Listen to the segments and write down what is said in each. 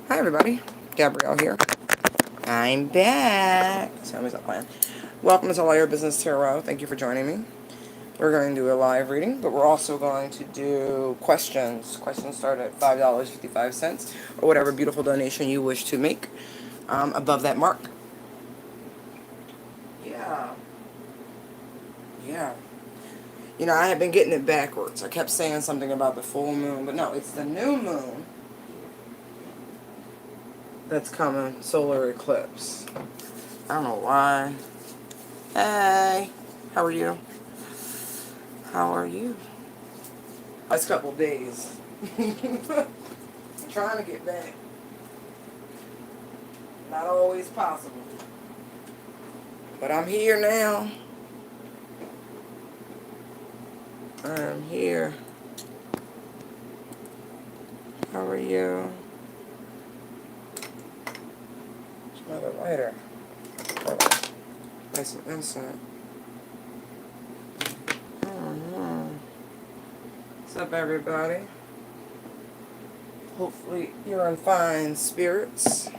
Hi everybody, Gabrielle here. I'm back. So let me stop playing. Welcome to All Your Business Tarot. Thank you for joining me. We're going to do a live reading, but we're also going to do questions. Questions start at $5.55 or whatever beautiful donation you wish to make above that mark. Yeah. Yeah. You know, I had been getting it backwards. I kept saying something about the full moon, but no, it's the new moon that's coming, solar eclipse. I don't know why. Hey, how are you? How are you? Last couple of days. Trying to get back. Not always possible. But I'm here now. I'm here. How are you? Another lighter. Nice some incense. What's up, everybody? Hopefully you're in fine spirits.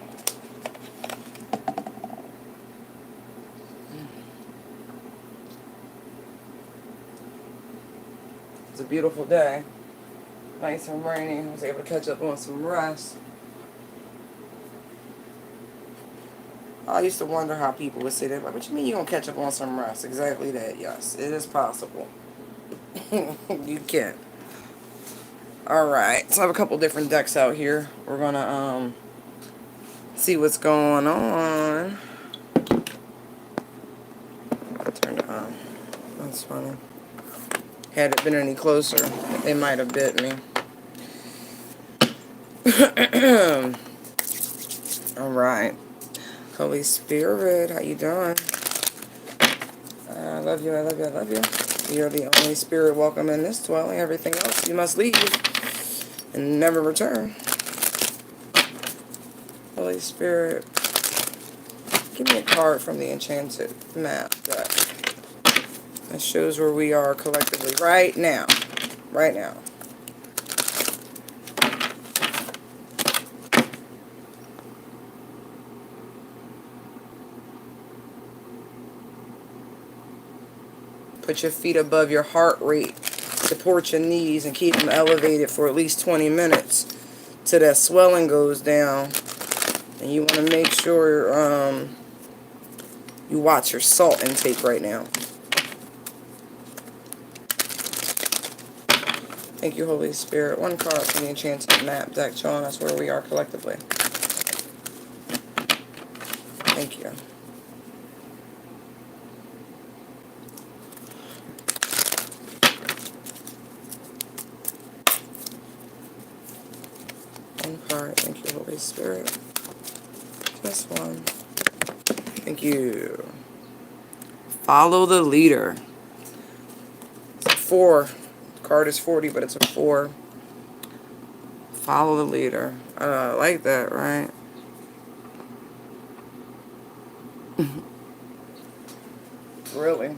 It's a beautiful day. Nice and rainy. I was able to catch up on some rest. I used to wonder how people would say that. Like, what you mean you gonna catch up on some rest? Exactly that, yes. It is possible. You can. Alright, so I have a couple different decks out here. We're gonna see what's going on. Turn it on. That's funny. Had it been any closer, they might have bit me. Alright. Holy Spirit, how you doing? I love you, I love you, I love you. You're the only spirit welcome in this dwelling. Everything else you must leave and never return. Holy Spirit, give me a card from the Enchanted Map deck that shows where we are collectively right now. Right now. Put your feet above your heart rate. Support your knees and keep them elevated for at least 20 minutes till that swelling goes down. And you want to make sure you watch your salt intake right now. Thank you, Holy Spirit. One card from the Enchanted Map deck showing us where we are collectively. Thank you. One card. Thank you, Holy Spirit. Just one. Thank you. Follow the leader. It's a 4. The card is 40, but it's a 4. Follow the leader. I like that, right? Really. You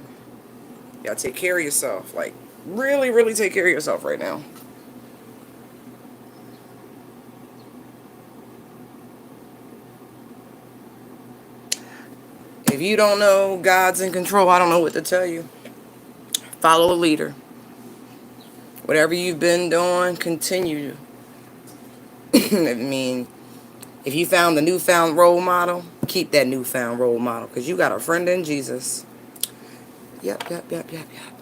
gotta take care of yourself. Like, really, really take care of yourself right now. If you don't know God's in control, I don't know what to tell you. Follow a leader. Whatever you've been doing, continue. I mean, if you found the newfound role model, keep that newfound role model. Because you got a friend in Jesus. Yep, yep, yep, yep, yep.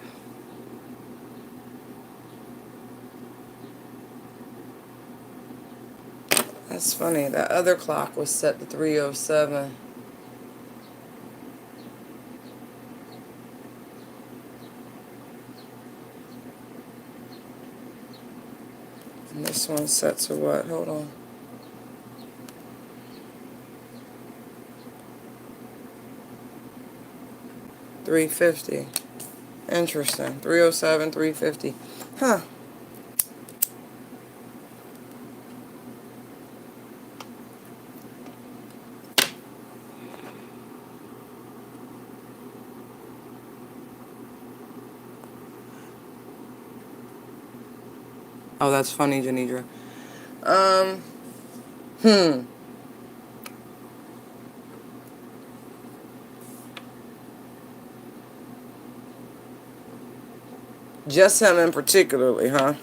That's funny. That other clock was set to 3:07. And this one's set to what? Hold on. $3:50. Interesting. 3:07, 3:50. Huh. Oh, that's funny, Janidra. Just him in particularly, huh?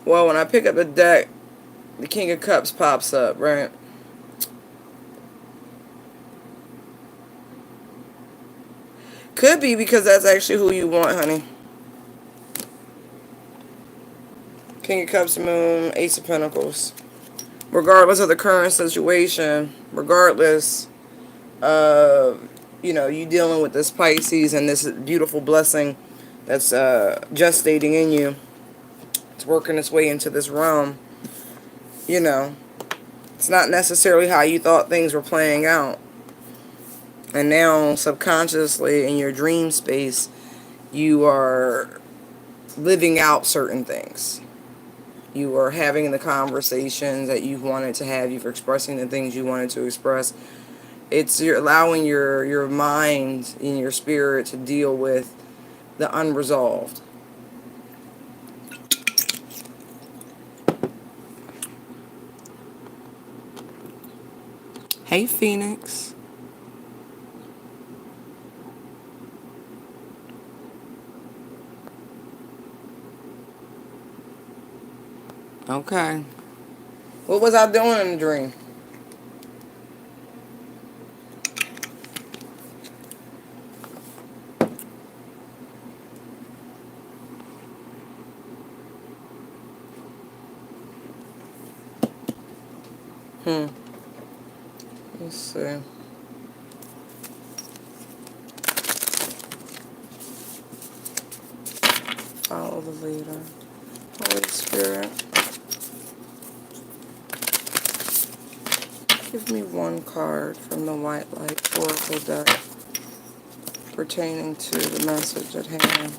Well, when I pick up the deck, the King of Cups pops up, right? Could be because that's actually who you want, honey. King of Cups, Moon, Ace of Pentacles. Regardless of the current situation, regardless of, you dealing with this Pisces and this beautiful blessing that's gestating in you. It's working its way into this realm. It's not necessarily how you thought things were playing out. And now, subconsciously, in your dream space, you are living out certain things. You are having the conversations that you wanted to have. You're expressing the things you wanted to express. You're allowing your mind and your spirit to deal with the unresolved. Hey, Phoenix. Okay. What was I doing in the dream? Let's see. Follow the leader. Holy Spirit. Give me one card from the White Light Oracle deck pertaining to the message at hand.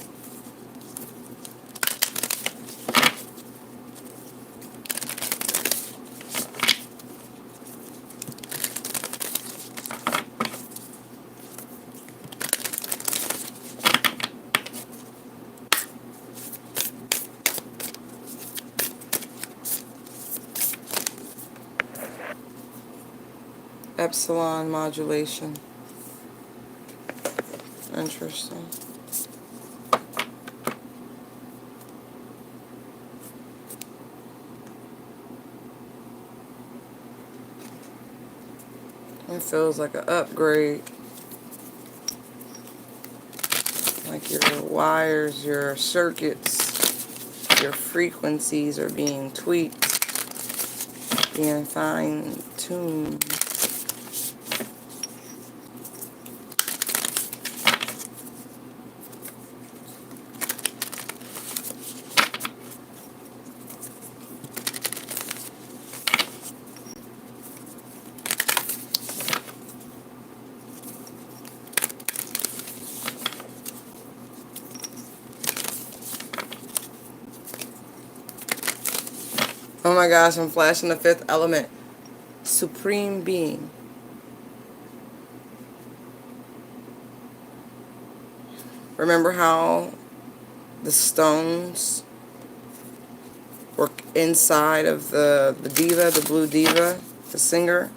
Epsilon modulation. Interesting. It feels like an upgrade. Like your wires, your circuits, your frequencies are being tweaked, being fine-tuned. Oh my gosh, I'm flashing the fifth element. Supreme Being. Remember how the stones were inside of the diva, the blue diva, the singer?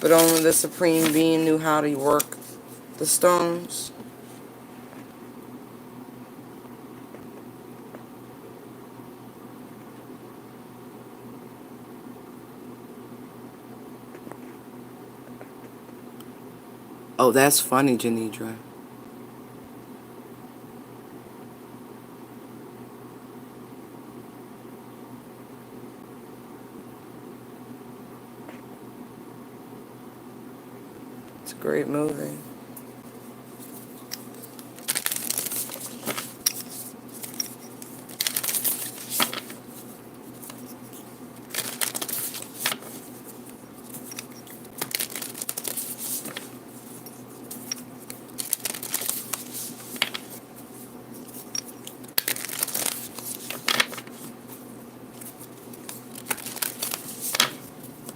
But only the Supreme Being knew how to work the stones. Oh, that's funny, Janidra. It's a great movie.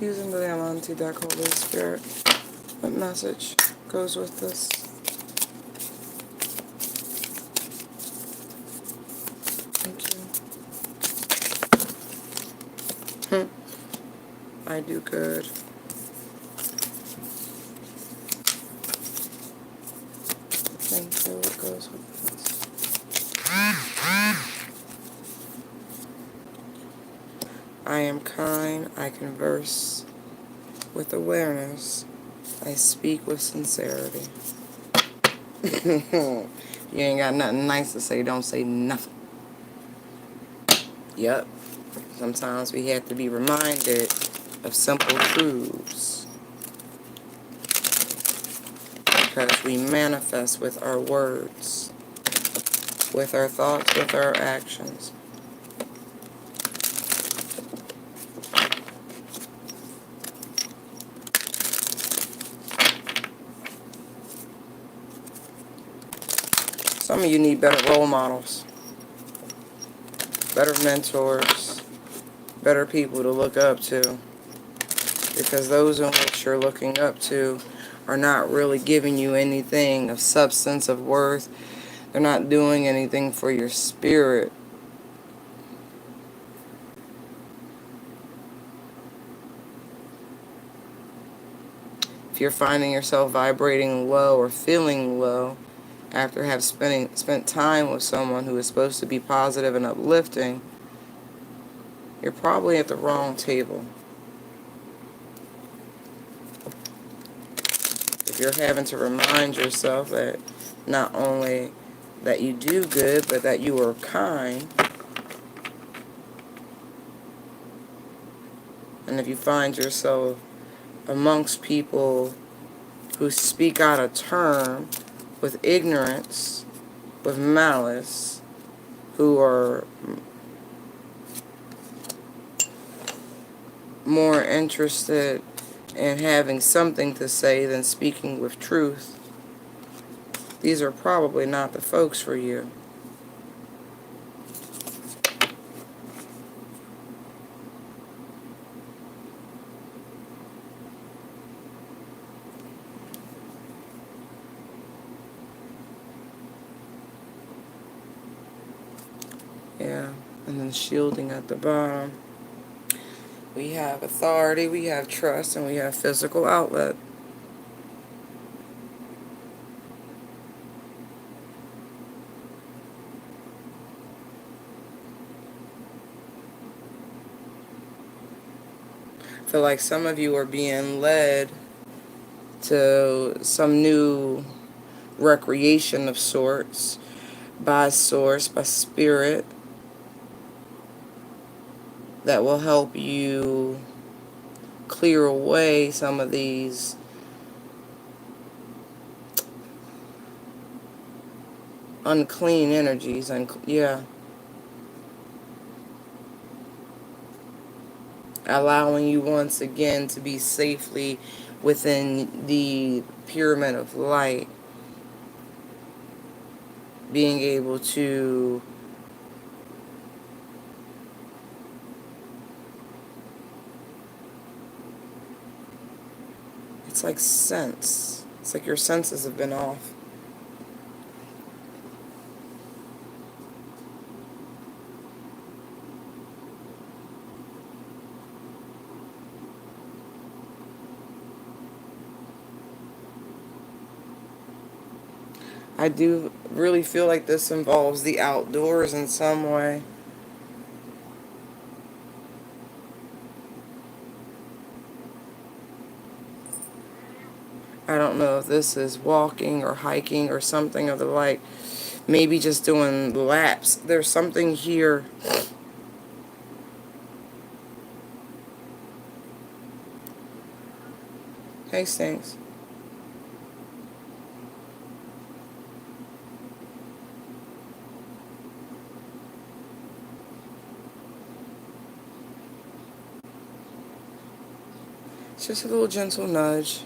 using the Diamante deck, Holy Spirit? What message goes with this? Thank you. I do good. Thank you. What goes with this? I am kind. I converse with awareness. I speak with sincerity. You ain't got nothing nice to say, don't say nothing. Yep. Sometimes we have to be reminded of simple truths. Because we manifest with our words, with our thoughts, with our actions. Some of you need better role models, better mentors, better people to look up to. Because those in which you're looking up to are not really giving you anything of substance, of worth. They're not doing anything for your spirit. If you're finding yourself vibrating low or feeling low after have spent time with someone who is supposed to be positive and uplifting, you're probably at the wrong table. If you're having to remind yourself that not only that you do good, but that you are kind, and if you find yourself amongst people who speak out of turn with ignorance, with malice, who are more interested in having something to say than speaking with truth, these are probably not the folks for you. Yeah, and then shielding at the bottom. We have authority, we have trust, and we have physical outlet. I feel like some of you are being led to some new recreation of sorts by source, by spirit, that will help you clear away some of these unclean energies. Yeah. Allowing you once again to be safely within the pyramid of light. Being able to it's like sense. It's like your senses have been off. I do really feel like this involves the outdoors in some way. I don't know if this is walking or hiking or something of the like. Maybe just doing laps. There's something here. Hey, Stinks. It's just a little gentle nudge.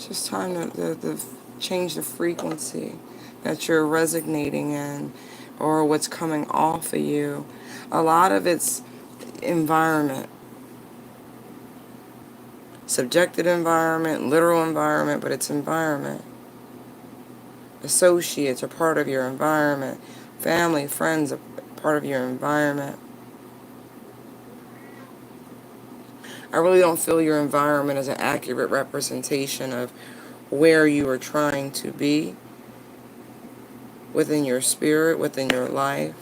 It's just time to change the frequency that you're resonating in, or what's coming off of you. A lot of it's environment. Subjective environment, literal environment, but it's environment. Associates are part of your environment. Family, friends are part of your environment. I really don't feel your environment is an accurate representation of where you are trying to be within your spirit, within your life.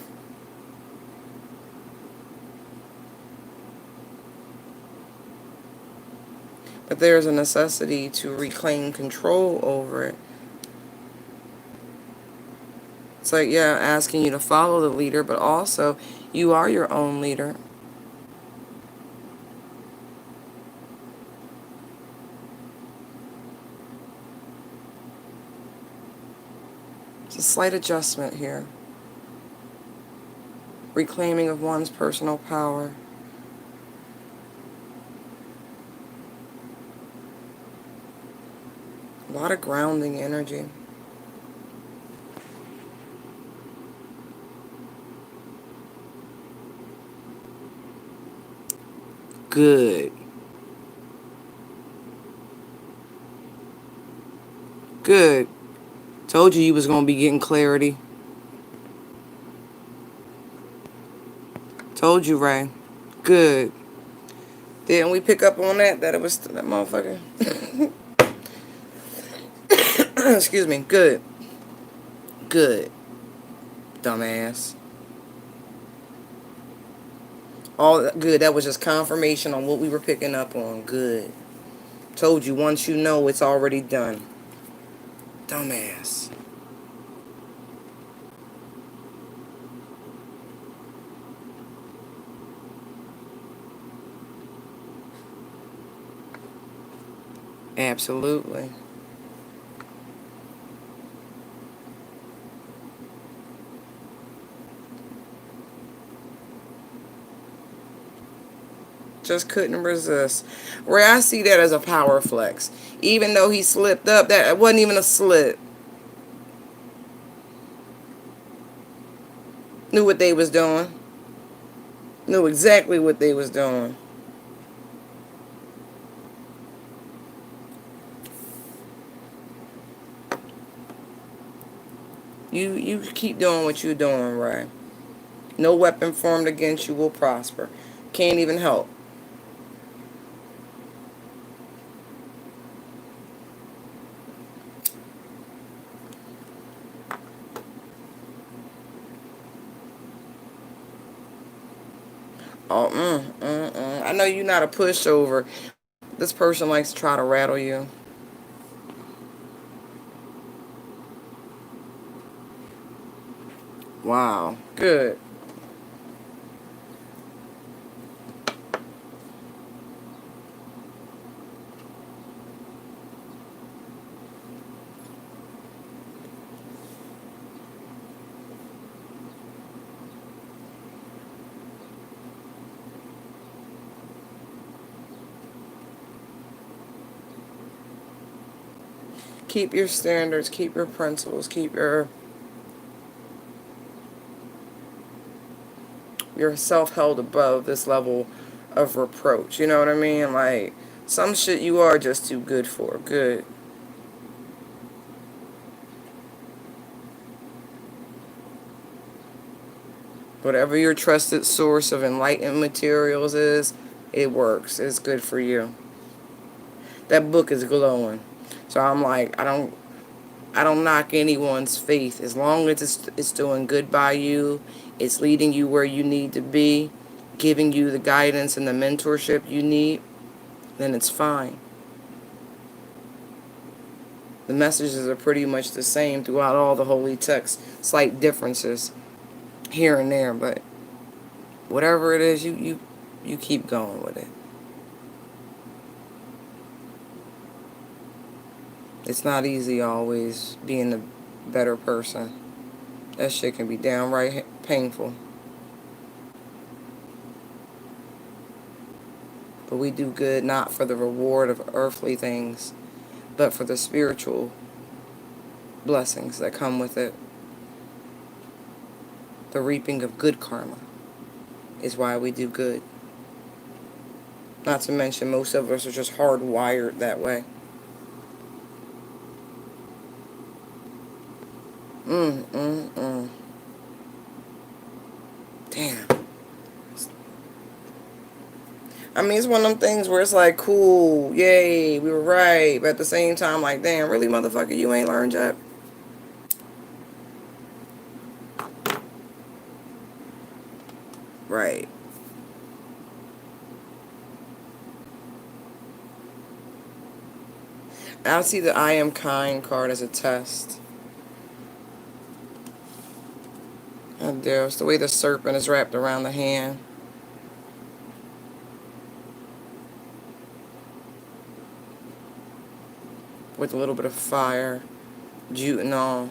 But there's a necessity to reclaim control over it. It's like, yeah, asking you to follow the leader, but also you are your own leader. It's a slight adjustment here. Reclaiming of one's personal power. A lot of grounding energy. Good. Good. Told you was going to be getting clarity. Told you, Ray. Good. Didn't we pick up on that? That it was that motherfucker? Excuse me. Good. Good. Dumbass. All good. That was just confirmation on what we were picking up on. Good. Told you, once you know, it's already done. Dumbass. Absolutely. Just couldn't resist. Where I see that as a power flex. Even though he slipped up, that wasn't even a slip. Knew what they was doing. Knew exactly what they was doing. You keep doing what you're doing, right? No weapon formed against you will prosper. Can't even help. Oh, I know you're not a pushover. This person likes to try to rattle you. Wow. Good. Keep your standards, keep your principles, keep yourself held above this level of reproach. You know what I mean? Like, some shit you are just too good for. Good. Whatever your trusted source of enlightened materials is, it works. It's good for you. That book is glowing. So I'm like, I don't knock anyone's faith. As long as it's doing good by you, it's leading you where you need to be, giving you the guidance and the mentorship you need, then it's fine. The messages are pretty much the same throughout all the holy texts. Slight differences here and there, but whatever it is, you keep going with it. It's not easy always being the better person. That shit can be downright painful. But we do good not for the reward of earthly things, but for the spiritual blessings that come with it. The reaping of good karma is why we do good. Not to mention, most of us are just hardwired that way. Damn. I mean, it's one of them things where it's like, cool, yay, we were right. But at the same time, like, damn, really, motherfucker, you ain't learned yet? Right. I see the I am kind card as a test. And there's the way the serpent is wrapped around the hand. With a little bit of fire, jute and all.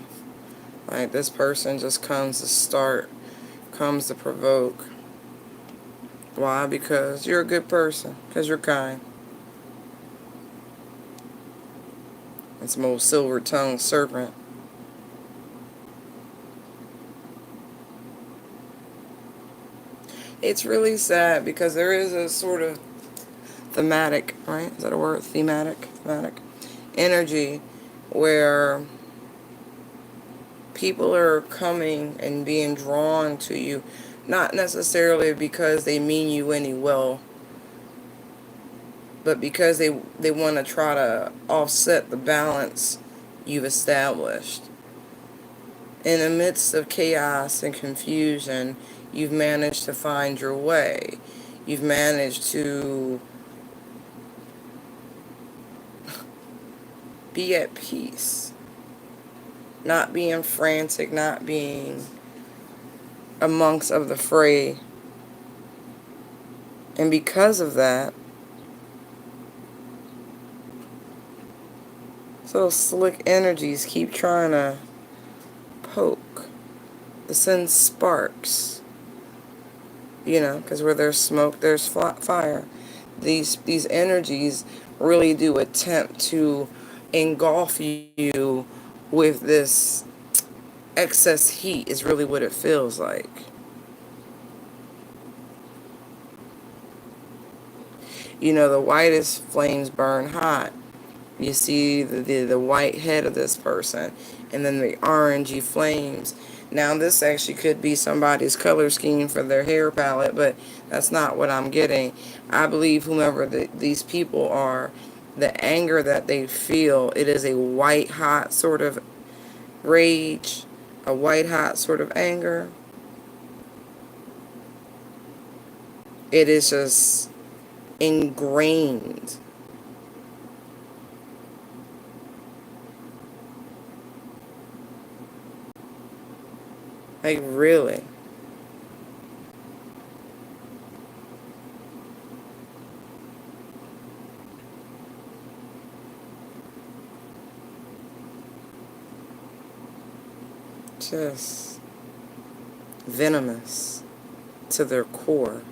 Like, this person just comes to start, comes to provoke. Why? Because you're a good person. Because you're kind. It's an old silver-tongued serpent. It's really sad because there is a sort of thematic, right? Is that a word? Thematic energy where people are coming and being drawn to you, not necessarily because they mean you any well, but because they want to try to offset the balance you've established. In the midst of chaos and confusion, you've managed to find your way. You've managed to be at peace. Not being frantic, not being amongst of the fray. And because of that, so slick energies keep trying to poke, to send sparks. You know, because where there's smoke, there's fire. These energies really do attempt to engulf you with this excess heat is really what it feels like. You know, the whitest flames burn hot. You see the white head of this person, and then the orangey flames. Now, this actually could be somebody's color scheme for their hair palette, but that's not what I'm getting. I believe whomever these people are, the anger that they feel, it is a white-hot sort of rage, a white-hot sort of anger. It is just ingrained. Like, really. Just venomous to their core.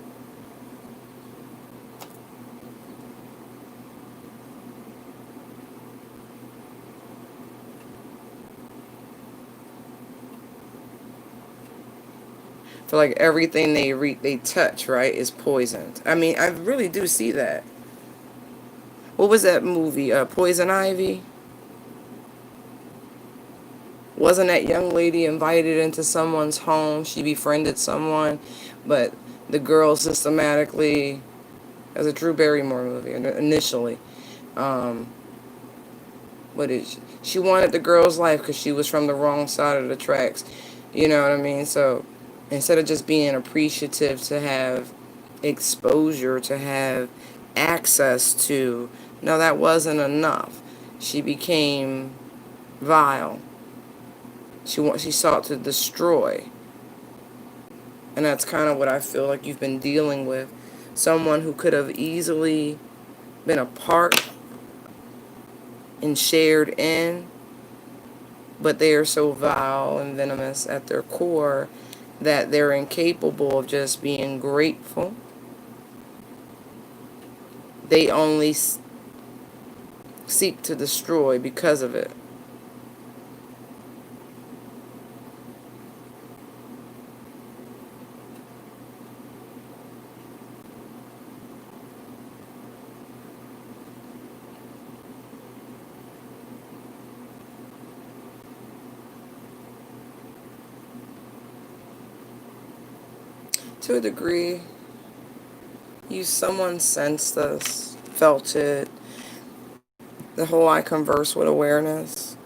Feel like everything they touch, right, is poisoned. I mean, I really do see that. What was that movie? Poison Ivy? Wasn't that young lady invited into someone's home? She befriended someone, but the girl systematically, it was a Drew Barrymore movie initially. Um, what is she wanted the girl's life because she was from the wrong side of the tracks. You know what I mean? So instead of just being appreciative to have exposure, to have access to, no, that wasn't enough. She became vile. She sought to destroy. And that's kind of what I feel like you've been dealing with. Someone who could have easily been a part and shared in, but they are so vile and venomous at their core that they're incapable of just being grateful. They only seek to destroy because of it. To a degree, someone sensed this, felt it, the whole I converse with awareness.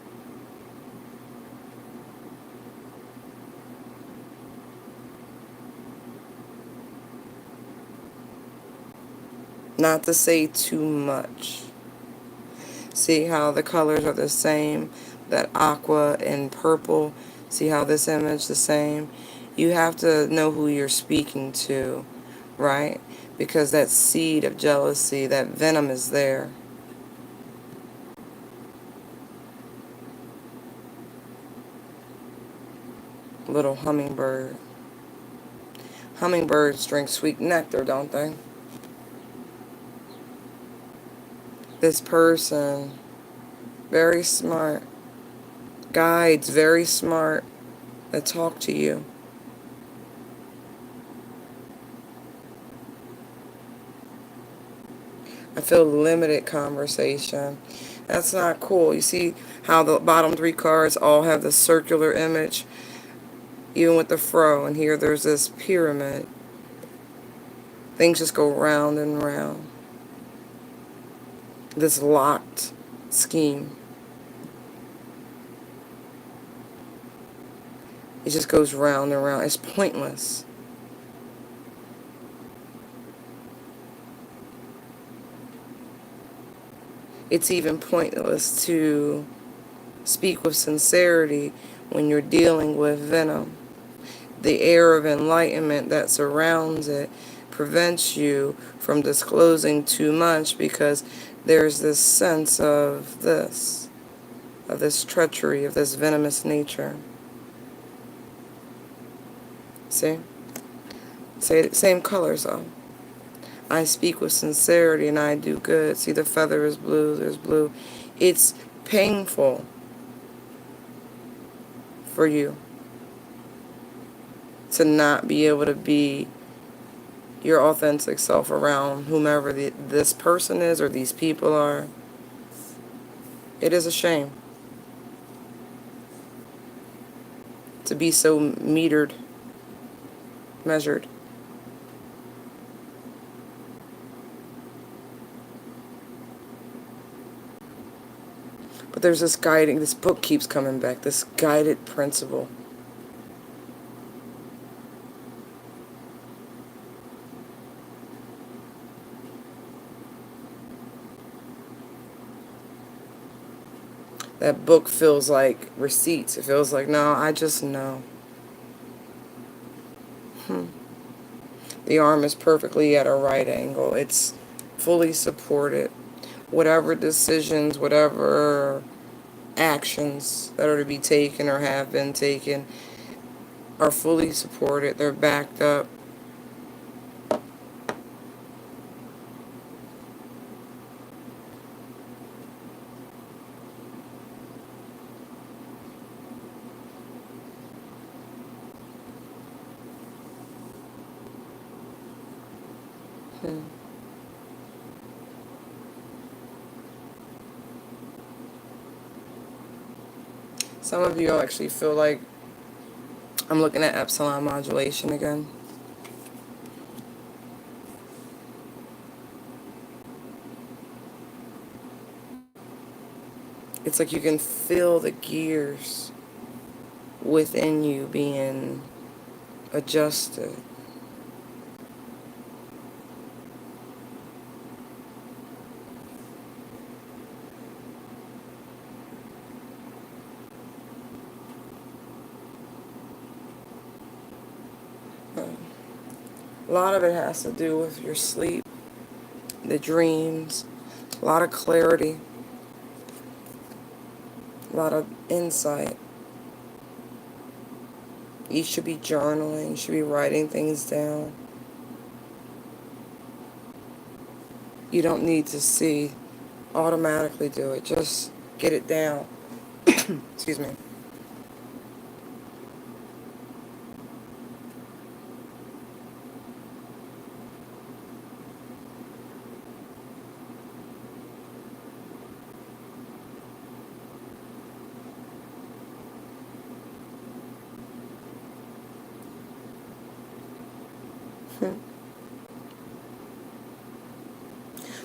Not to say too much. See how the colors are the same, that aqua and purple. See how this image the same? You have to know who you're speaking to, right? Because that seed of jealousy, that venom is there. Little hummingbird. Hummingbirds drink sweet nectar, don't they? This person, very smart, guides, very smart, that talk to you. I feel limited conversation. That's not cool. You see how the bottom three cards all have the circular image, even with the fro, and here there's this pyramid. Things just go round and round. This locked scheme. It just goes round and round. It's pointless. It's even pointless to speak with sincerity when you're dealing with venom. The air of enlightenment that surrounds it prevents you from disclosing too much because there's this sense of this treachery, of this venomous nature. See? Same colors though. I speak with sincerity and I do good. See, the feather is blue, there's blue. It's painful for you to not be able to be your authentic self around whomever this person is or these people are. It is a shame to be so measured. But there's this book keeps coming back, this guided principle. That book feels like receipts. It feels like, no, I just know. The arm is perfectly at a right angle. It's fully supported. Whatever decisions, whatever actions that are to be taken or have been taken are fully supported. They're backed up. Some of you actually feel like I'm looking at epsilon modulation again. It's like you can feel the gears within you being adjusted. A lot of it has to do with your sleep, the dreams, a lot of clarity, a lot of insight. You should be journaling, you should be writing things down. You don't need to see automatically do it. Just get it down. Excuse me.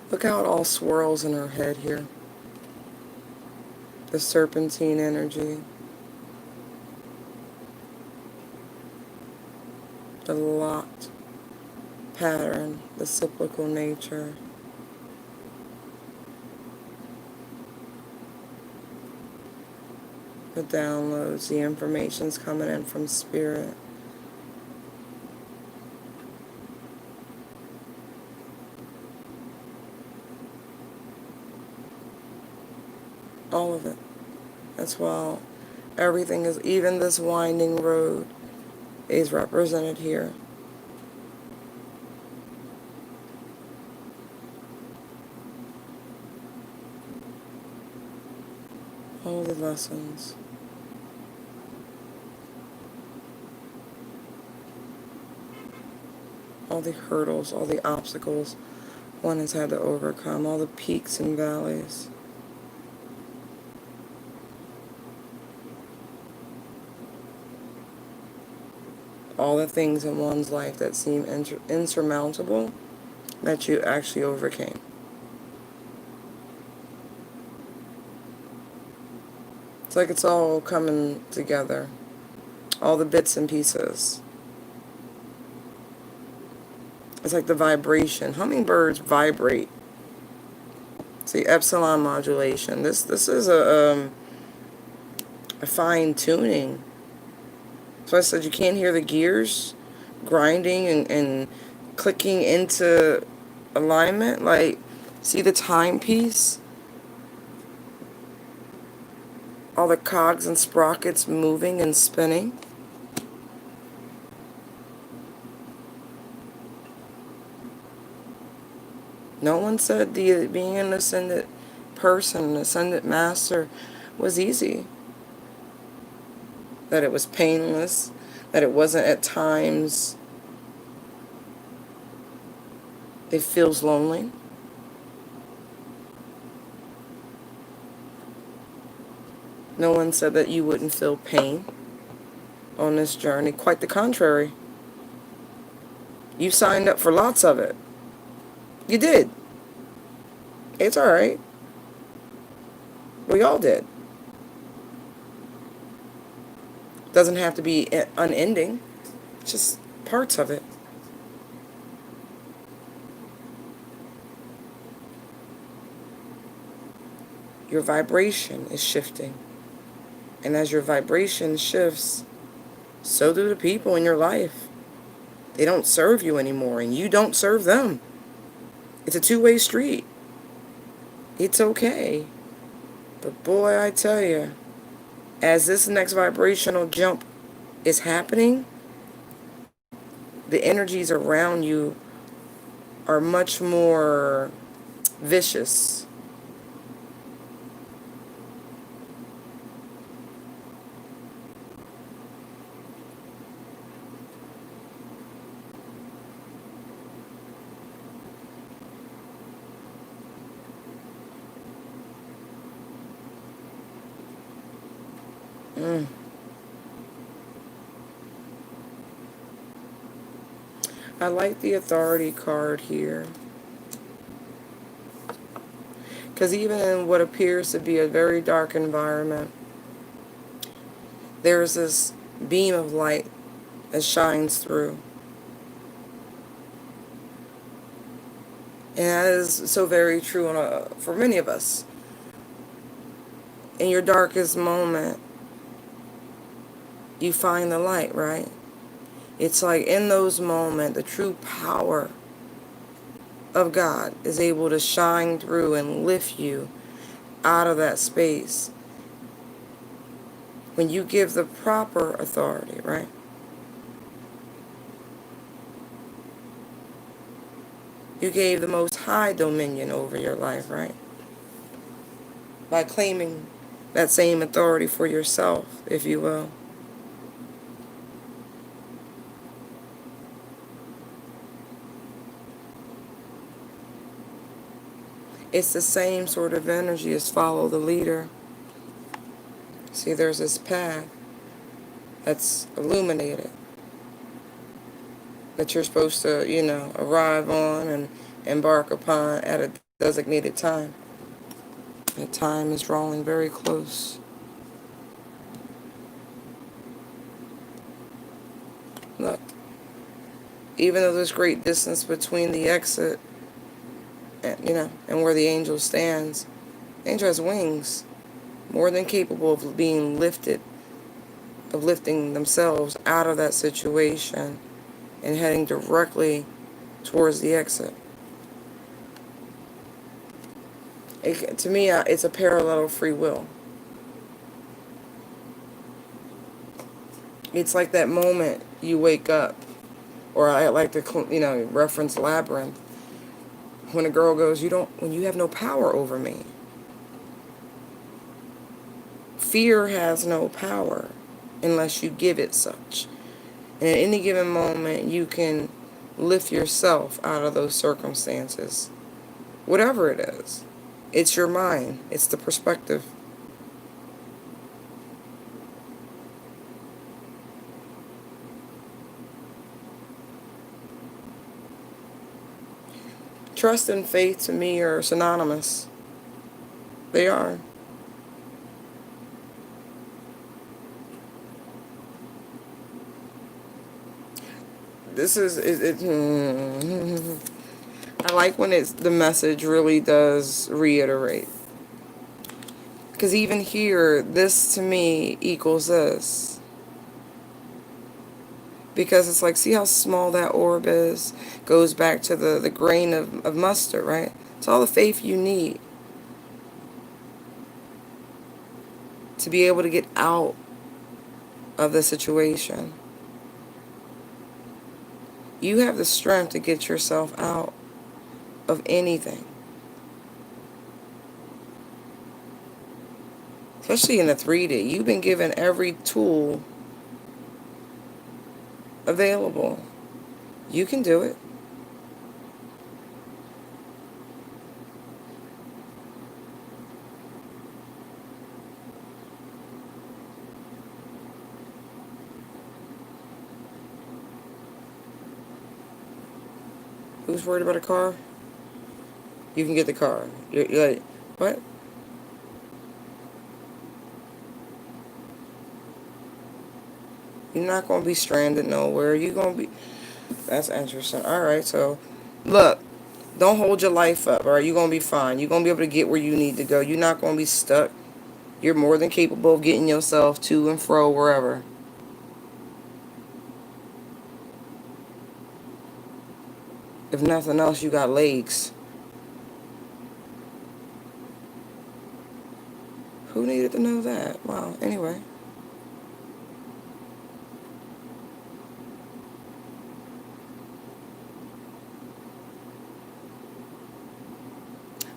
Look how it all swirls in her head here. The serpentine energy. The locked pattern. The cyclical nature. The downloads. The information's coming in from spirit. All of it. That's why everything is, even this winding road is represented here. All the lessons. All the hurdles, all the obstacles one has had to overcome, all the peaks and valleys. All the things in one's life that seem insurmountable that you actually overcame. It's like it's all coming together. All the bits and pieces. It's like the vibration. Hummingbirds vibrate. See, epsilon modulation. This is a fine tuning. So I said you can't hear the gears grinding and clicking into alignment. Like, see the timepiece? All the cogs and sprockets moving and spinning. No one said being an ascended person, an ascended master, was easy. That it was painless, that it wasn't at times, it feels lonely. No one said that you wouldn't feel pain on this journey. Quite the contrary. You signed up for lots of it. You did. It's alright. We all did. Doesn't have to be unending. Just parts of it. Your vibration is shifting. And as your vibration shifts, so do the people in your life. They don't serve you anymore, and you don't serve them. It's a two-way street. It's okay. But boy, I tell you, as this next vibrational jump is happening, the energies around you are much more vicious. I like the authority card here. Because even in what appears to be a very dark environment, there's this beam of light that shines through. And that is so very true for many of us. In your darkest moment, you find the light, right? It's like in those moments, the true power of God is able to shine through and lift you out of that space. When you give the proper authority, right? You gave the Most High dominion over your life, right? by claiming that same authority for yourself, if you will. It's the same sort of energy as follow the leader. See, there's this path that's illuminated that you're supposed to, arrive on and embark upon at a designated time. That time is drawing very close. Look, even though there's great distance between the exit and where the angel stands, the angel has wings, more than capable of being lifted, of lifting themselves out of that situation and heading directly towards the exit. To me, it's a parallel of free will. It's like that moment you wake up, or I like to, reference Labyrinth, when a girl goes, when you have no power over me. Fear has no power unless you give it such. And at any given moment, you can lift yourself out of those circumstances. Whatever it is. It's your mind. It's the perspective. Trust and faith to me are synonymous. They are. I like when the message really does reiterate. Because even here, this to me equals this. Because it's like, see how small that orb is? Goes back to the grain of mustard, right? It's all the faith you need to be able to get out of the situation. You have the strength to get yourself out of anything. Especially in the 3D. You've been given every tool available. You can do it. Who's worried about a car? You can get the car. You're like, what? You're not going to be stranded nowhere. You're going to be... That's interesting. All right, so look, don't hold your life up, all right? You're going to be fine. You're going to be able to get where you need to go. You're not going to be stuck. You're more than capable of getting yourself to and fro wherever. If nothing else, you got legs. Who needed to know that? Wow, anyway.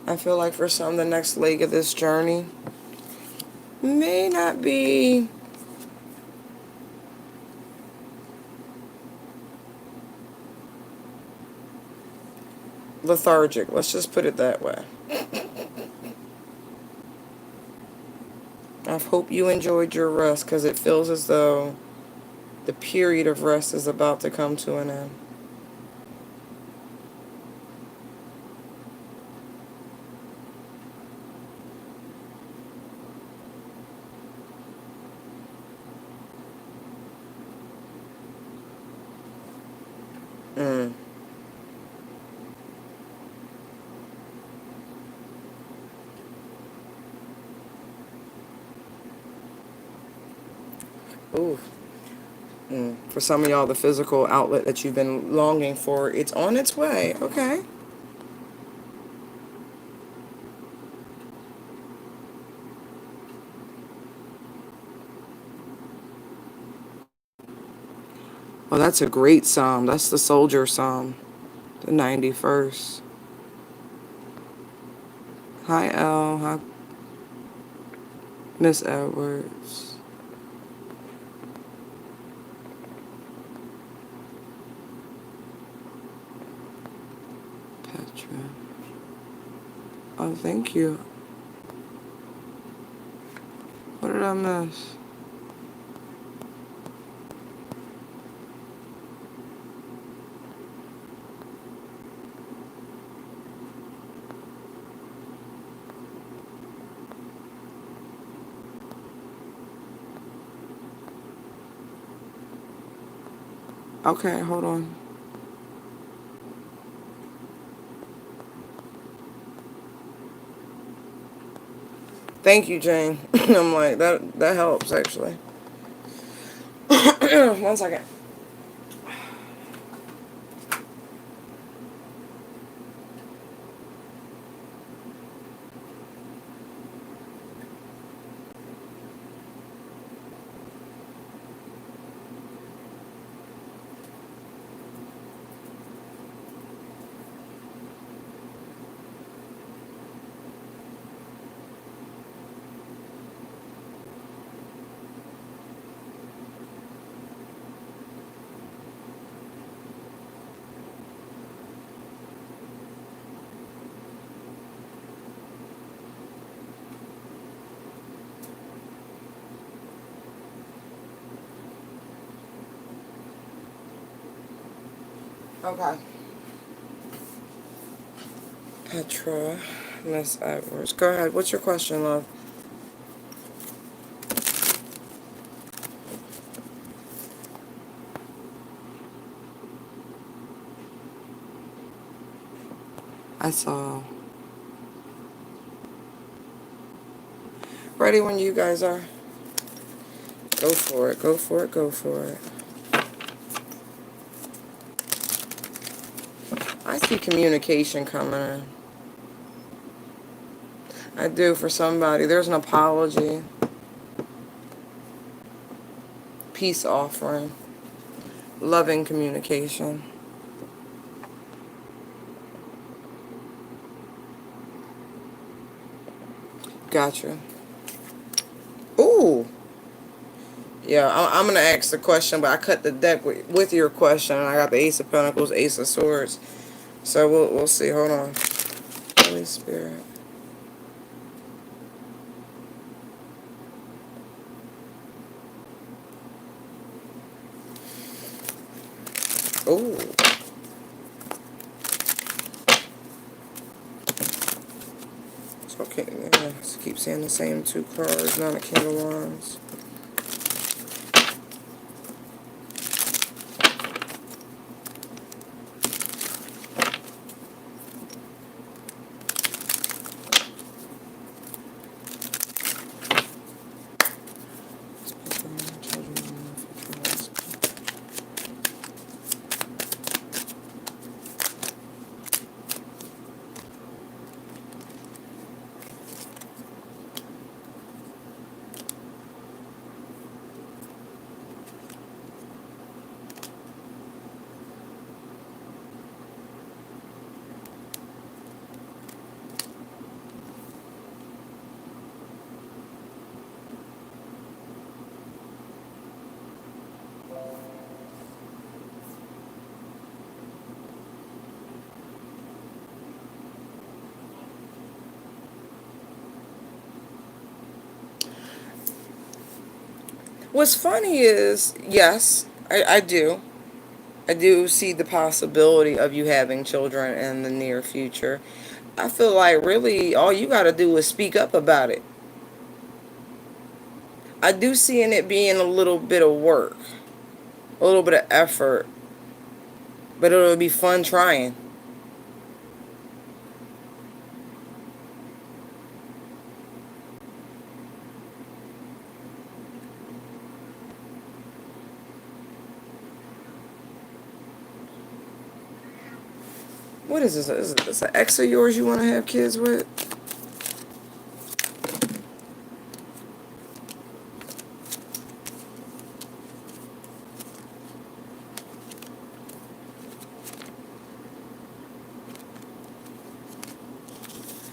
I feel like for some, the next leg of this journey may not be lethargic. Let's just put it that way. I hope you enjoyed your rest, because it feels as though the period of rest is about to come to an end. Mm. Ooh. For some of y'all, the physical outlet that you've been longing for, it's on its way. Okay. Well, that's a great psalm. That's the soldier psalm, the 91st. Hi, Elle. Hi. Miss Edwards. Petra. Oh, thank you. What did I miss? Okay, hold on. Thank you, Jane. I'm like, that helps, actually. 1 second. Okay. Petra, Miss Edwards. Go ahead. What's your question, love? I saw. Ready when you guys are. Go for it. Go for it. Go for it. I see communication coming in. I do for somebody. There's an apology. Peace offering. Loving communication. Gotcha. Ooh. Yeah, I'm going to ask the question, but I cut the deck with your question, and I got the Ace of Pentacles, Ace of Swords. So we'll see. Hold on. Holy Spirit. Ooh. So okay, yeah, just keep saying the same 2 cards, not a King of Wands. What's funny is, yes, I do. I do see the possibility of you having children in the near future. I feel like really all you got to do is speak up about it. I do see in it being a little bit of work, a little bit of effort, but it'll be fun trying. What is this? Is this an ex of yours you want to have kids with?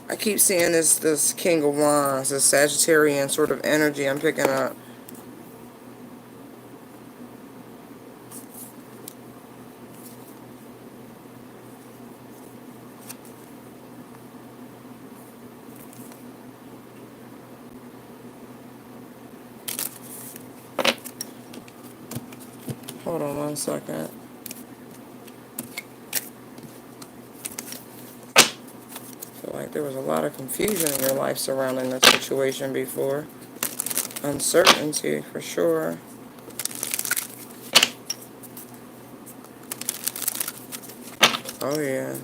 I keep seeing this King of Wands, this Sagittarian sort of energy I'm picking up. Hold on one second. I feel like there was a lot of confusion in your life surrounding this situation before. Uncertainty, for sure. Oh, yeah.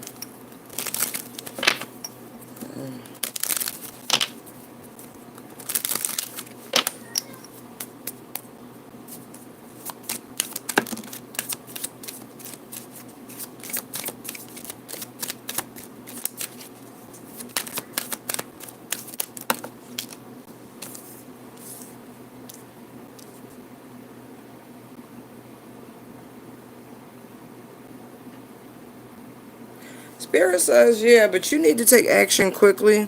Spirit says, yeah, but you need to take action quickly.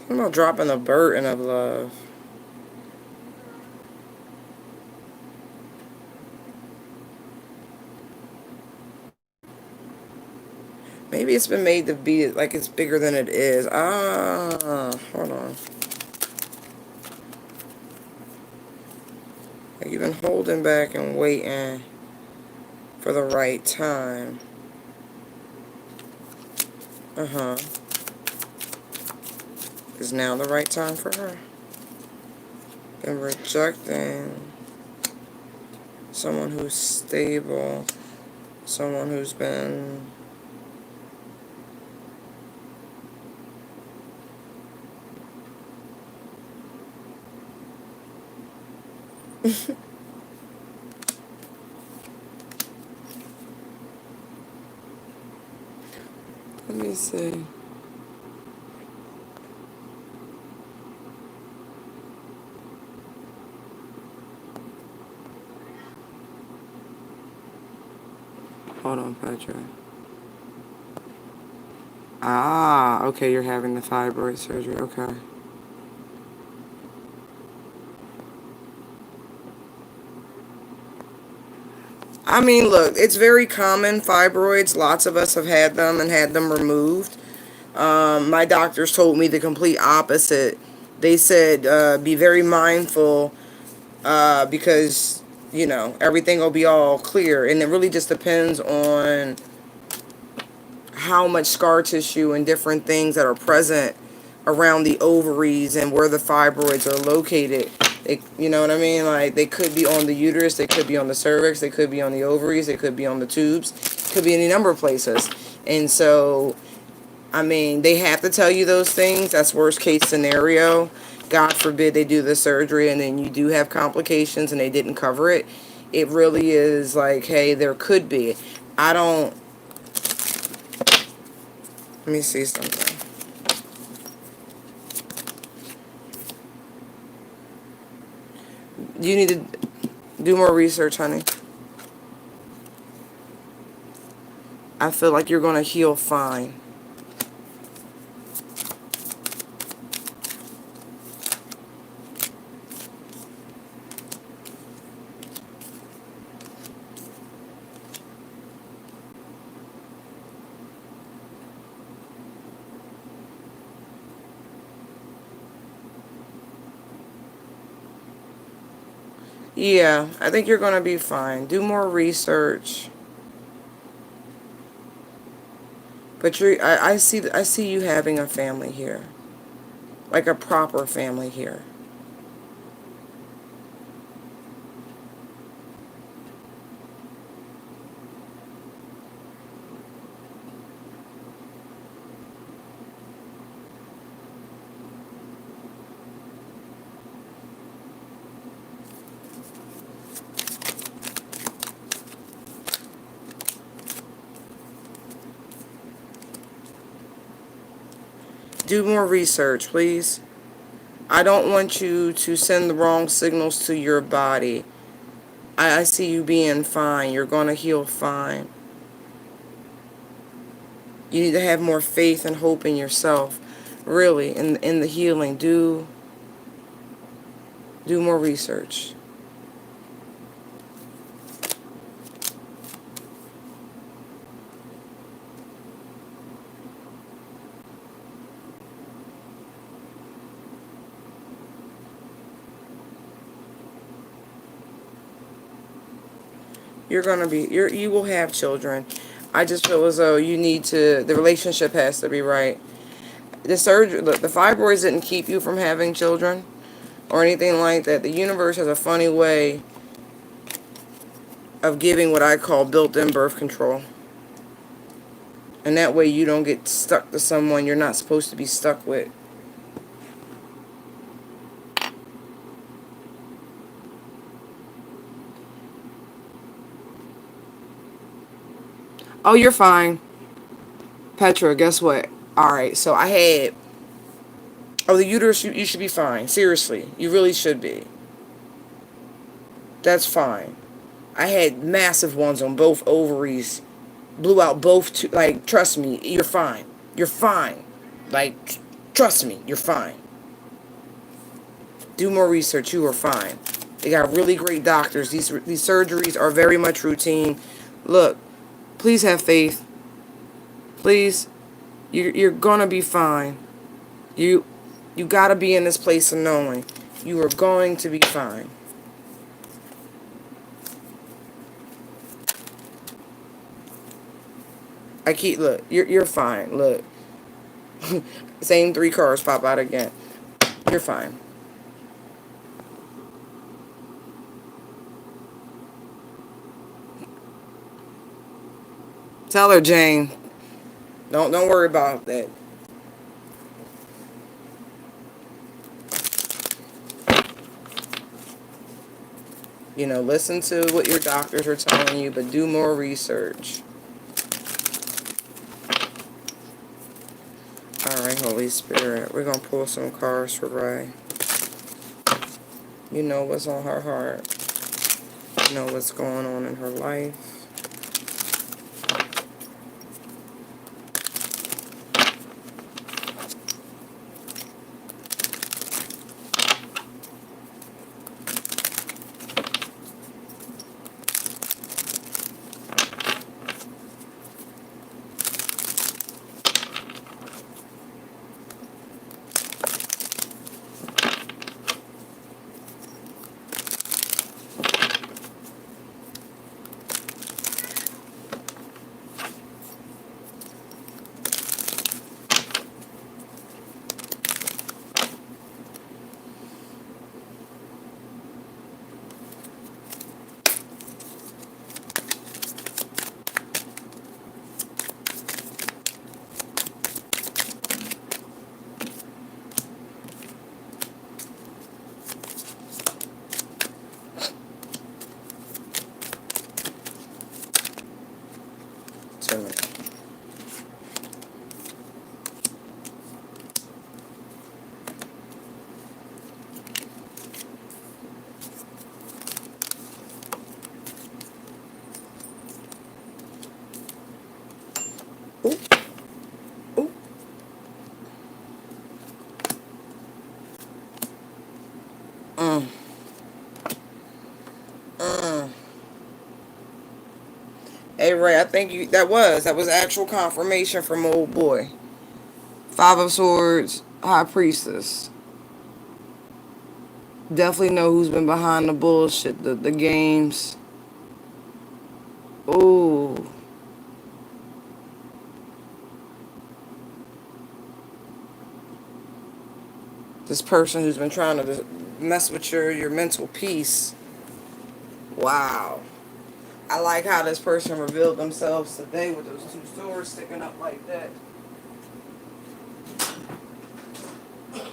I'm about dropping the burden of love. Maybe it's been made to be like it's bigger than it is. Hold on. Like you've been holding back and waiting for the right time. Is now the right time for her? And rejecting someone who's stable, someone who's been let me see. Hold on, Patrick. Okay, you're having the fibroid surgery. Okay. I mean, look, it's very common, fibroids. Lots of us have had them and had them removed. My doctors told me the complete opposite. They said, be very mindful because, everything will be all clear. And it really just depends on how much scar tissue and different things that are present around the ovaries and where the fibroids are located. You know what I mean? Like, they could be on the uterus, they could be on the cervix, they could be on the ovaries, they could be on the tubes, could be any number of places. And so, I mean, they have to tell you those things. That's worst case scenario. God forbid they do the surgery and then you do have complications and they didn't cover it. It really is like, hey, there could be. I don't. Let me see something. You need to do more research, honey. I feel like you're going to heal fine. Yeah, I think you're going to be fine. Do more research. But I see you having a family here. Like a proper family here. Do more research, please. I don't want you to send the wrong signals to your body. I see you being fine. You're going to heal fine. You need to have more faith and hope in yourself. Really, in the healing. Do more research. You will have children. I just feel as though the relationship has to be right. The surgery, look, the fibroids didn't keep you from having children or anything like that. The universe has a funny way of giving what I call built-in birth control. And that way you don't get stuck to someone you're not supposed to be stuck with. Oh, you're fine. Petra, guess what? Alright, so I had... Oh, the uterus, you should be fine. Seriously. You really should be. That's fine. I had massive ones on both ovaries. Blew out both, like, trust me, you're fine. You're fine. Like, trust me, you're fine. Do more research, you are fine. They got really great doctors. These surgeries are very much routine. Look, please have faith. Please, you're gonna be fine. You gotta be in this place of knowing you are going to be fine. Look, you're fine. Look, same 3 cards pop out again. You're fine. Tell her, Jane. Don't worry about that. Listen to what your doctors are telling you, but do more research. Alright, Holy Spirit. We're going to pull some cards for Ray. You know what's on her heart. You know what's going on in her life. Ooh. Ooh. Hey, Ray, I think that was actual confirmation from old boy. 5 of Swords, High Priestess. Definitely know who's been behind the bullshit, the games. Ooh. This person who's been trying to mess with your mental peace. Wow. I like how this person revealed themselves today with those 2 swords sticking up like that.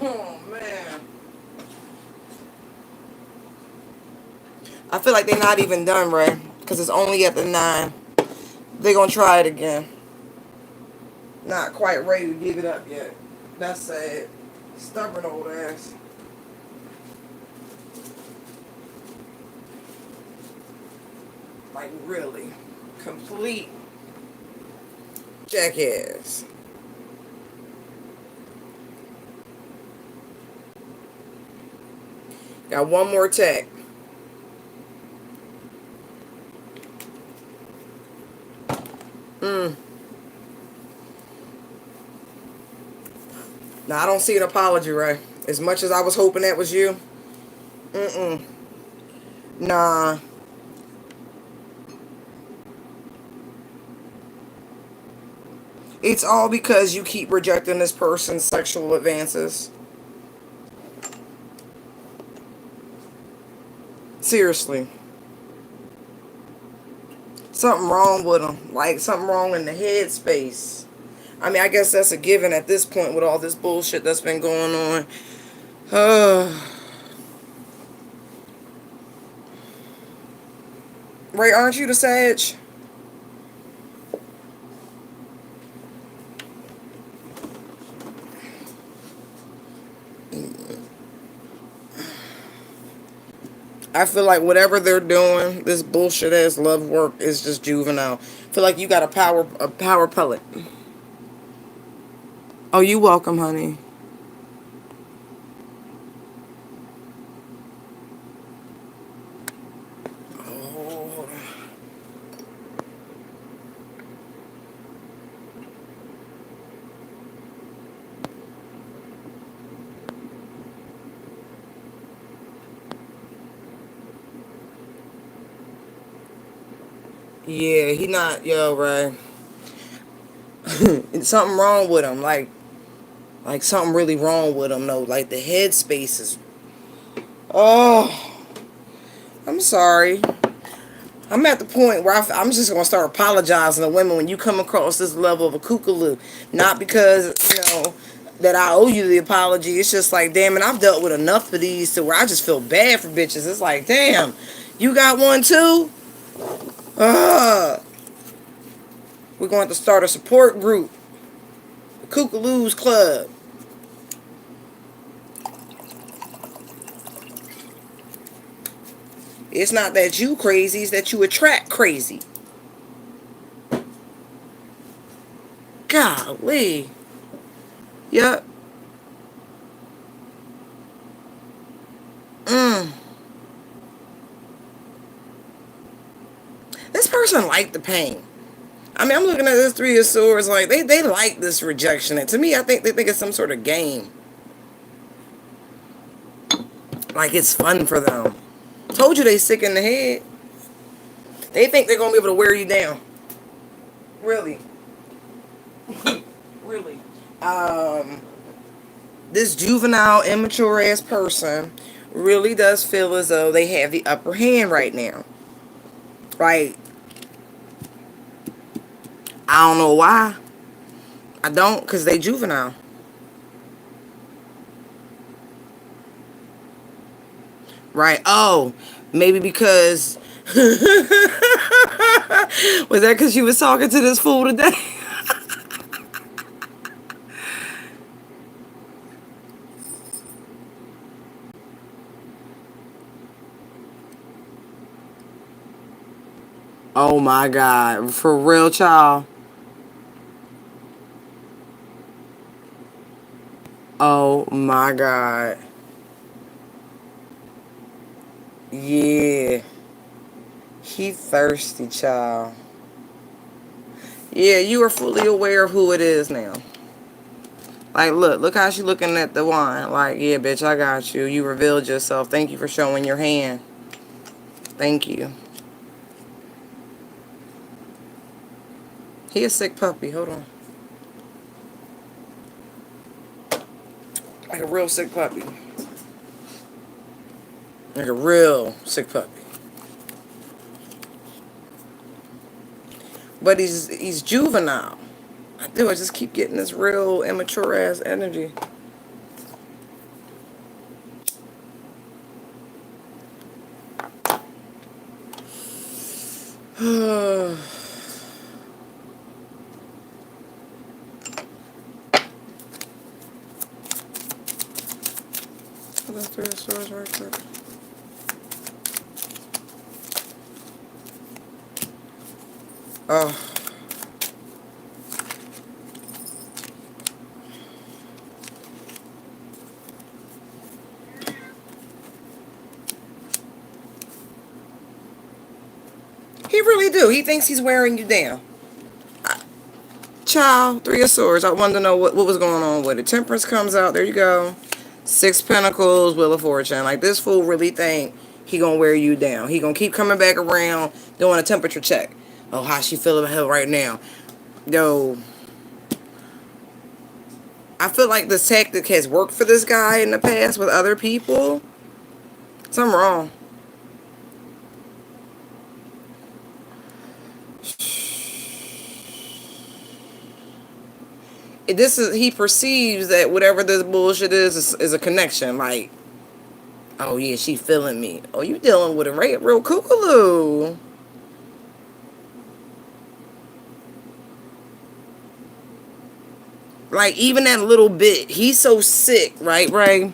Oh, man. I feel like they're not even done, Ray. Because it's only at the 9. They're going to try it again. Not quite ready to give it up yet. That's sad. Stubborn old ass. Like, really. Complete jackass. Got one more tag. Now, I don't see an apology, Ray. As much as I was hoping that was you. Mm-mm. Nah. It's all because you keep rejecting this person's sexual advances. Seriously. Something wrong with them. Like, something wrong in the headspace. I mean, I guess that's a given at this point with all this bullshit that's been going on. Ray, aren't you the Sag? I feel like whatever they're doing, this bullshit ass love work is just juvenile. I feel like you got a power pellet. Oh, you welcome, honey. Oh. Yeah, he not, yo, Ray. Something wrong with him. Like something really wrong with him, though. Like the headspace is. Oh, I'm sorry. I'm at the point where I'm just gonna start apologizing to women when you come across this level of a kookaloo. Not because that I owe you the apology. It's just like, damn it, I've dealt with enough of these to where I just feel bad for bitches. It's like, damn, you got one too. We're going to start a support group, the Kookaloos Club. It's not that you crazy, it's that you attract crazy. Golly. Yup. This person liked the pain. I mean, I'm looking at this Three of Swords like they like this rejection. And to me, I think they think it's some sort of game. Like it's fun for them. Told you they sick in the head. They think they're gonna be able to wear you down. Really. Really. This juvenile, immature ass person really does feel as though they have the upper hand right now. Right. I don't know why. I don't, because they juvenile. Right. Oh, maybe because. Was that because you was talking to this fool today? Oh my God. For real, child. Oh my God. Yeah. He thirsty, child. Yeah, you are fully aware of who it is now. Like, look how she looking at the wine. Like, yeah, bitch, I got you. You revealed yourself. Thank you for showing your hand. Thank you. He a sick puppy. Hold on. Like a real sick puppy. Like a real sick puppy. But he's juvenile. I just keep getting this real immature ass energy. of Swords right quick. Oh. He really do. He thinks he's wearing you down. Child, Three of Swords. I wanted to know what was going on with it. Temperance comes out. There you go. Six Pentacles, Wheel of Fortune. Like, this fool really think he gonna wear you down. He gonna keep coming back around doing a temperature check. Oh, how she feeling about hell right now? Yo, I feel like this tactic has worked for this guy in the past with other people. Something wrong. He perceives that whatever this bullshit is a connection. Like, oh yeah, she feeling me. Oh, you dealing with a real kookaloo. Like, even that little bit, he's so sick, right, Ray?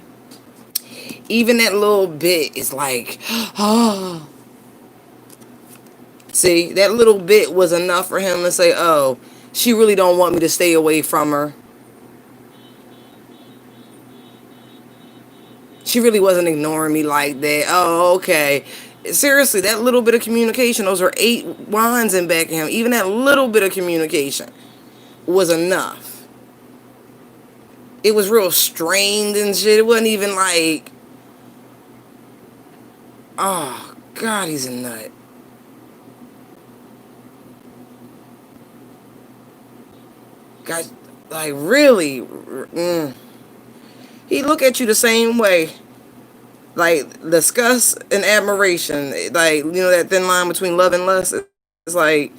Even that little bit is like, oh. See, that little bit was enough for him to say, oh, she really don't want me to stay away from her. She really wasn't ignoring me like that. Oh, okay. Seriously, that little bit of communication, those are 8 wands in back of him. Even that little bit of communication was enough. It was real strained and shit. It wasn't even like, oh, God, he's a nut. God, like, really? He look at you the same way. Like, disgust and admiration. Like, you know that thin line between love and lust? It's like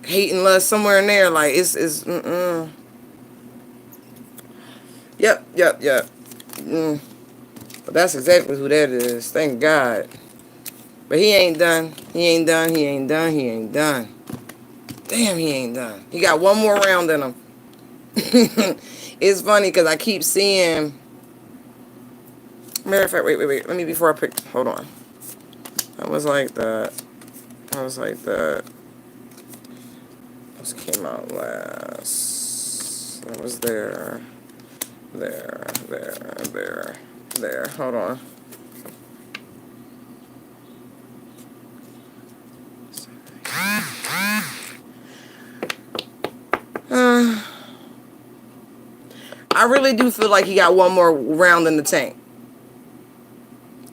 hate and lust somewhere in there. Like, it's Yep. But that's exactly who that is. Thank God. But he ain't done. He ain't done. Damn, he ain't done. He got one more round in him. It's funny because I keep seeing... Matter of fact, wait. Let me, before I pick... Hold on. I was like that. This came out last. That was there. There. Hold on. I really do feel like he got one more round in the tank.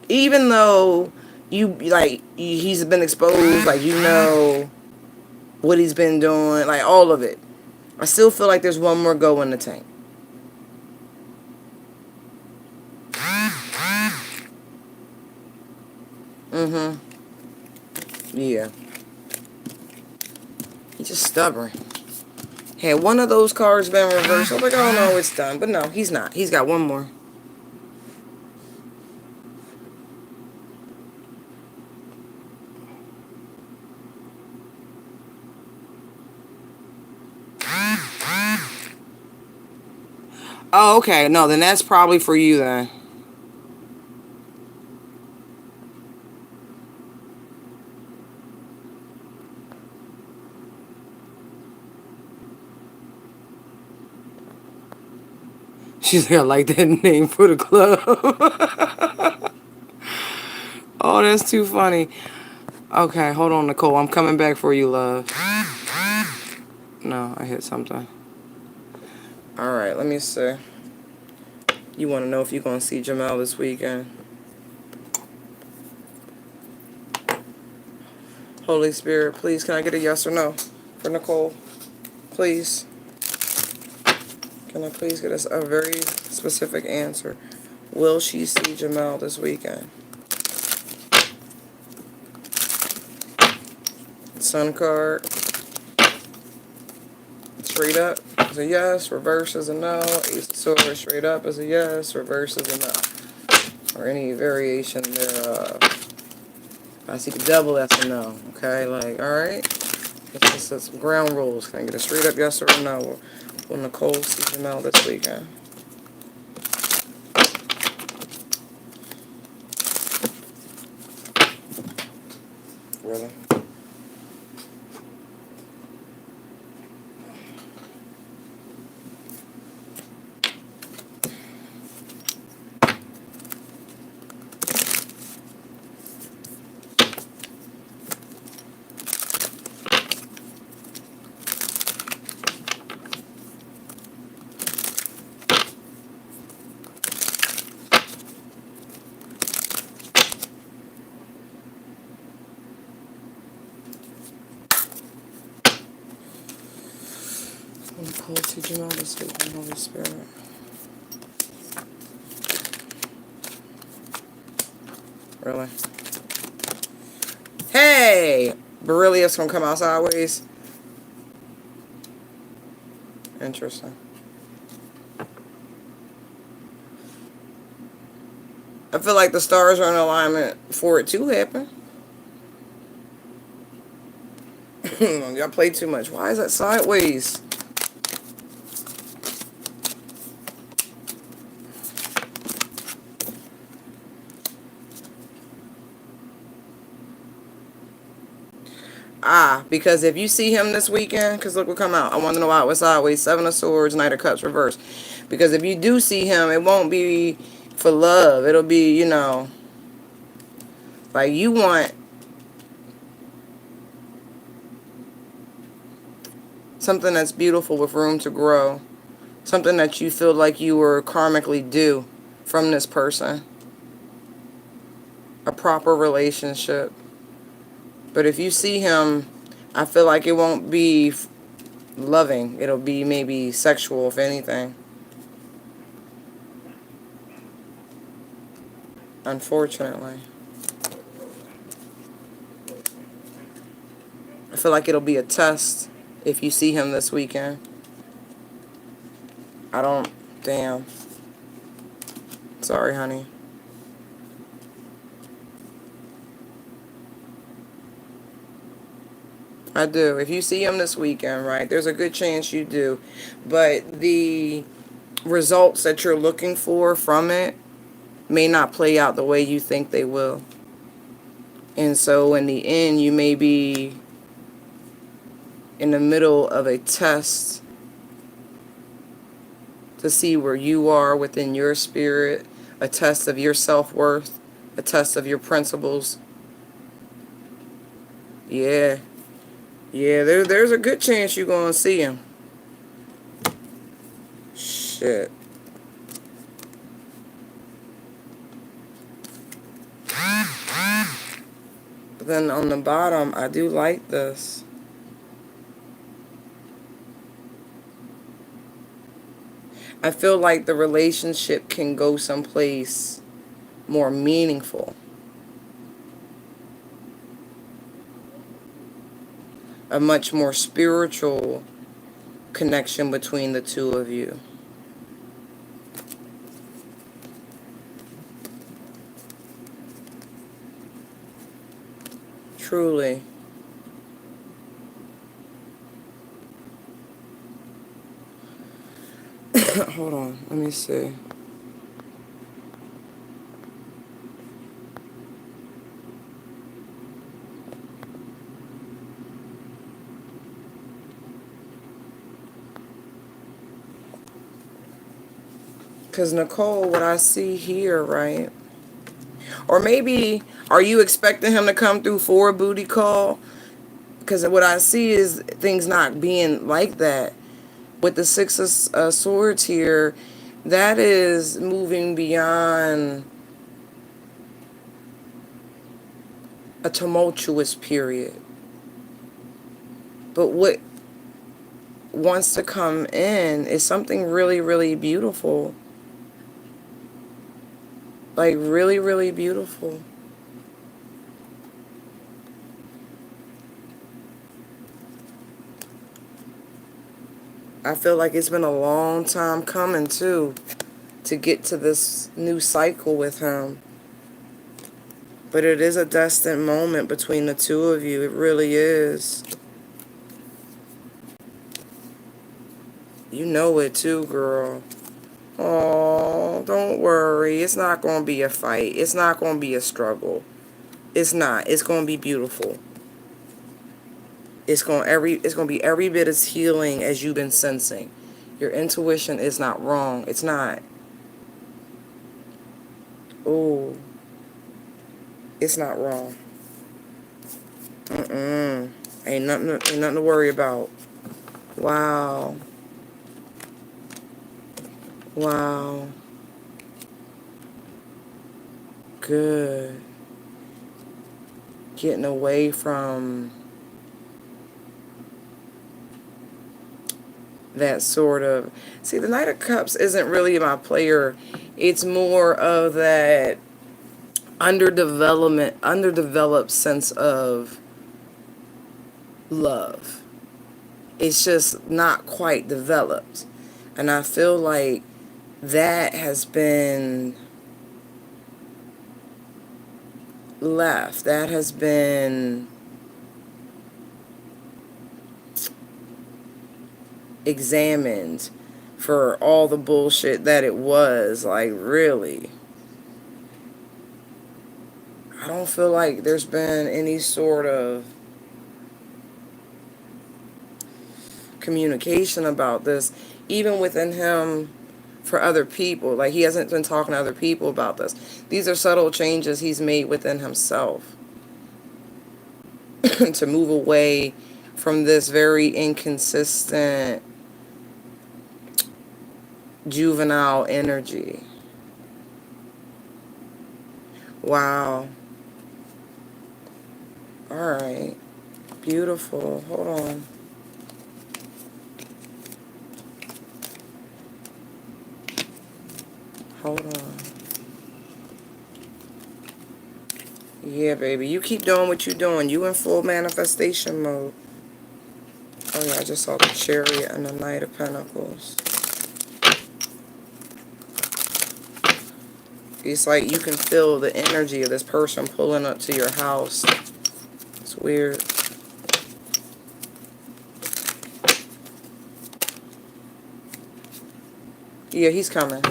Even though he's been exposed, like, you know what he's been doing, like, all of it. I still feel like there's one more go in the tank. Yeah. He's just stubborn. Had one of those cards been reversed, I was like, oh no, it's done. But no, he's not. He's got one more. Oh, okay. No, then that's probably for you then. She's like, I like that name for the club. Oh, that's too funny. Okay, hold on, Nicole. I'm coming back for you, love. No, I hit something. Alright, let me see. You want to know if you're going to see Jamal this weekend? Holy Spirit, please, can I get a yes or no for Nicole? Please. Can I please get us a very specific answer? Will she see Jamal this weekend? Sun card. Straight up is a yes. Reverse is a no. Ace of Swords straight up is a yes. Reverse is a no. Or any variation thereof. I see the double, that's a no. Okay, like, alright. Let's just set some ground rules. Can I get a straight up yes or a no? Will Nicole see Jamal this weekend? Really? I'm cold teaching all this week, Holy Spirit. Really? Hey! Beryllius gonna come out sideways. Interesting. I feel like the stars are in alignment for it to happen. Y'all play too much. Why is that sideways? Because if you see him this weekend, because look what come out. I want to know why it was sideways. 7 of Swords, Knight of Cups, reverse. Because if you do see him, it won't be for love. It'll be, you know, like you want something that's beautiful with room to grow. Something that you feel like you were karmically due from this person. A proper relationship. But if you see him, I feel like it won't be loving. It'll be maybe sexual, if anything. Unfortunately. I feel like it'll be a test if you see him this weekend. Damn. Sorry, honey. I do. If you see him this weekend, right, there's a good chance you do. But the results that you're looking for from it may not play out the way you think they will. And so in the end, you may be in the middle of a test to see where you are within your spirit, a test of your self-worth, a test of your principles. Yeah. Yeah, there's a good chance you're going to see him. Shit. But then on the bottom, I do like this. I feel like the relationship can go someplace more meaningful. A much more spiritual connection between the two of you. Truly. Hold on, let me see. Because Nicole, what I see here, right? Or maybe, are you expecting him to come through for a booty call? Because what I see is things not being like that. With the 6 of Swords here, that is moving beyond a tumultuous period. But what wants to come in is something really, really beautiful. Like, really, really beautiful. I feel like it's been a long time coming, too, to get to this new cycle with him. But it is a destined moment between the two of you. It really is. You know it, too, girl. Oh, don't worry. It's not going to be a fight. It's not going to be a struggle. It's not. It's going to be beautiful. It's gonna be every bit as healing as you've been sensing. Your intuition is not wrong. It's not. Oh, it's not wrong. Ain't nothing to worry about. Wow. Wow. Good. Getting away from that sort of... See, the Knight of Cups isn't really my player. It's more of that underdeveloped sense of love. It's just not quite developed. And I feel like that has been left. That has been examined for all the bullshit that it was. Like, really. I don't feel like there's been any sort of communication about this, even within him, for other people. Like, he hasn't been talking to other people about this. These are subtle changes he's made within himself to move away from this very inconsistent juvenile energy. Wow. Alright. Beautiful. Hold on. Hold on. Yeah, baby. You keep doing what you're doing. You in full manifestation mode. Oh, yeah. I just saw the Chariot and the Knight of Pentacles. It's like you can feel the energy of this person pulling up to your house. It's weird. Yeah, he's coming.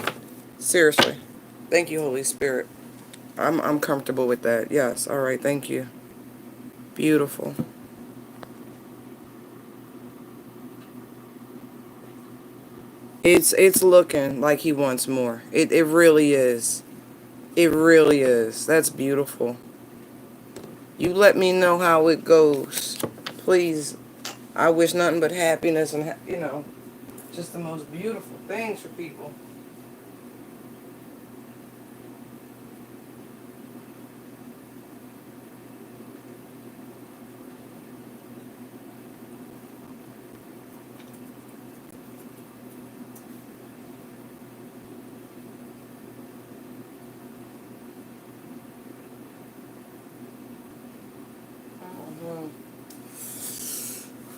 Seriously. Thank you, Holy Spirit. I'm comfortable with that. Yes. All right. Thank you. Beautiful. It's looking like he wants more. It really is. It really is. That's beautiful. You let me know how it goes. Please. I wish nothing but happiness and, just the most beautiful things for people.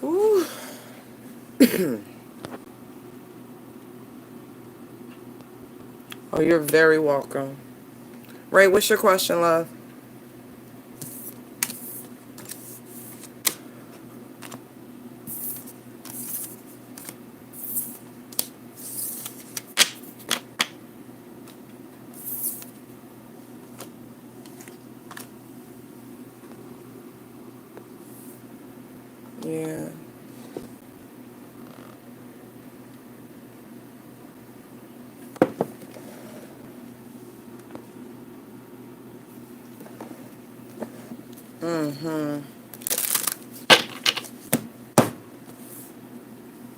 Ooh. Oh, you're very welcome. Ray, what's your question, love? Yeah.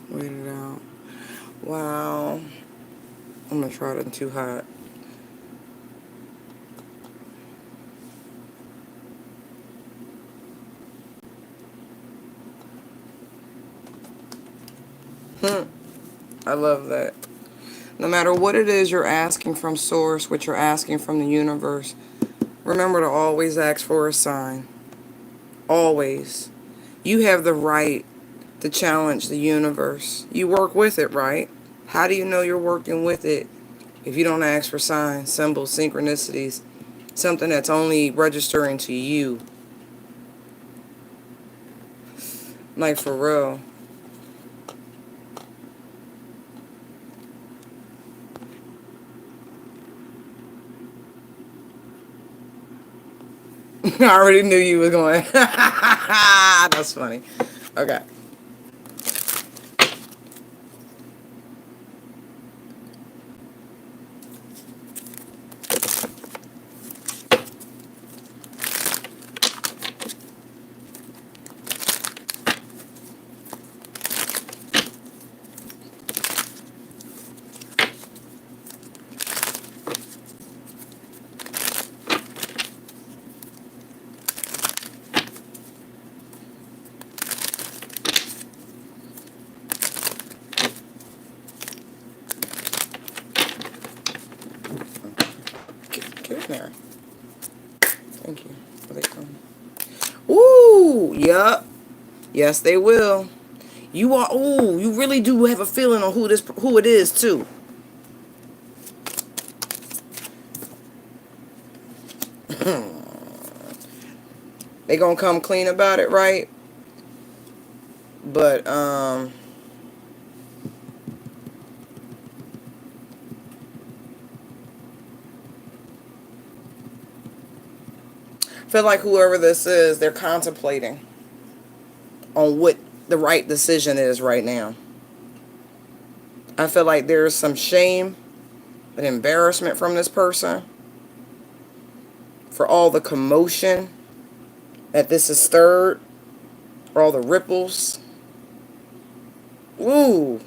Wait it out. Wow. I'm gonna try it too hot. I love that. No matter what it is you're asking from Source, what you're asking from the universe, remember to always ask for a sign. Always. You have the right to challenge the universe. You work with it, right? How do you know you're working with it if you don't ask for signs, symbols, synchronicities, something that's only registering to you? Like, for real. I already knew you were going. That's funny. Okay. Get in there. Thank you. Are they coming? Ooh, yup. Yes, they will. You are. Ooh, you really do have a feeling on who it is too. They gonna come clean about it, right? But feel like whoever this is, they're contemplating on what the right decision is right now. I feel like there's some shame and embarrassment from this person for all the commotion that this has stirred, or all the ripples. Ooh.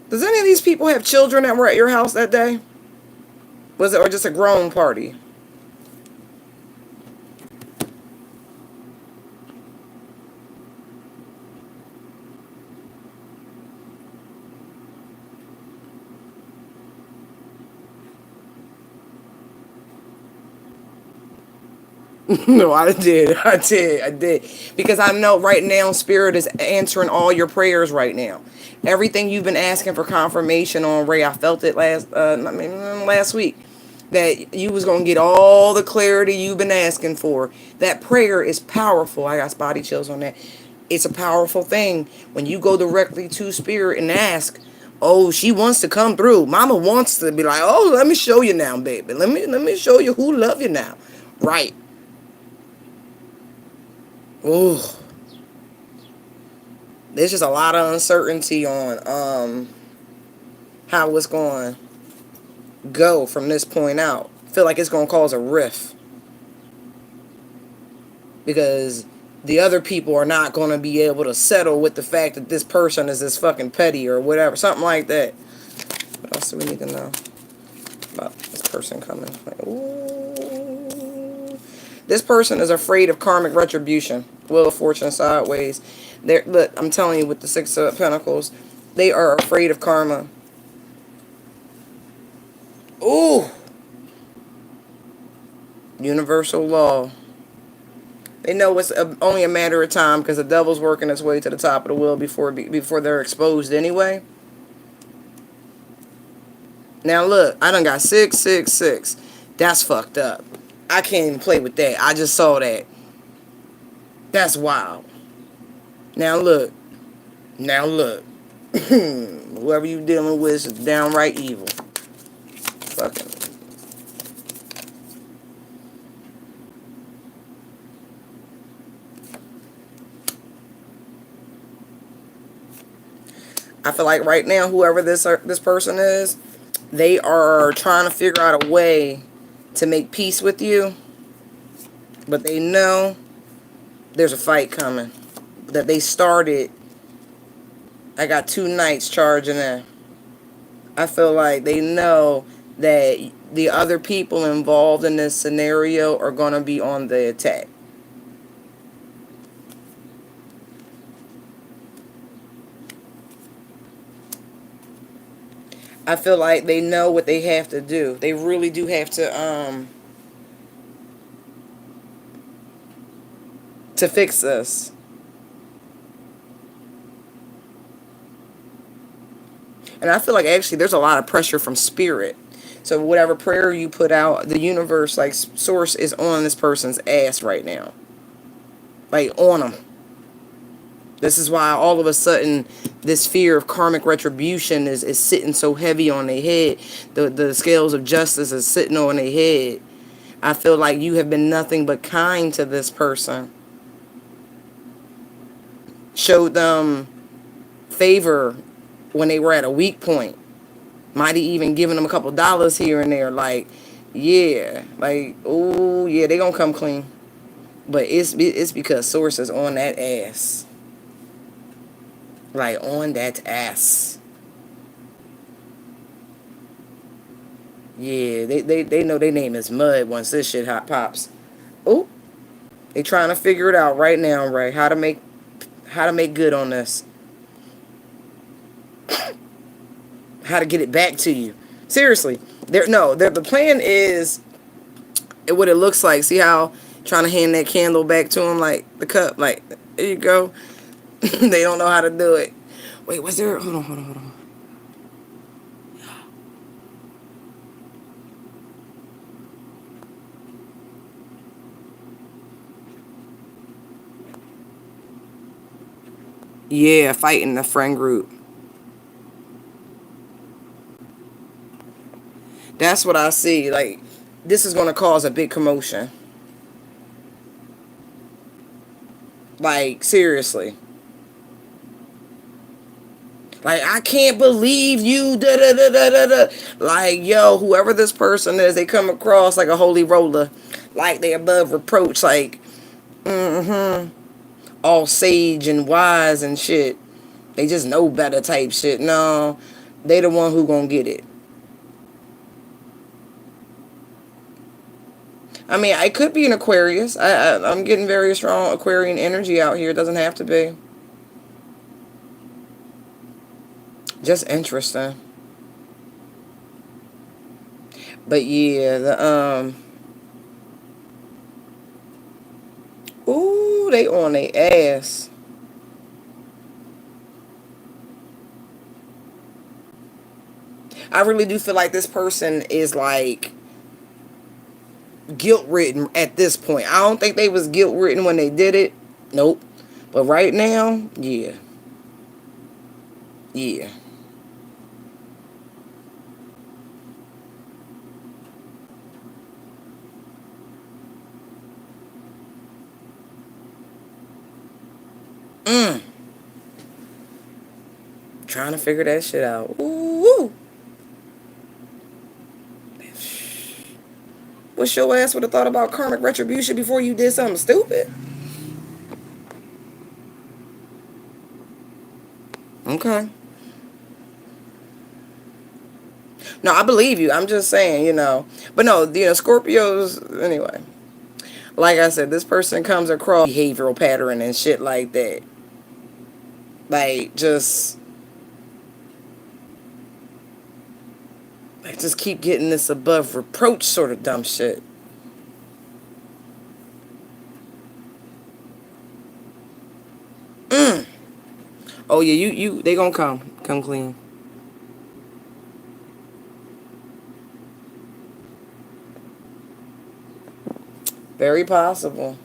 Does any of these people have children that were at your house that day? Was it, or just a grown party? No, I did. Because I know right now Spirit is answering all your prayers right now. Everything you've been asking for confirmation on, Ray, I felt it last week. That you was going to get all the clarity you've been asking for. That prayer is powerful. I got body chills on that. It's a powerful thing. When you go directly to Spirit and ask, oh, she wants to come through. Mama wants to be like, oh, let me show you now, baby. Let me show you who love you now. Right. Ooh. There's just a lot of uncertainty on how it's going to go from this point out. I feel like it's going to cause a rift. Because the other people are not going to be able to settle with the fact that this person is this fucking petty or whatever. Something like that. What else do we need to know about this person coming? Like, ooh. This person is afraid of karmic retribution. Wheel of Fortune sideways. Look, I'm telling you, with the Six of Pentacles, they are afraid of karma. Ooh. Universal law. They know it's only a matter of time because the devil's working its way to the top of the wheel before they're exposed anyway. Now look, I done got 666. That's fucked up. I can't even play with that. I just saw that. That's wild. Now look. Whoever you dealing with is downright evil. Fucking. I feel like right now, whoever this person is, they are trying to figure out a way to make peace with you, but they know there's a fight coming that they started. I got 2 knights charging in. I feel like they know that the other people involved in this scenario are going to be on the attack. I feel like they know what they have to do. They really do have to fix this. And I feel like actually there's a lot of pressure from Spirit. So whatever prayer you put out, the universe, like source, is on this person's ass right now. Like on them. This is why all of a sudden this fear of karmic retribution is sitting so heavy on their head. The scales of justice is sitting on their head. I feel like you have been nothing but kind to this person. showed them favor when they were at a weak point. Might have even given them a couple dollars here and there. Like, yeah. Like, oh, yeah, they gonna come clean. But it's because Source is on that ass. Like, on that ass. Yeah, they know their name is Mud once this shit hot pops. Oh, they trying to figure it out right now, right? How to make good on this. How to get it back to you. Seriously. The plan is what it looks like. See how trying to hand that candle back to him, like the cup, like, there you go. They don't know how to do it. Wait, was there, hold on. Yeah, fighting the friend group. That's what I see. Like, this is going to cause a big commotion. Like, seriously. Like, I can't believe you, da da da da da da. Like, yo, whoever this person is, they come across like a holy roller. Like, they above reproach. Like, all sage and wise and shit. They just know better type shit. No, they the one who gonna get it. I mean, I could be an Aquarius. I'm getting very strong Aquarian energy out here. It doesn't have to be. Just interesting. But yeah, ooh, they on their ass. I really do feel like this person is like guilt ridden at this point. I don't think they was guilt ridden when they did it. Nope. But right now, yeah. Yeah. Trying to figure that shit out. Ooh. Wish your ass would have thought about karmic retribution before you did something stupid. Okay. No, I believe you. I'm just saying, But no, Scorpios, anyway. Like I said, this person comes across behavioral pattern and shit like that. Like, just keep getting this above reproach sort of dumb shit. Oh yeah, they gonna come clean. Very possible.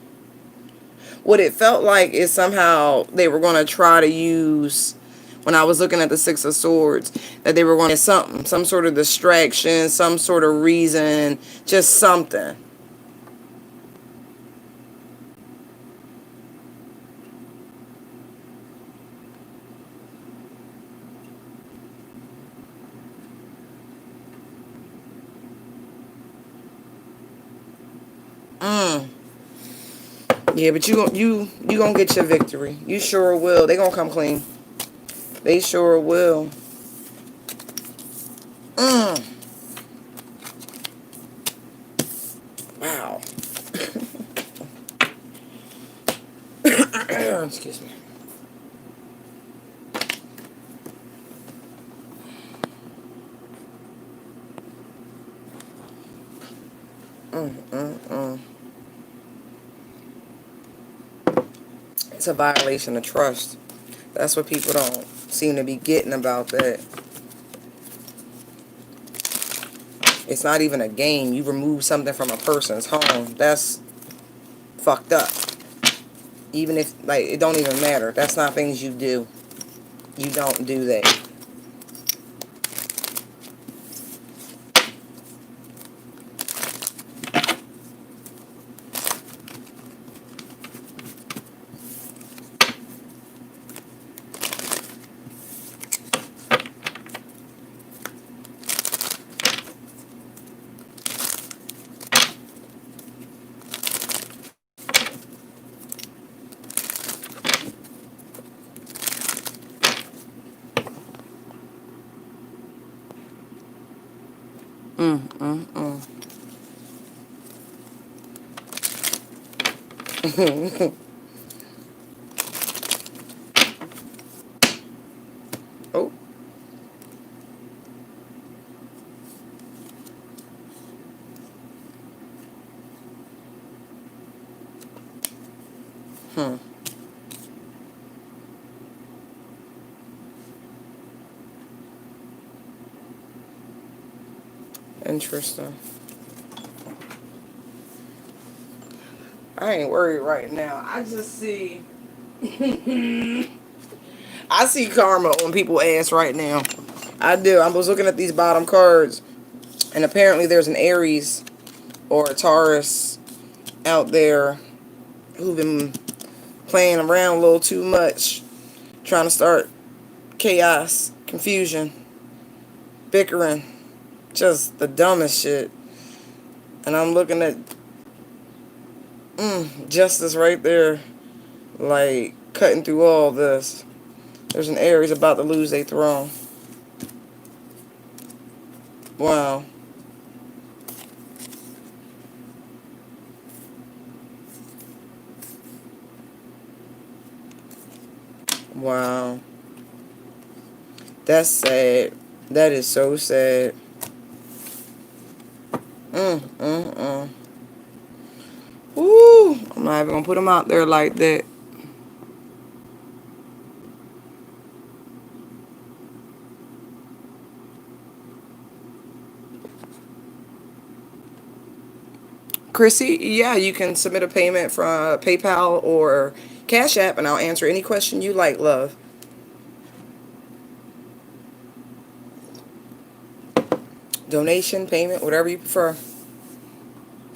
What it felt like is somehow they were gonna try to use, when I was looking at the Six of Swords, that they were going to something, some sort of distraction, some sort of reason, just something. Yeah, but you gonna get your victory. You sure will. They gonna come clean. They sure will. Wow. Excuse me. It's a violation of trust. That's what people don't seem to be getting about that. It's not even a game. You remove something from a person's home. That's fucked up. Even if, like, it don't even matter. That's not things you do. You don't do that. Oh. Interesting. I ain't worried right now. I just see I see karma on people's ass right now. I do. I was looking at these bottom cards, and apparently there's an Aries or a Taurus out there who've been playing around a little too much, trying to start chaos, confusion, bickering, just the dumbest shit. And I'm looking at justice right there, like cutting through all this. There's an Aries about to lose their throne. Wow. Wow. That's sad. That is so sad. Woo! I'm not even gonna put them out there like that. Chrissy, yeah, you can submit a payment from PayPal or Cash App, and I'll answer any question you like, love. Donation, payment, whatever you prefer.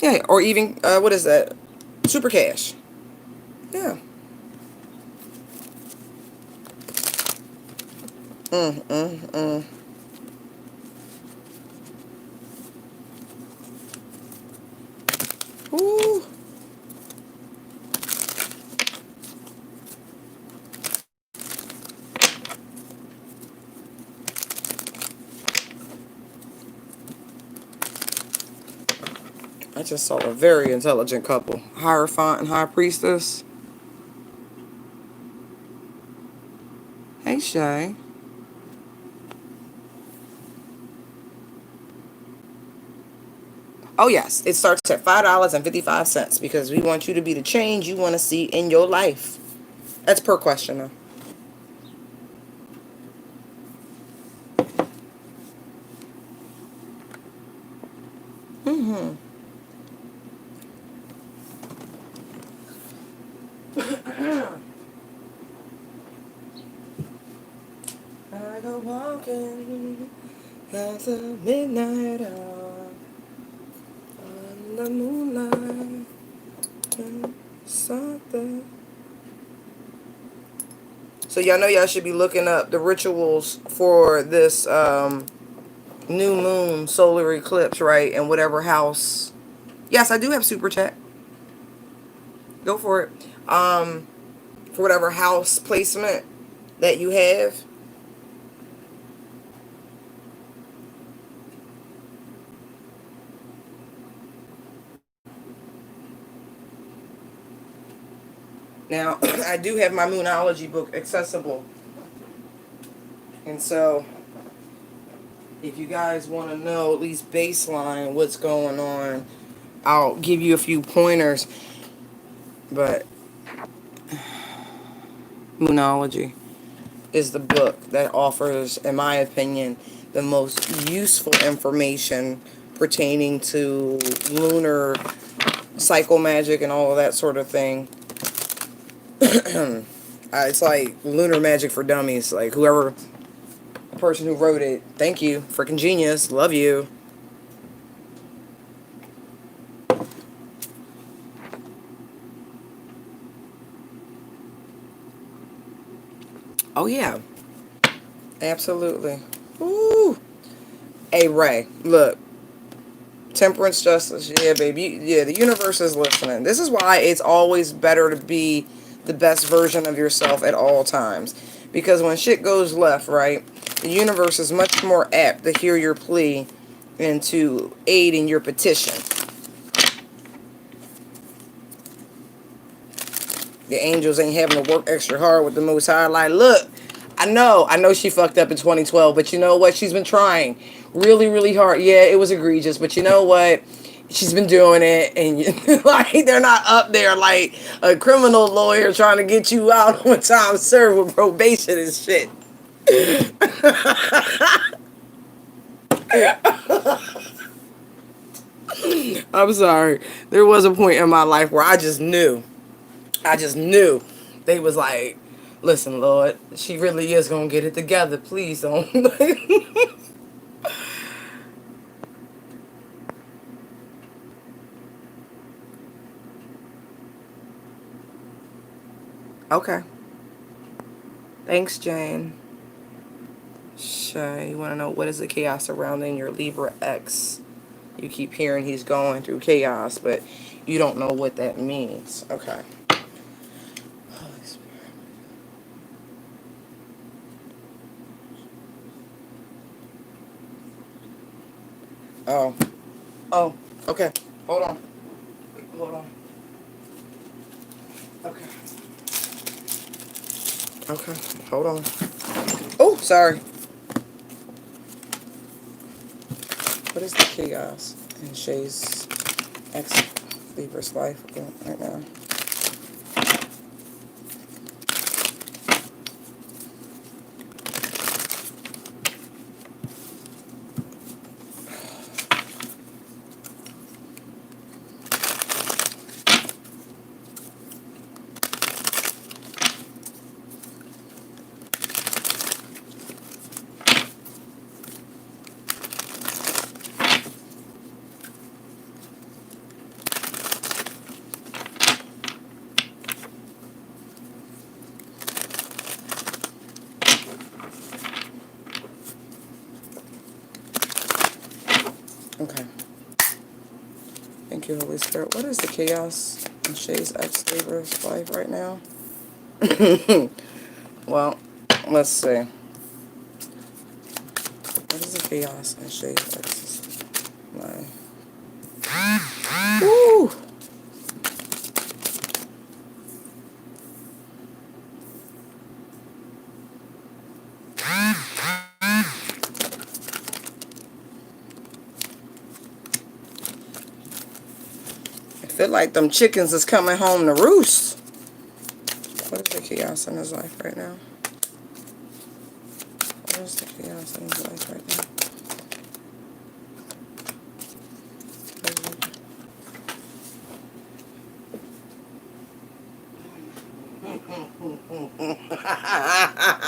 Yeah, or even, what is that? Super Cash. Yeah. Mm, mm, mm. Ooh. I just saw a very intelligent couple. Hierophant and High Priestess. Hey, Shay. Oh, yes. It starts at $5.55 because we want you to be the change you want to see in your life. That's per question, though. Mm-hmm. I go walking at the midnight hour on the moonlight and something. So y'all know y'all should be looking up the rituals for this new moon solar eclipse, right? And whatever house. Yes, I do have super chat. Go for it. For whatever house placement that you have. Now, I do have my Moonology book accessible. And so, if you guys want to know at least baseline what's going on, I'll give you a few pointers. But Moonology is the book that offers, in my opinion, the most useful information pertaining to lunar psycho magic and all of that sort of thing. It's like lunar magic for dummies. Like whoever, the person who wrote it, thank you, freaking genius, love you. Oh yeah, absolutely. Ooh. Hey Ray, look, temperance, justice, yeah, baby, yeah, the universe is listening. This is why it's always better to be the best version of yourself at all times. Because when shit goes left, right, the universe is much more apt to hear your plea and to aid in your petition. The angels ain't having to work extra hard with the Most High. Like, look, I know she fucked up in 2012, but you know what? She's been trying really, really hard. Yeah, it was egregious, but you know what? She's been doing it, and like they're not up there like a criminal lawyer trying to get you out on time served with probation and shit. I'm sorry. There was a point in my life where I just knew. They was like, listen, Lord, she really is gonna get it together. Please don't. Okay. Thanks, Jane. Shay, you want to know what is the chaos surrounding your Libra X? You keep hearing he's going through chaos, but you don't know what that means. Okay. Holy Spirit. Oh. Oh. Okay. Hold on. Hold on. Okay. Okay. Hold on. Oh, sorry. What is the chaos in Shay's ex-Libra's life right now? Okay. Thank you, Holy Spirit. What is the chaos in Shay's ex-Libra's life right now? Well, let's see. What is the chaos in Shay's ex's life? Woo! I feel like them chickens is coming home to roost. What is the chaos in his life right now? What is the chaos in his life right now?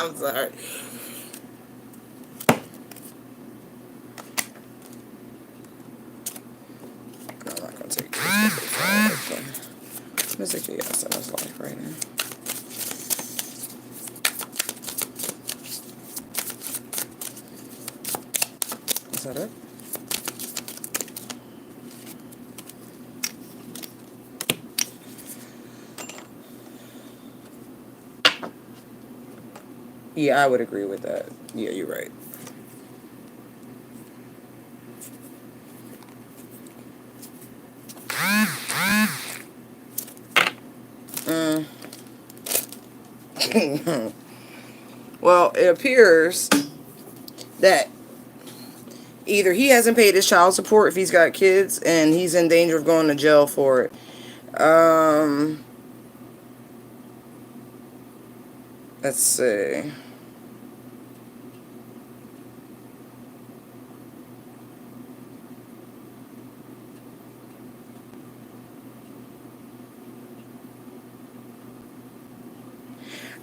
I'm sorry. No, I'm not going to take this. What is the chaos in his life right now? Is that it? Yeah, I would agree with that. Yeah, you're right. Well, it appears that either he hasn't paid his child support if he's got kids and he's in danger of going to jail for it. Let's see.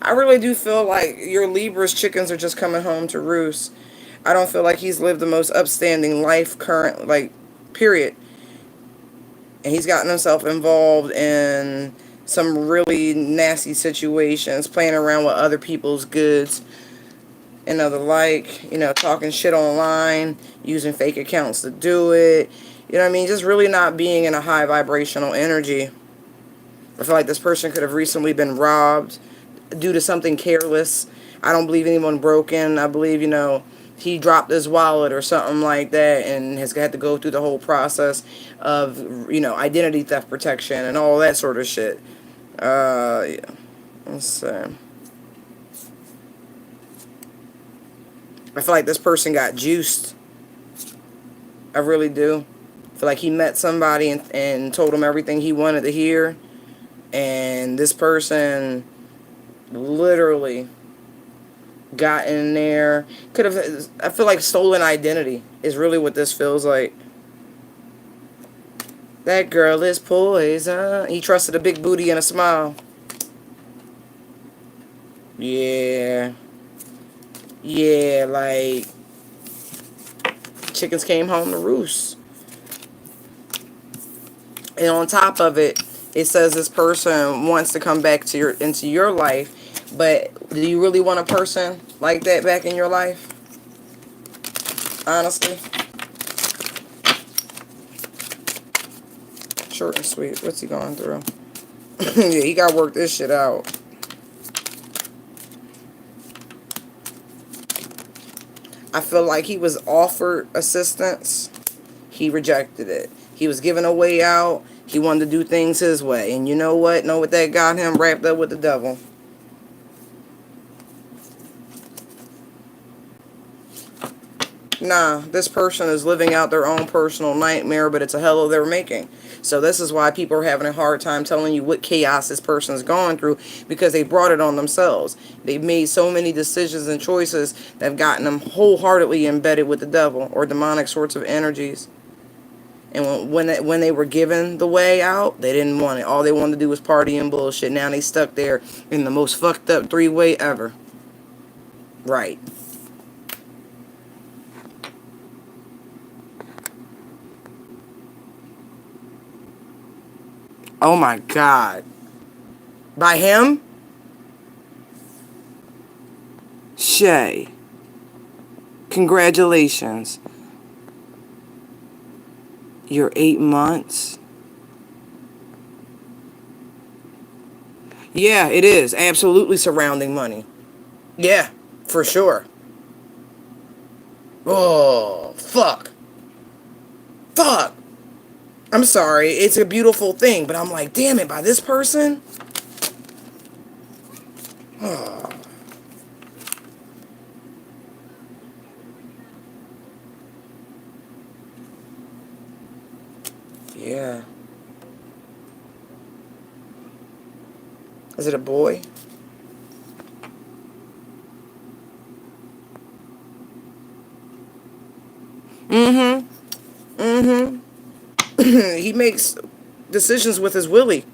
I really do feel like your Libra's chickens are just coming home to roost. I don't feel like he's lived the most upstanding life current, like, period. And he's gotten himself involved in some really nasty situations, playing around with other people's goods and other like, talking shit online, using fake accounts to do it. You know what I mean? Just really not being in a high vibrational energy. I feel like this person could have recently been robbed due to something careless. I don't believe anyone broke in. I believe, he dropped his wallet or something like that, and has had to go through the whole process of, you know, identity theft protection and all that sort of shit. Yeah. Let's see. I feel like this person got juiced. I really do. I feel like he met somebody and told him everything he wanted to hear. And this person literally got in there. Could have, I feel like stolen identity is really what this feels like. That girl is poison. He trusted a big booty and a smile. Yeah. Yeah, like chickens came home to roost. And on top of it, it says this person wants to come back to into your life, but do you really want a person like that back in your life? Honestly. Short and sweet. What's he going through? Yeah, he got to work this shit out. I feel like he was offered assistance. He rejected it. He was given a way out. He wanted to do things his way. And you know what? Know what that got him? Wrapped up with the devil. Nah, this person is living out their own personal nightmare, but it's a hell of they're making. So this is why people are having a hard time telling you what chaos this person's going through, because they brought it on themselves. They've made so many decisions and choices that have gotten them wholeheartedly embedded with the devil or demonic sorts of energies. And when they were given the way out, they didn't want it. All they wanted to do was party and bullshit. Now they stuck there in the most fucked up three-way ever. Right. Oh my God. By him? Shay. Congratulations. You're 8 months. Yeah, it is. Absolutely surrounding money. Yeah, for sure. Oh, fuck. Fuck. I'm sorry. It's a beautiful thing, but I'm like, damn it, by this person? Oh. Yeah. Is it a boy? Mm-hmm. Mm-hmm. He makes decisions with his willy.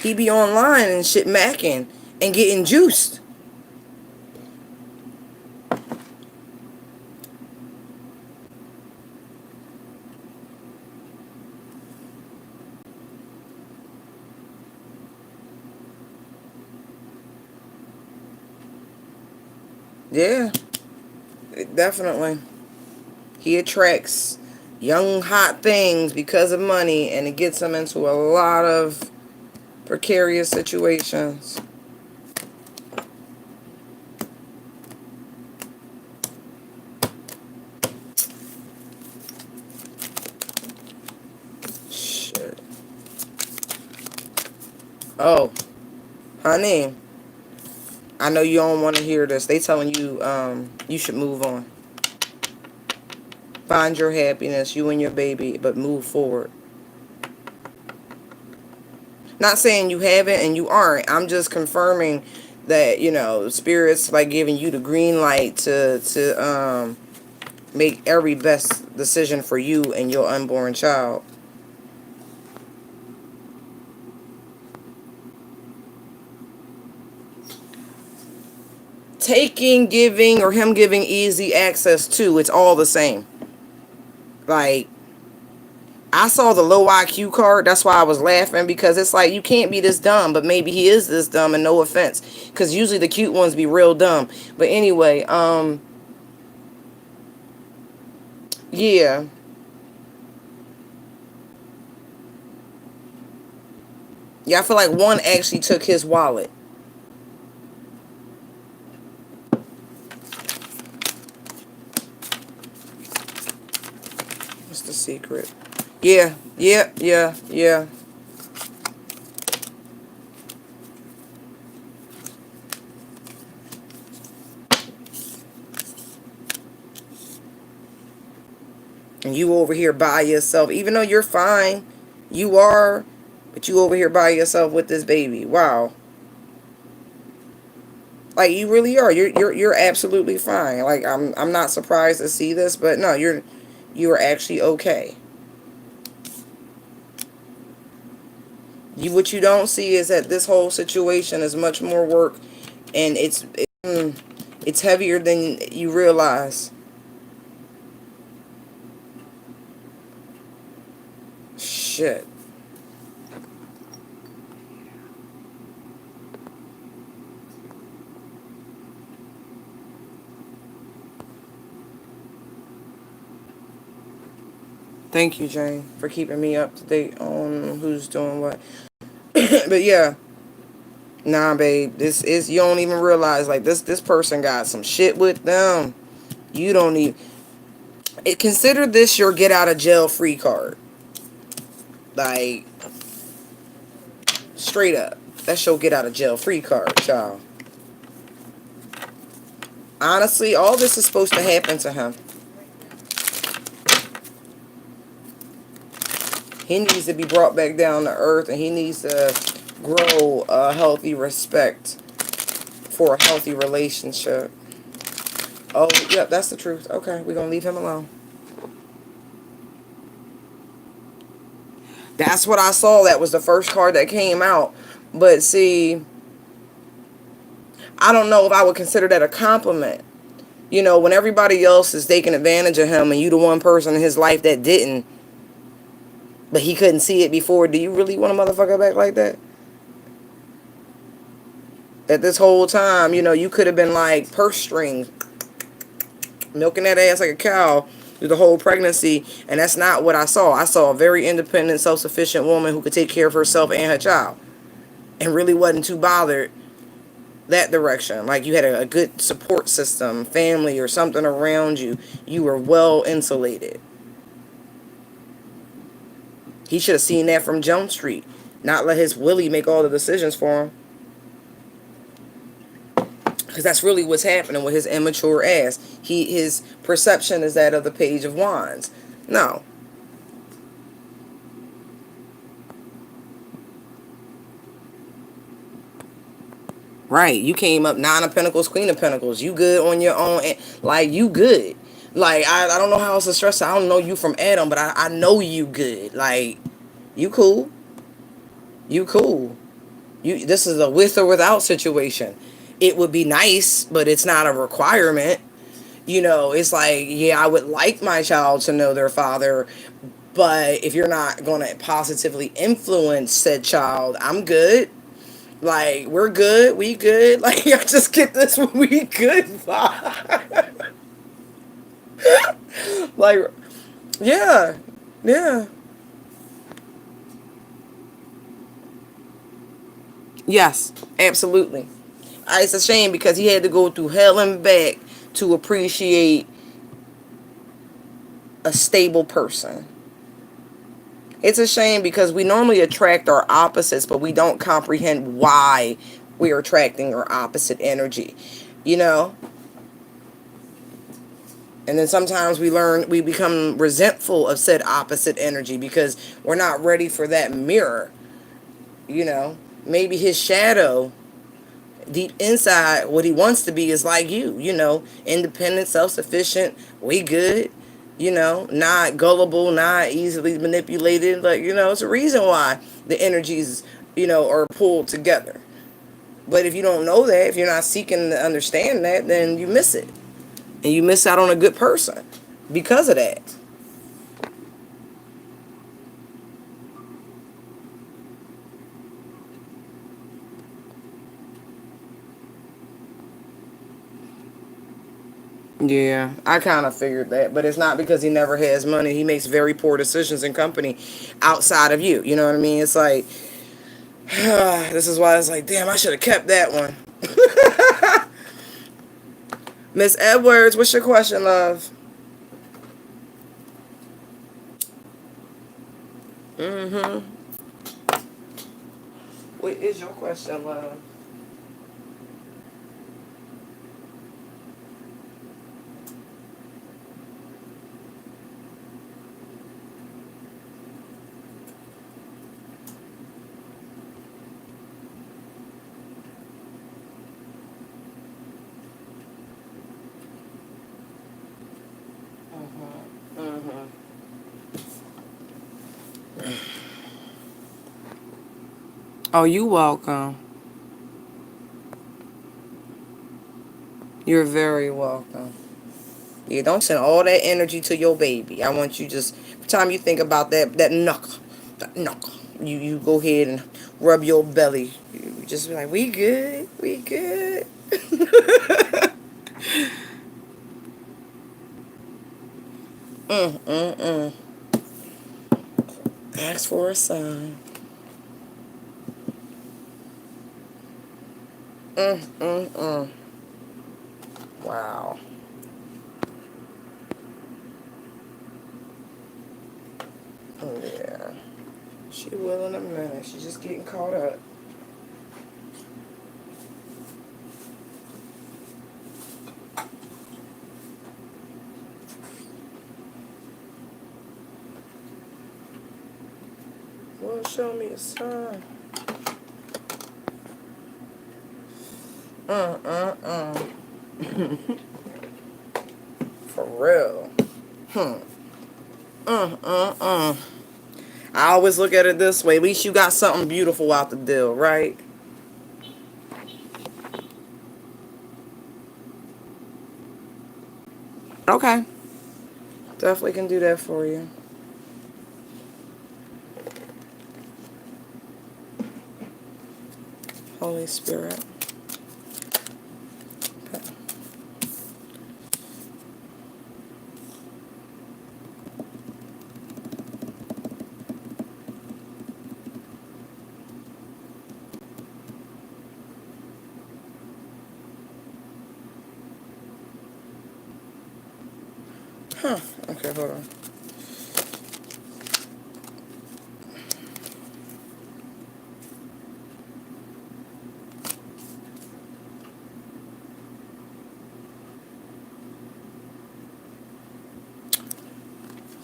He be online and shit macking and getting juiced. Yeah, definitely. He attracts young, hot things because of money, and it gets him into a lot of precarious situations. Shit. Oh, honey, I know you don't want to hear this. They telling you, you should move on. Find your happiness, you and your baby, but move forward. Not saying you haven't and you aren't. I'm just confirming that, you know, Spirit's like giving you the green light to make every best decision for you and your unborn child. Taking, giving, or him giving easy access to, it's all the same. Like, I saw the low IQ card. That's why I was laughing, because it's like, you can't be this dumb, but maybe he is this dumb, and no offense, because usually the cute ones be real dumb. But anyway, yeah. Yeah, I feel like one actually took his wallet. secret. Yeah, yeah, yeah, yeah. And you over here by yourself, even though you're fine, you are, but you over here by yourself with this baby. Wow. Like you really are. You're absolutely fine. Like I'm not surprised to see this, but no, you're actually okay. What you don't see is that this whole situation is much more work, and it's heavier than you realize. Shit. Thank you, Jane, for keeping me up to date on who's doing what. But yeah, nah, babe, this is, you don't even realize, like, this person got some shit with them. You don't even consider this your get out of jail free card. Like, straight up, that's your get out of jail free card, child. Honestly, all this is supposed to happen to him. He needs to be brought back down to earth, and he needs to grow a healthy respect for a healthy relationship. Oh, yep, that's the truth. Okay, we're going to leave him alone. That's what I saw. That was the first card that came out. But see, I don't know if I would consider that a compliment. You know, when everybody else is taking advantage of him and you the one person in his life that didn't, but he couldn't see it before, do you really want a motherfucker back like that? That this whole time, you know, you could have been like purse strings, milking that ass like a cow through the whole pregnancy, and that's not what I saw. I saw a very independent, self-sufficient woman who could take care of herself and her child and really wasn't too bothered that direction. Like you had a good support system, family or something around you. You were well insulated. He should have seen that from Jump Street, not let his Willie make all the decisions for him. Because that's really what's happening with his immature ass. His perception is that of the Page of Wands. No. Right. You came up Nine of Pentacles, Queen of Pentacles. You good on your own. Like, you good. Like, I don't know how else to stress it. I don't know you from Adam, but I know you good. Like, you cool. You cool. This is a with or without situation. It would be nice, but it's not a requirement. You know, it's like, yeah, I would like my child to know their father, but if you're not going to positively influence said child, I'm good. Like, we're good. We good. Like, I just get this we good vibe. Like, yeah. Yeah. Yes, absolutely. It's a shame because he had to go through hell and back to appreciate a stable person. It's a shame because we normally attract our opposites, but we don't comprehend why we're attracting our opposite energy, you know? And then sometimes we become resentful of said opposite energy because we're not ready for that mirror, you know? Maybe his shadow, deep inside, what he wants to be is like you know, independent, self-sufficient, we good, you know, not gullible, not easily manipulated. Like, you know, it's a reason why the energies, you know, are pulled together. But if you don't know that, if you're not seeking to understand that, then you miss it. And you miss out on a good person because of that. Yeah, I kind of figured that, but it's not because he never has money. He makes very poor decisions in company outside of you. You know what I mean? It's like, this is why it's like, damn, I should have kept that one. Miss Edwards, what's your question, love? Mm-hmm. What is your question, love? Mm-hmm. Mm-hmm. Oh, you welcome. You're very welcome. Yeah, don't send all that energy to your baby. I want you just, every time you think about that knuckle, you go ahead and rub your belly. You just be like, we good, we good. Mm. Ask for a sign. Mm. Wow. Yeah. She will in a minute. She's just getting caught up. Well, show me a sign. Mm. For real. Mm. I always look at it this way. At least you got something beautiful out the deal, right? Okay. Definitely can do that for you. Holy Spirit. Huh. Okay, hold on.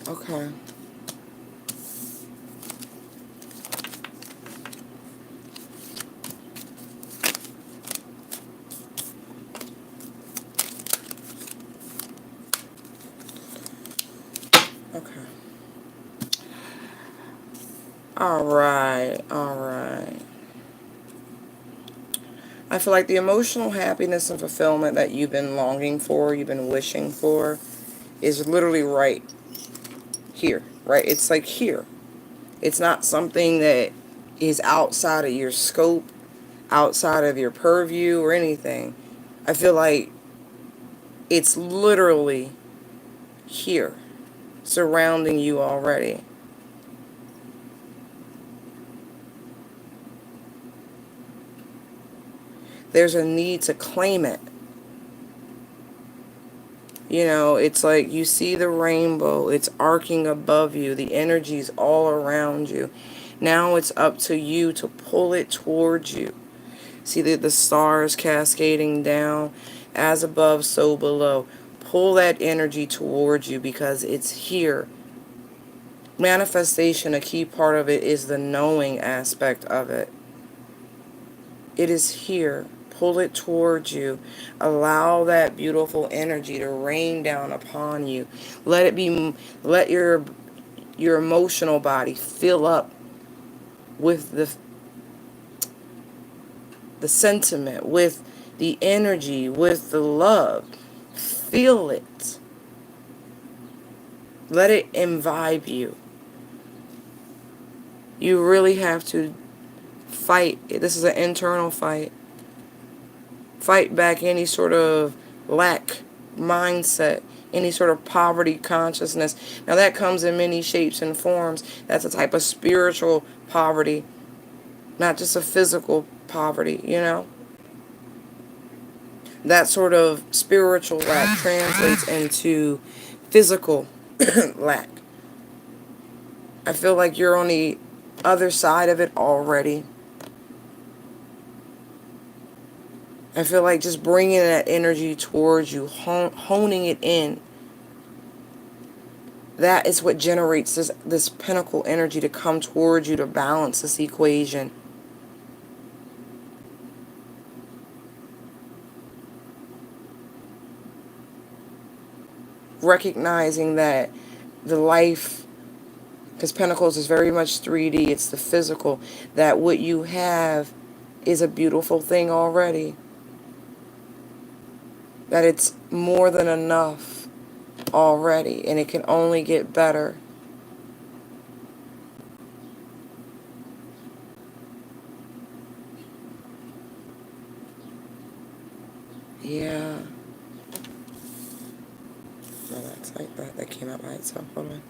Okay. Okay. All right. All right. I feel like the emotional happiness and fulfillment that you've been longing for, you've been wishing for, is literally right here, right? It's like here. It's not something that is outside of your scope, outside of your purview or anything. I feel like it's literally here, surrounding you already. There's a need to claim it. You know, it's like you see the rainbow, it's arcing above you, the energy's all around you. Now it's up to you to pull it towards you. See the stars cascading down, as above, so below. Pull that energy towards you because it's here. Manifestation, a key part of it is the knowing aspect of it. It is here. Pull it towards you. Allow that beautiful energy to rain down upon you. Let your emotional body fill up with the sentiment, with the energy, with the love. Feel it. Let it imbibe you. You really have to fight. This is an internal fight. Fight back any sort of lack mindset, any sort of poverty consciousness. Now that comes in many shapes and forms. That's a type of spiritual poverty, not just a physical poverty, you know? That sort of spiritual lack translates into physical lack. I feel like you're on the other side of it already. I feel like just bringing that energy towards you, honing it in. That is what generates this pinnacle energy to come towards you to balance this equation. Recognizing that the life, because Pentacles is very much 3D, it's the physical, that what you have is a beautiful thing already. That it's more than enough already, and it can only get better. Yeah. No, that's like that. That came out by itself. Hold on.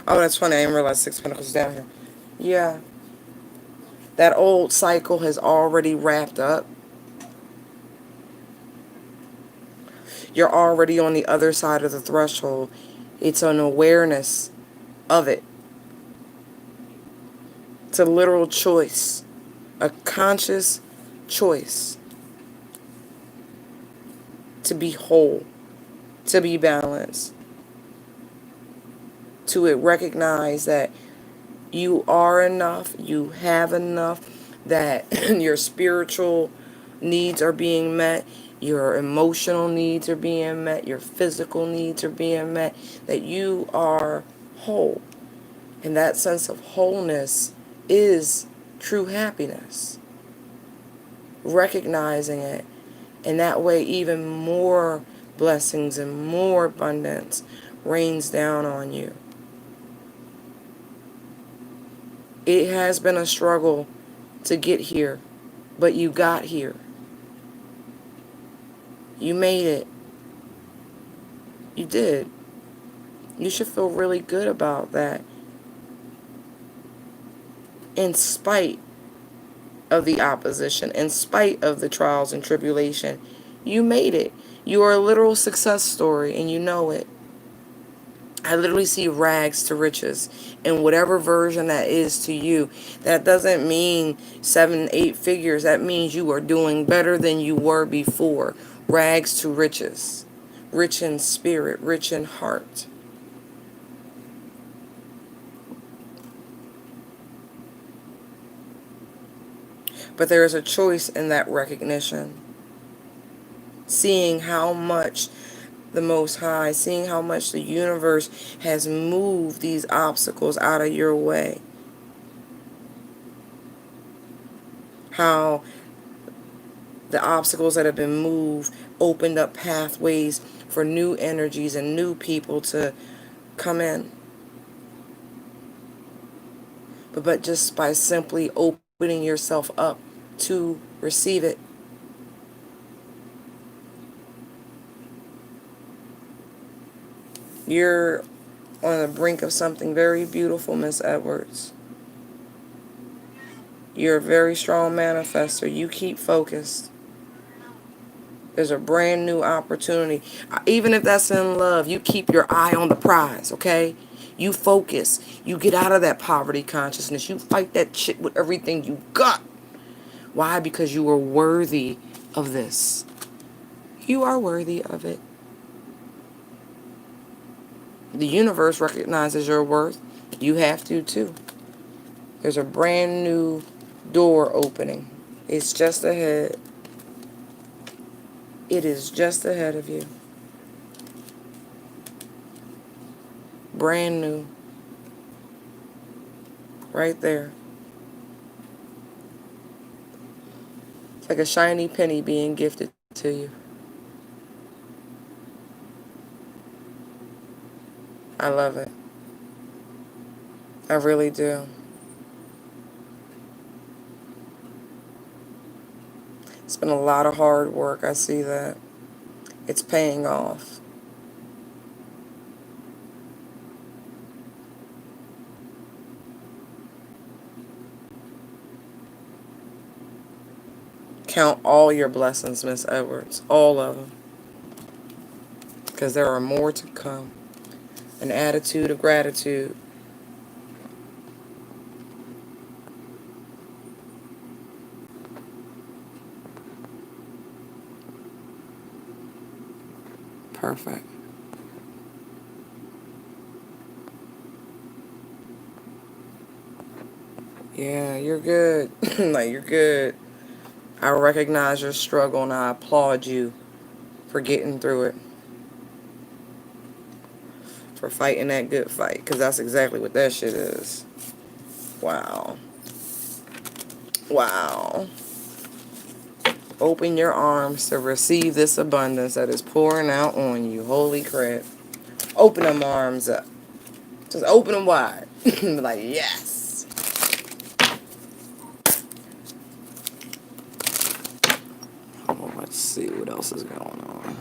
Oh, that's funny. I didn't realize 6 Pentacles down here. Yeah. That old cycle has already wrapped up. You're already on the other side of the threshold. It's an awareness of it. It's a literal choice. A conscious choice. To be whole. To be balanced. To recognize that you are enough. You have enough. That your spiritual needs are being met. Your emotional needs are being met. Your physical needs are being met. That you are whole. And that sense of wholeness is true happiness. Recognizing it. And that way even more blessings and more abundance rains down on you. It has been a struggle to get here, but you got here. You made it. You did. You should feel really good about that. In spite of the opposition, in spite of the trials and tribulation, you made it. You are a literal success story, and you know it. I literally see rags to riches, and whatever version that is to you. That doesn't mean 7, 8 figures. That means you are doing better than you were before. Rags to riches. Rich in spirit, rich in heart. But there is a choice in that recognition. Seeing how much the Most High, seeing how much the universe has moved these obstacles out of your way. How the obstacles that have been moved opened up pathways for new energies and new people to come in. But just by simply opening yourself up to receive it. You're on the brink of something very beautiful, Miss Edwards. You're a very strong manifester. You keep focused. There's a brand new opportunity. Even if that's in love, you keep your eye on the prize, okay? You focus. You get out of that poverty consciousness. You fight that shit with everything you got. Why? Because you are worthy of this. You are worthy of it. The universe recognizes your worth. You have to too. There's a brand new door opening. It's just ahead. It is just ahead of you. Brand new. Right there. It's like a shiny penny being gifted to you. I love it. I really do. It's been a lot of hard work. I see that. It's paying off. Count all your blessings, Miss Edwards. All of them. Because there are more to come. An attitude of gratitude. Perfect. Yeah, you're good. Like, you're good. I recognize your struggle and I applaud you for getting through it. For fighting that good fight. Because that's exactly what that shit is. Wow. Wow. Open your arms to receive this abundance that is pouring out on you. Holy crap. Open them arms up. Just open them wide. Like, yes. Oh, let's see what else is going on.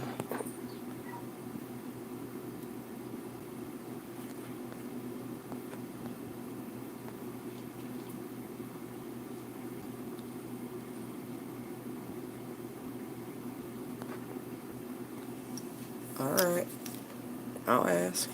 Alright. I'll ask.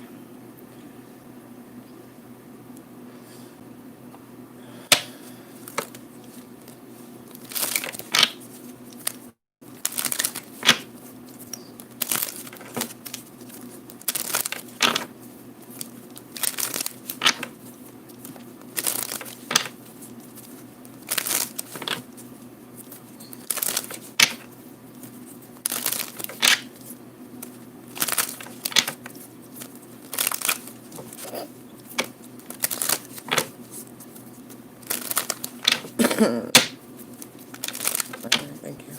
Thank you.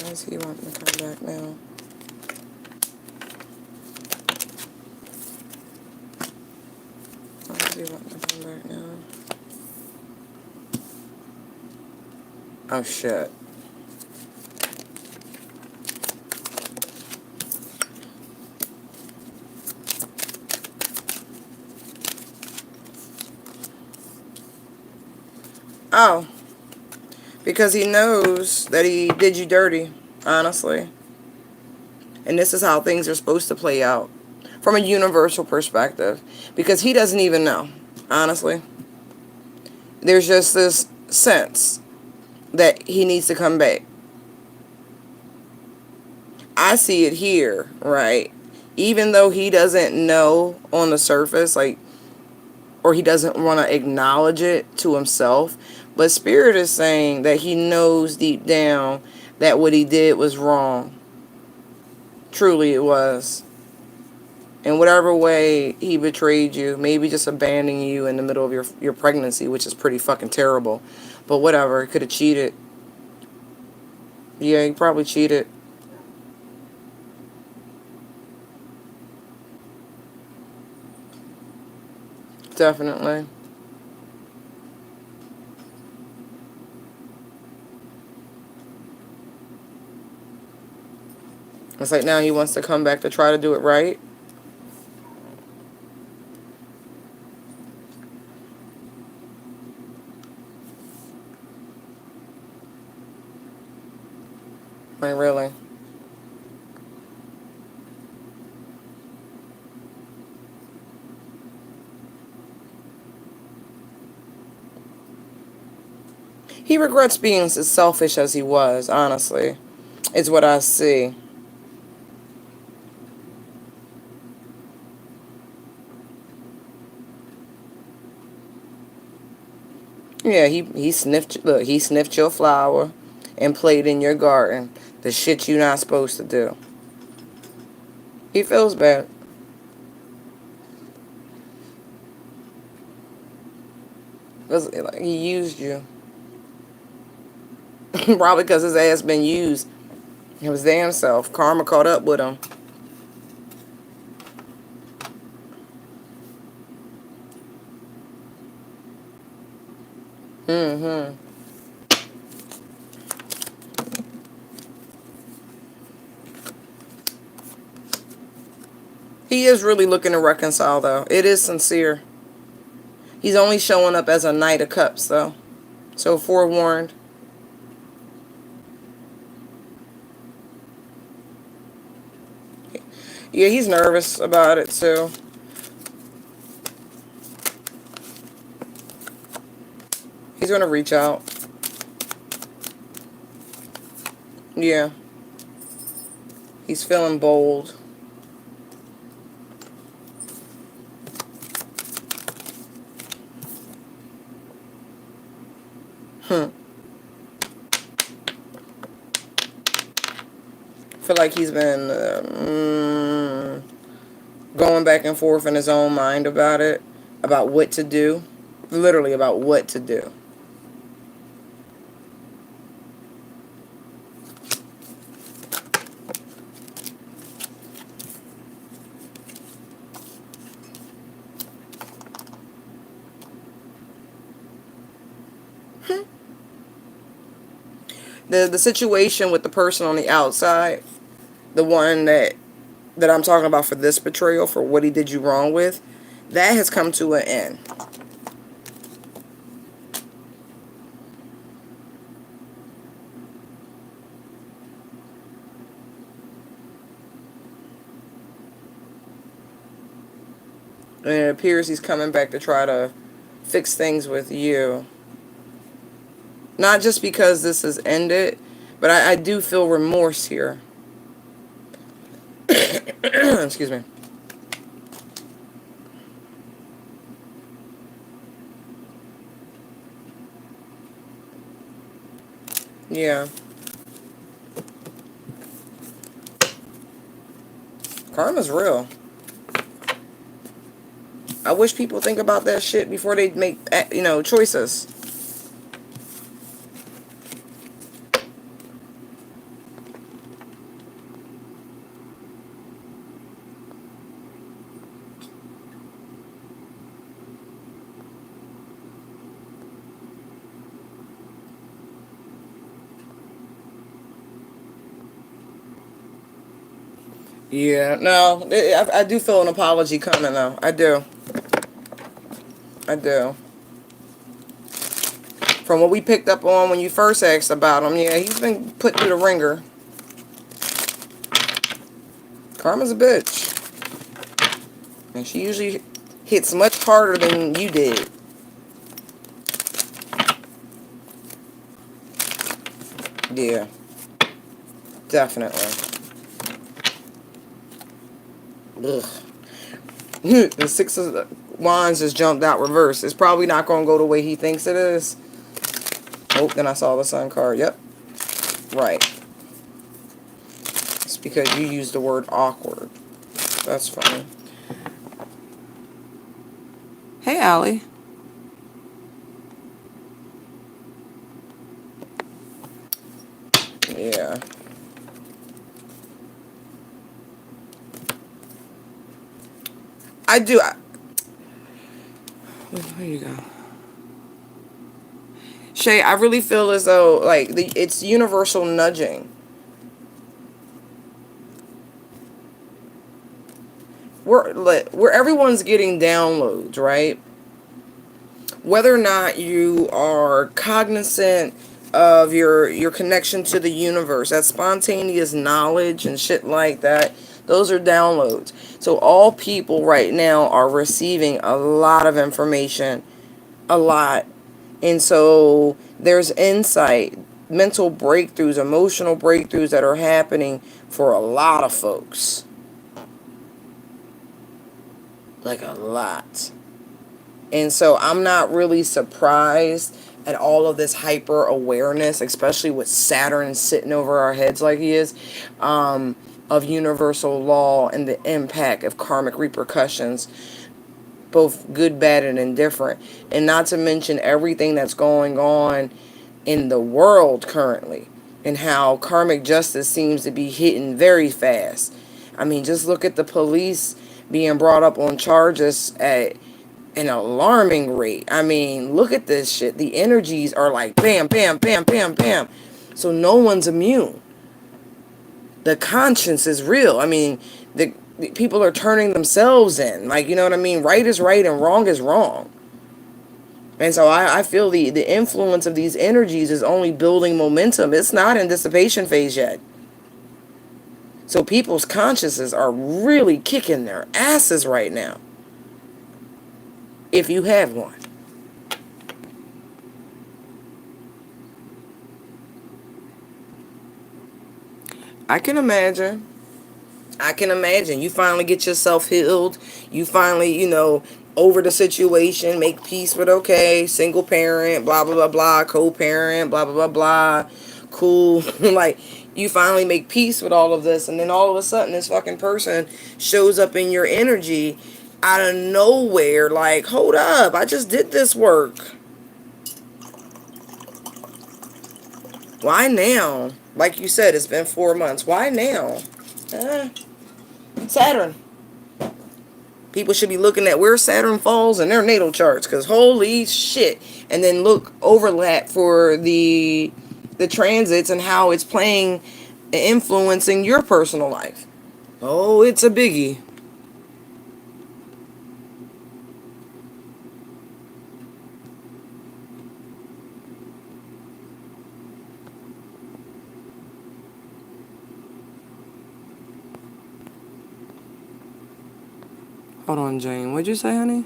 Why does he want me to come back now? Why does he want me to come back now? Oh, shit. Oh. Because he knows that he did you dirty, honestly. And this is how things are supposed to play out from a universal perspective. Because he doesn't even know, honestly. There's just this sense that he needs to come back. I see it here, right? Even though he doesn't know on the surface, like, or he doesn't want to acknowledge it to himself, but Spirit is saying that he knows deep down that what he did was wrong. Truly it was. In whatever way he betrayed you, maybe just abandoning you in the middle of your pregnancy, which is pretty fucking terrible. But whatever, he could have cheated. Yeah, he probably cheated. Definitely. It's like now he wants to come back to try to do it right. Like, really. He regrets being as selfish as he was, honestly. Is what I see. Yeah, he sniffed, look, he sniffed your flower and played in your garden. The shit you not supposed to do. He feels bad. Like, he used you. Probably because his ass been used. His damn self. Karma caught up with him. Mm-hmm. He is really looking to reconcile, though. It is sincere. He's only showing up as a Knight of Cups, though. So, forewarned. Yeah, he's nervous about it, too. He's going to reach out. Yeah. He's feeling bold. Feel like he's been going back and forth in his own mind about it, about what to do, literally about what to do. The situation with the person on the outside, the one that I'm talking about for this betrayal, for what he did you wrong with, that has come to an end. And it appears he's coming back to try to fix things with you. Not just because this has ended, but I do feel remorse here. Excuse me. Yeah. Karma's real. I wish people think about that shit before they make, choices. Yeah, no, I do feel an apology coming, though. I do. I do. From what we picked up on when you first asked about him, yeah, he's been put through the ringer. Karma's a bitch. And she usually hits much harder than you did. Yeah. Definitely. Ugh. The Six of Wands just jumped out reverse. It's probably not going to go the way he thinks it is. Oh, then I saw the Sun card. Yep. Right. It's because you used the word awkward. That's funny. Hey, Allie. Yeah. I do. There you go. Shay, I really feel as though, like, it's universal nudging. Where everyone's getting downloads, right? Whether or not you are cognizant of your connection to the universe, that spontaneous knowledge and shit like that, those are downloads. So all people right now are receiving a lot of information, a lot. And so there's insight, mental breakthroughs, emotional breakthroughs that are happening for a lot of folks. Like a lot. And so I'm not really surprised at all of this hyper awareness, especially with Saturn sitting over our heads like he is, of universal law and the impact of karmic repercussions, both good, bad, and indifferent. And not to mention everything that's going on in the world currently and how karmic justice seems to be hitting very fast. I mean, just look at the police being brought up on charges at an alarming rate. I mean, look at this shit. The energies are like bam, bam, bam, bam, bam. So no one's immune. The conscience is real. I mean, the people are turning themselves in. Like, you know what I mean? Right is right and wrong is wrong. And so I feel the influence of these energies is only building momentum. It's not in dissipation phase yet. So people's consciences are really kicking their asses right now. If you have one. I can imagine. I can imagine. You finally get yourself healed. You finally, over the situation, make peace with, okay, single parent, blah, blah, blah, blah, co-parent, blah, blah, blah, blah, cool. Like, you finally make peace with all of this, and then all of a sudden this fucking person shows up in your energy out of nowhere, like, hold up, I just did this work. Why now? Like you said, it's been 4 months. Why now? Saturn. People should be looking at where Saturn falls in their natal charts, because holy shit. And then look, overlap for the transits and how it's playing and influencing your personal life. Oh, it's a biggie. Hold on, Jane. What'd you say, honey?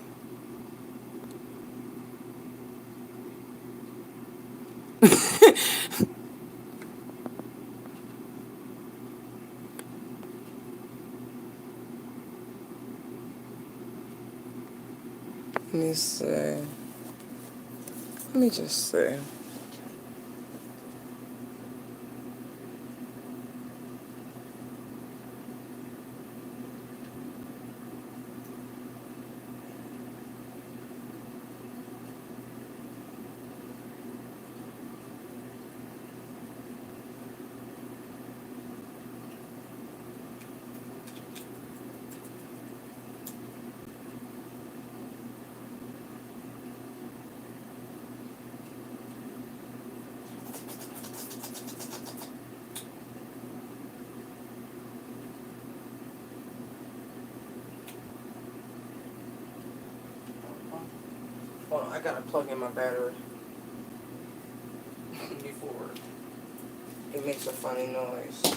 Let me see. Let me just see. Hold on, I gotta plug in my battery before it makes a funny noise.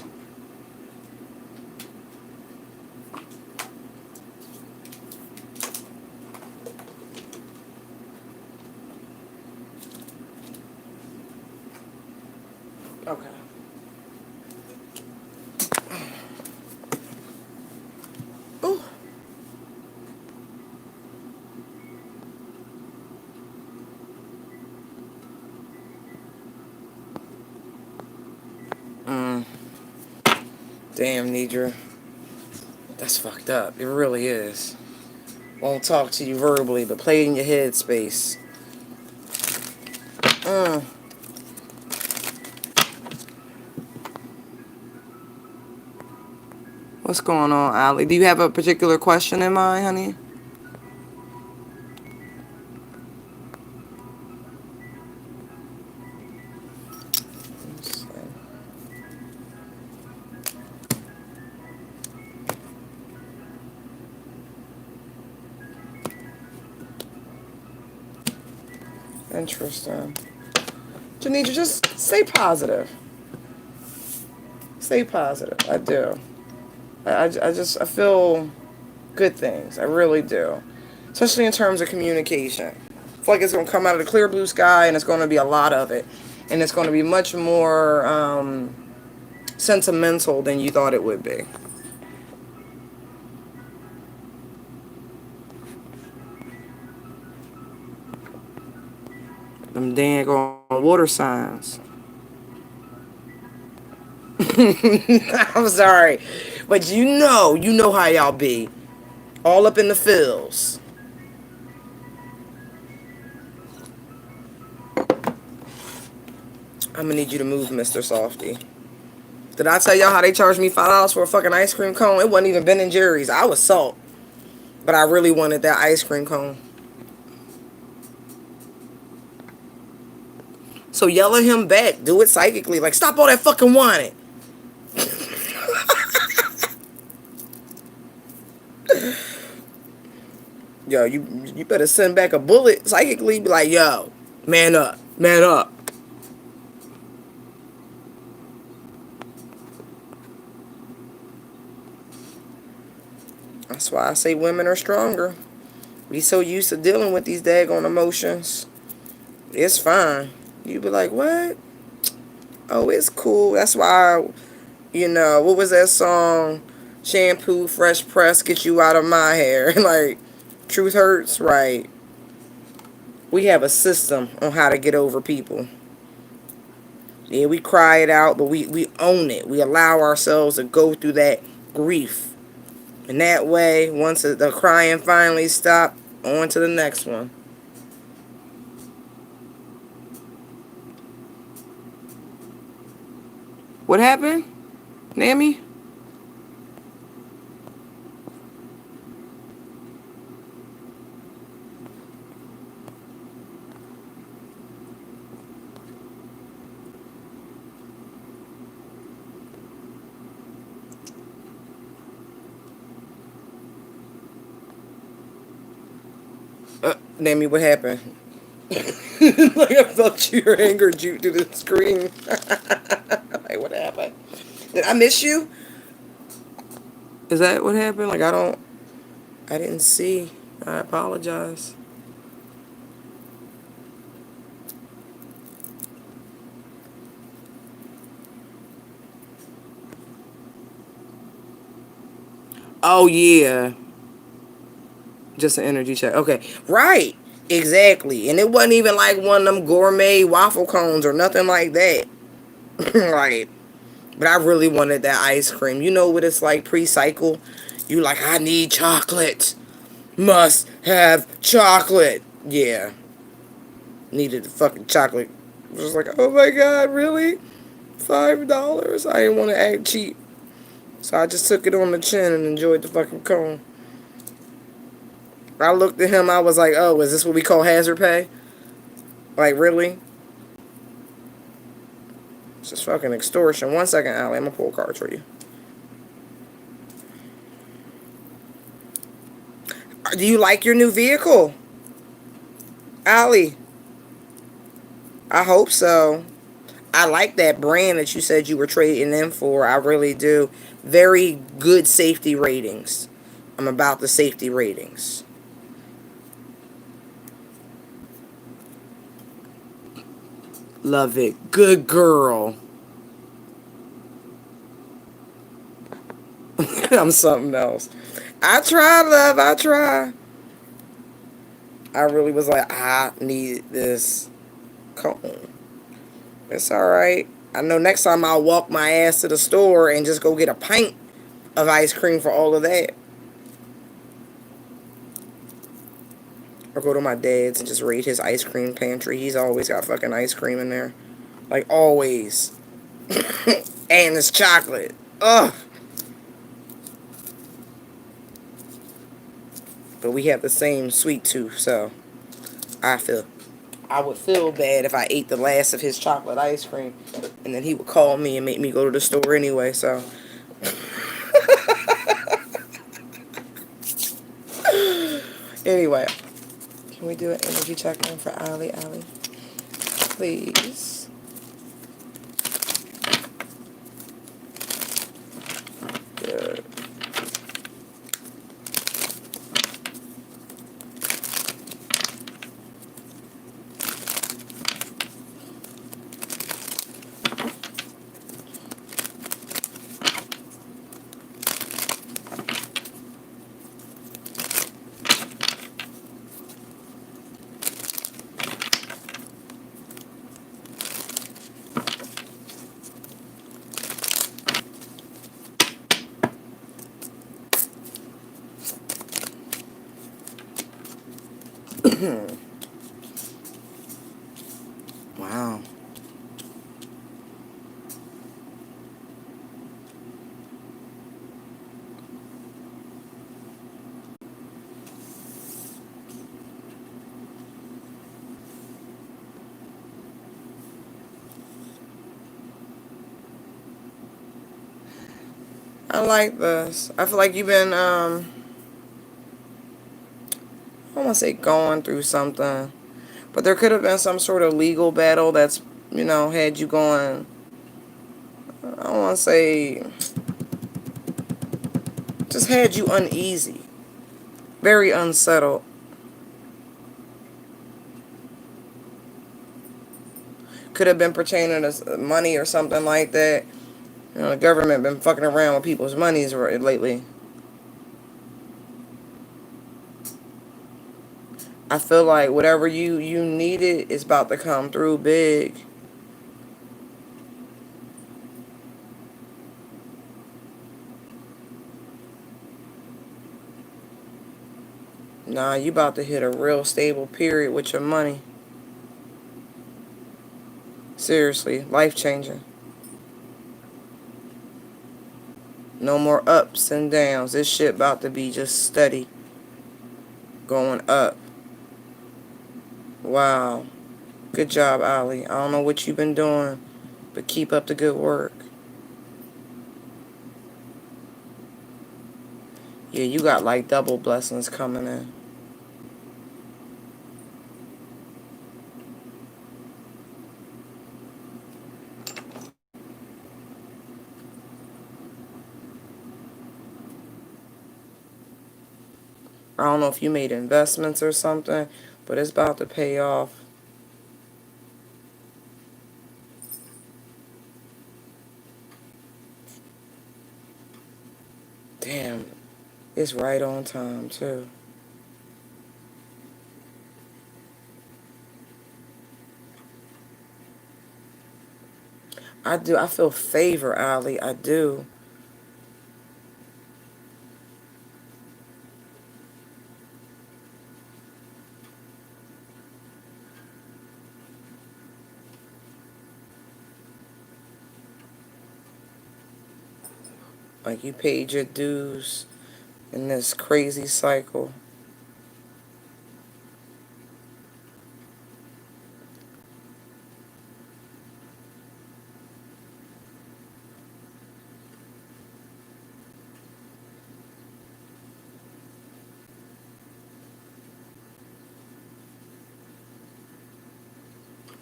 Okay. Ooh. Damn, Nidra. That's fucked up. It really is. Won't talk to you verbally, but play in your head space. What's going on, Allie? Do you have a particular question in mind, honey? Interesting. Janitra, just stay positive. Stay positive. I do. I feel good things. I really do. Especially in terms of communication. I feel like it's going to come out of the clear blue sky, and it's going to be a lot of it. And it's going to be much more sentimental than you thought it would be. Them dang water signs. I'm sorry. But you know how y'all be. All up in the fields. I'm gonna need you to move, Mr. Softy. Did I tell y'all how they charged me $5 for a fucking ice cream cone? It wasn't even Ben and Jerry's. I was salt. But I really wanted that ice cream cone. So yell at him back. Do it psychically. Like, stop all that fucking whining. Yo, you better send back a bullet psychically. Be like, yo, man up. Man up. That's why I say women are stronger. We so used to dealing with these daggone emotions. It's fine. You be like, what? Oh, it's cool. That's why, what was that song? shampoo, fresh press, get you out of my hair. Like, truth hurts, right? We have a system on how to get over people. Yeah, we cry it out, but we own it. We allow ourselves to go through that grief. And that way, once the crying finally stops, on to the next one. What happened, Nammy? Nammy, what happened? Like, I felt your anger juke through the screen. Like, what happened? Did I miss you? Is that what happened? Like, I didn't see. I apologize. Oh, yeah. Just an energy check. Okay. Right. Exactly. And it wasn't even like one of them gourmet waffle cones or nothing like that. Right. But I really wanted that ice cream. You know what it's like pre-cycle? You like, I need chocolate. Must have chocolate. Yeah. Needed the fucking chocolate. I was like, oh my god, really? $5? I didn't want to act cheap. So I just took it on the chin and enjoyed the fucking cone. I looked at him, I was like, oh, is this what we call hazard pay? Like, really? It's just fucking extortion. 1 second, Allie. I'm gonna pull cards for you. Do you like your new vehicle? Allie? I hope so. I like that brand that you said you were trading in for. I really do. Very good safety ratings. I'm about the safety ratings. Love it. Good girl. I'm something else. I try, love. I try. I really was like, I need this cone. It's alright. I know next time I'll walk my ass to the store and just go get a pint of ice cream for all of that. Or go to my dad's and just raid his ice cream pantry. He's always got fucking ice cream in there. Like, always. And it's chocolate. Ugh. But we have the same sweet tooth, so I would feel bad if I ate the last of his chocolate ice cream, and then he would call me and make me go to the store anyway, so. Anyway, can we do an energy check-in for Allie? Allie, please. Good. Wow. I like this. I feel like you've been, I don't want to say going through something, but there could have been some sort of legal battle that's, had you going, I don't want to say, just had you uneasy, very unsettled. Could have been pertaining to money or something like that. You know, the government been fucking around with people's monies lately. I feel like whatever you needed is about to come through big. Nah, you about to hit a real stable period with your money. Seriously, life changing. No more ups and downs. This shit about to be just steady going up. Wow. Good job, Ali. I don't know what you've been doing, but keep up the good work. Yeah, you got like double blessings coming in. I don't know if you made investments or something, but it's about to pay off. Damn, it's right on time, too. I do. I feel favor, Ali. I do. Like you paid your dues in this crazy cycle.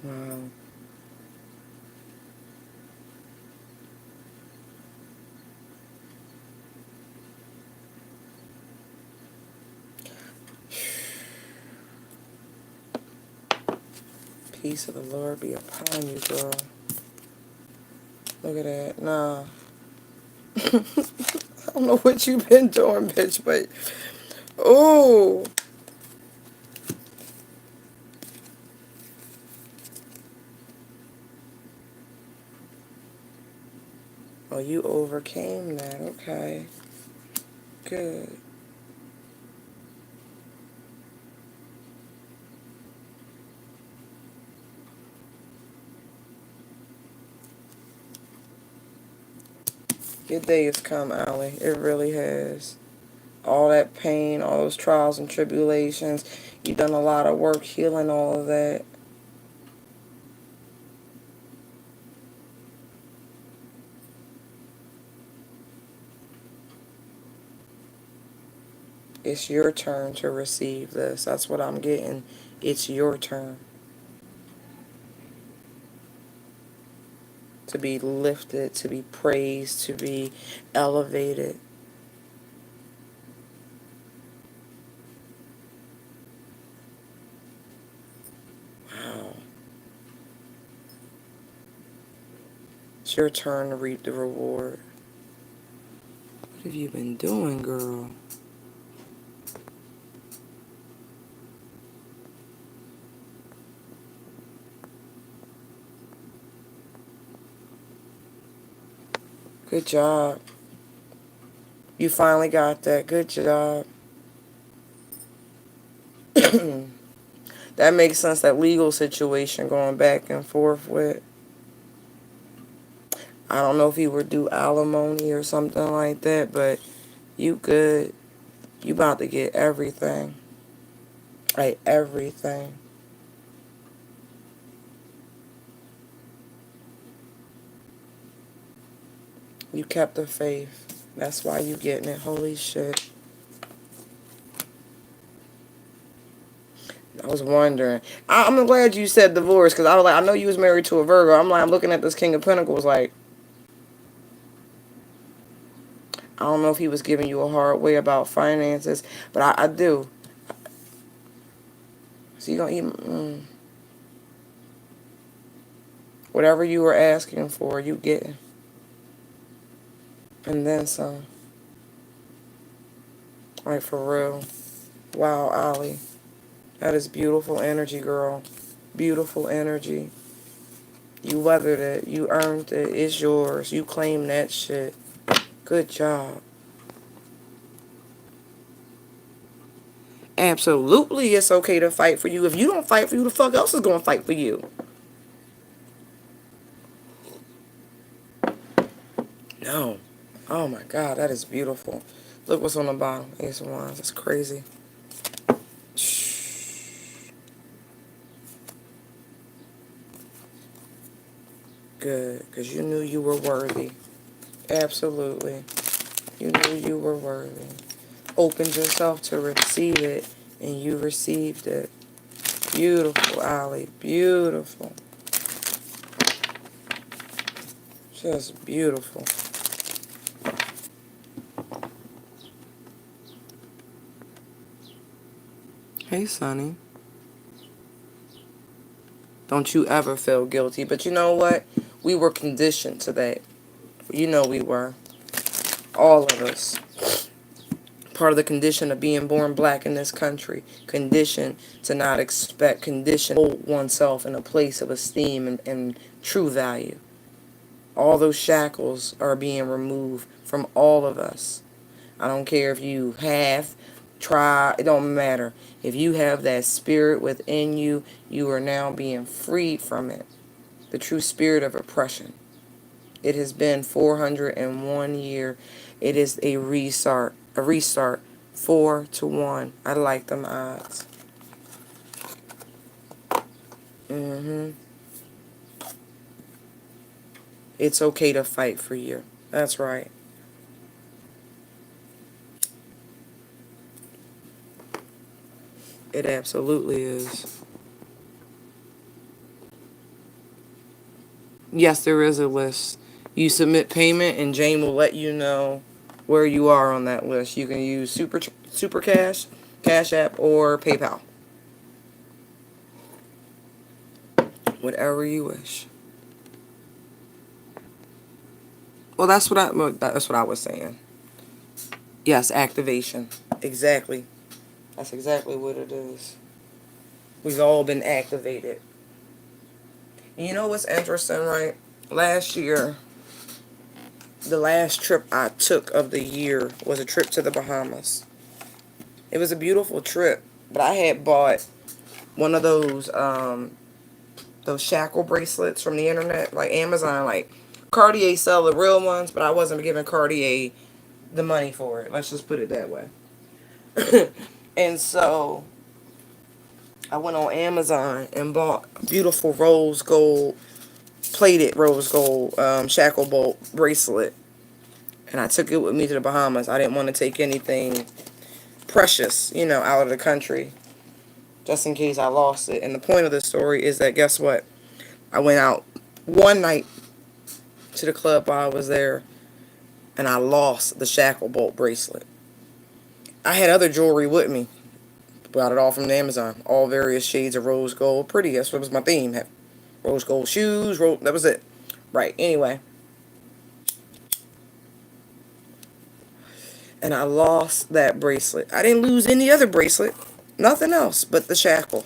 Wow. Peace of the Lord be upon you, girl. Look at that. Nah. I don't know what you've been doing, bitch, but... Oh. Oh, you overcame that. Okay. Good. Your day has come, Allie. It really has. All that pain, all those trials and tribulations. You've done a lot of work healing all of that. It's your turn to receive this. That's what I'm getting. It's your turn to be lifted, to be praised, to be elevated. Wow. It's your turn to reap the reward. What have you been doing, girl? Good job. You finally got that. Good job. That makes sense, that legal situation going back and forth with. I don't know if he would do alimony or something like that, but you good. You about to get everything. Like everything. You kept the faith. That's why you getting it. Holy shit. I was wondering. I'm glad you said divorce, because I was like, I know you was married to a Virgo. I'm like, I'm looking at this King of Pentacles like, I don't know if he was giving you a hard way about finances, but I do. So you gonna whatever you were asking for, you getting. And then some. Like, for real. Wow, Ollie. That is beautiful energy, girl. Beautiful energy. You weathered it. You earned it. It's yours. You claim that shit. Good job. Absolutely, it's okay to fight for you. If you don't fight for you, the fuck else is gonna fight for you? No. Oh my God, that is beautiful. Look what's on the bottom. Ace of Wands. That's crazy. Good, because you knew you were worthy. Absolutely. You knew you were worthy. Opened yourself to receive it, and you received it. Beautiful, Ollie. Beautiful. Just beautiful. Hey, Sonny. Don't you ever feel guilty. But you know what? We were conditioned to that. You know we were. All of us. Part of the condition of being born black in this country. Conditioned to not expect. Conditioned to hold oneself in a place of esteem and true value. All those shackles are being removed from all of us. I don't care if you have, try, it don't matter. If you have that spirit within you, you are now being freed from it. The true spirit of oppression. It has been 401 year. It is a restart. A restart. 4-1. I like them odds. It's okay to fight for you. That's right. It absolutely is. Yes, there is a list. You submit payment, and Jane will let you know where you are on that list. You can use Super Cash, Cash App, or PayPal. Whatever you wish. Well, that's what I was saying. Yes, activation. Exactly. That's exactly what it is. We've all been activated. You know what's interesting, right? Last year, the last trip I took of the year was a trip to the Bahamas. It was a beautiful trip, but I had bought one of those shackle bracelets from the internet, like Amazon. Like, Cartier sell the real ones, but I wasn't giving Cartier the money for it. Let's just put it that way. And so I went on Amazon and bought a beautiful rose gold, plated rose gold shackle bolt bracelet. And I took it with me to the Bahamas. I didn't want to take anything precious, out of the country, just in case I lost it. And the point of the story is that, guess what? I went out one night to the club while I was there, and I lost the shackle bolt bracelet. I had other jewelry with me. Got it all from Amazon. All various shades of rose gold. Pretty. That's what was my theme. Had rose gold shoes. That was it. Right. Anyway. And I lost that bracelet. I didn't lose any other bracelet. Nothing else but the shackle.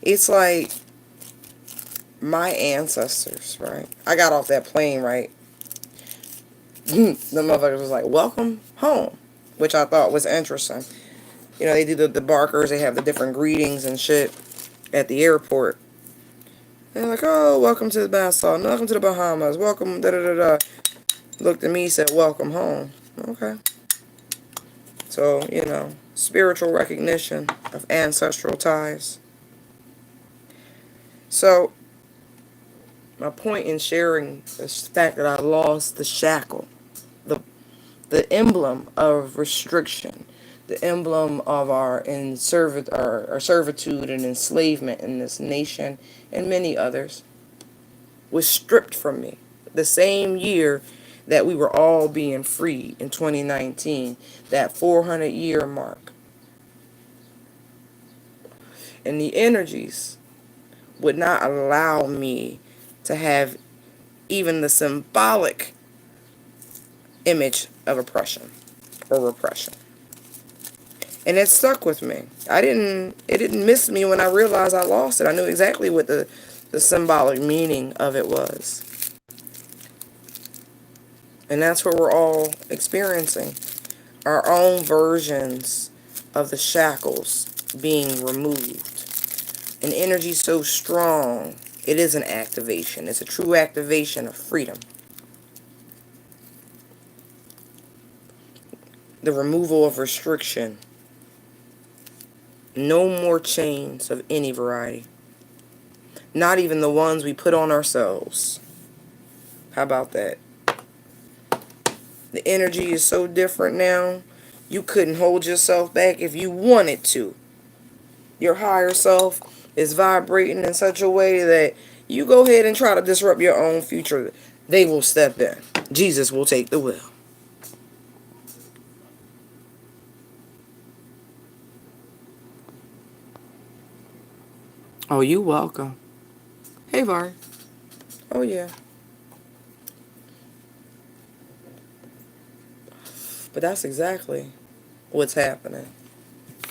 It's like my ancestors, right? I got off that plane, right? The motherfuckers was like, welcome home, which I thought was interesting. They do the barkers. They have the different greetings and shit at the airport. They're like, oh, welcome to the Nassau. Welcome to the Bahamas. Welcome, da-da-da-da. Looked at me, said, welcome home. Okay. So, spiritual recognition of ancestral ties. So, my point in sharing the fact that I lost the shackle, the emblem of restriction, the emblem of our servitude and enslavement in this nation and many others, was stripped from me. The same year that we were all being freed in 2019, that 400-year mark. And the energies would not allow me to have even the symbolic image of oppression or repression. And it stuck with me. It didn't miss me when I realized I lost it. I knew exactly what the symbolic meaning of it was. And that's what we're all experiencing. Our own versions of the shackles being removed. An energy so strong, it is an activation. It's a true activation of freedom. The removal of restriction. No more chains of any variety. Not even the ones we put on ourselves. How about that? The energy is so different now, you couldn't hold yourself back if you wanted to. Your higher self is vibrating in such a way that you go ahead and try to disrupt your own future. They will step in. Jesus will take the wheel. Oh, you welcome. Hey, Var. Oh, yeah. But that's exactly what's happening.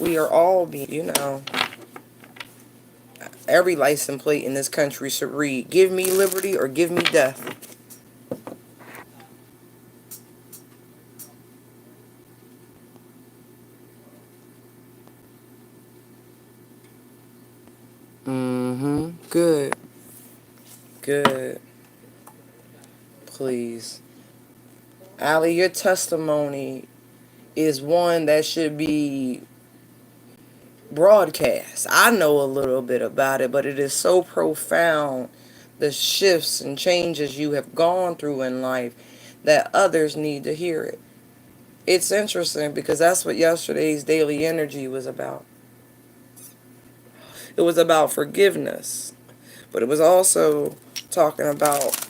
We are all being, every license plate in this country should read, give me liberty or give me death. Good. Good. Please. Allie, your testimony is one that should be broadcast. I know a little bit about it, but it is so profound, the shifts and changes you have gone through in life, that others need to hear it. It's interesting because that's what yesterday's daily energy was about. It was about forgiveness, but it was also talking about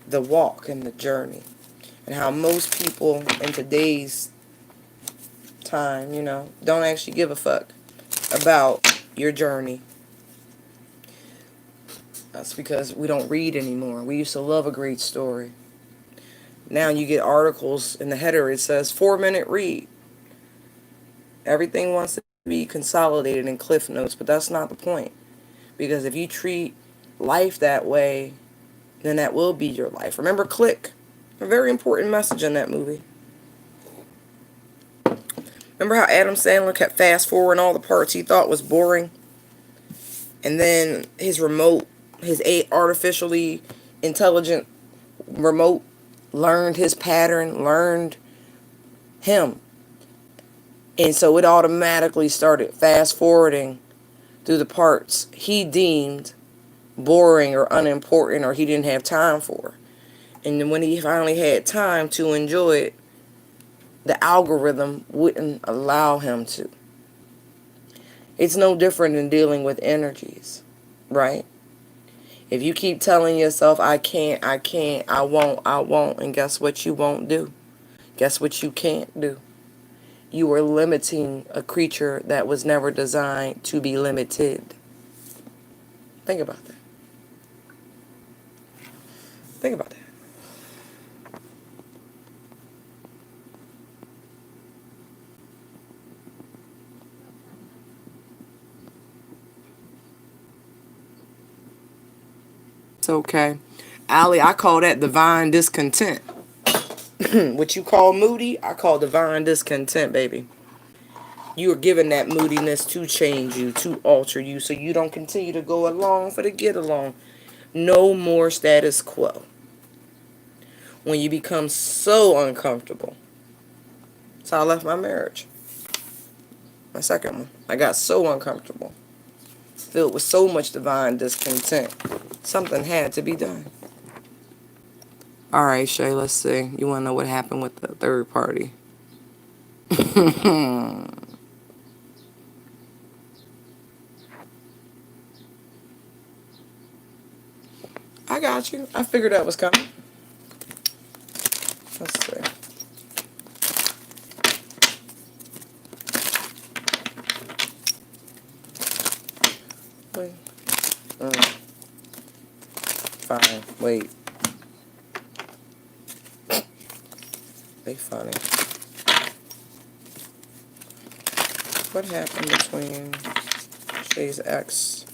the walk and the journey, and how most people in today's time, don't actually give a fuck about your journey. That's because we don't read anymore. We used to love a great story. Now you get articles in the header, it says 4-minute read. Everything wants to be consolidated in cliff notes, but that's not the point. Because if you treat life that way, then that will be your life. Remember Click? A very important message in that movie. Remember how Adam Sandler kept fast forwarding all the parts he thought was boring? And then his artificially intelligent remote learned his pattern, learned him. And so it automatically started fast forwarding through the parts he deemed boring or unimportant or he didn't have time for. And then when he finally had time to enjoy it, the algorithm wouldn't allow him to. It's no different than dealing with energies, right? If you keep telling yourself, I can't, I won't, and guess what you won't do? Guess what you can't do? You are limiting a creature that was never designed to be limited. Think about that. Think about that. It's okay. Allie, I call that divine discontent. What you call moody, I call divine discontent, baby. You are given that moodiness to change you, to alter you, so you don't continue to go along for the get along. No more status quo. When you become so uncomfortable. That's how I left my marriage. My second one. I got so uncomfortable. Filled with so much divine discontent. Something had to be done. Alright, Shay, let's see. You want to know what happened with the third party? I got you. I figured that was coming. Let's see. Wait. Fine. Wait. They funny. What happened between Shay's ex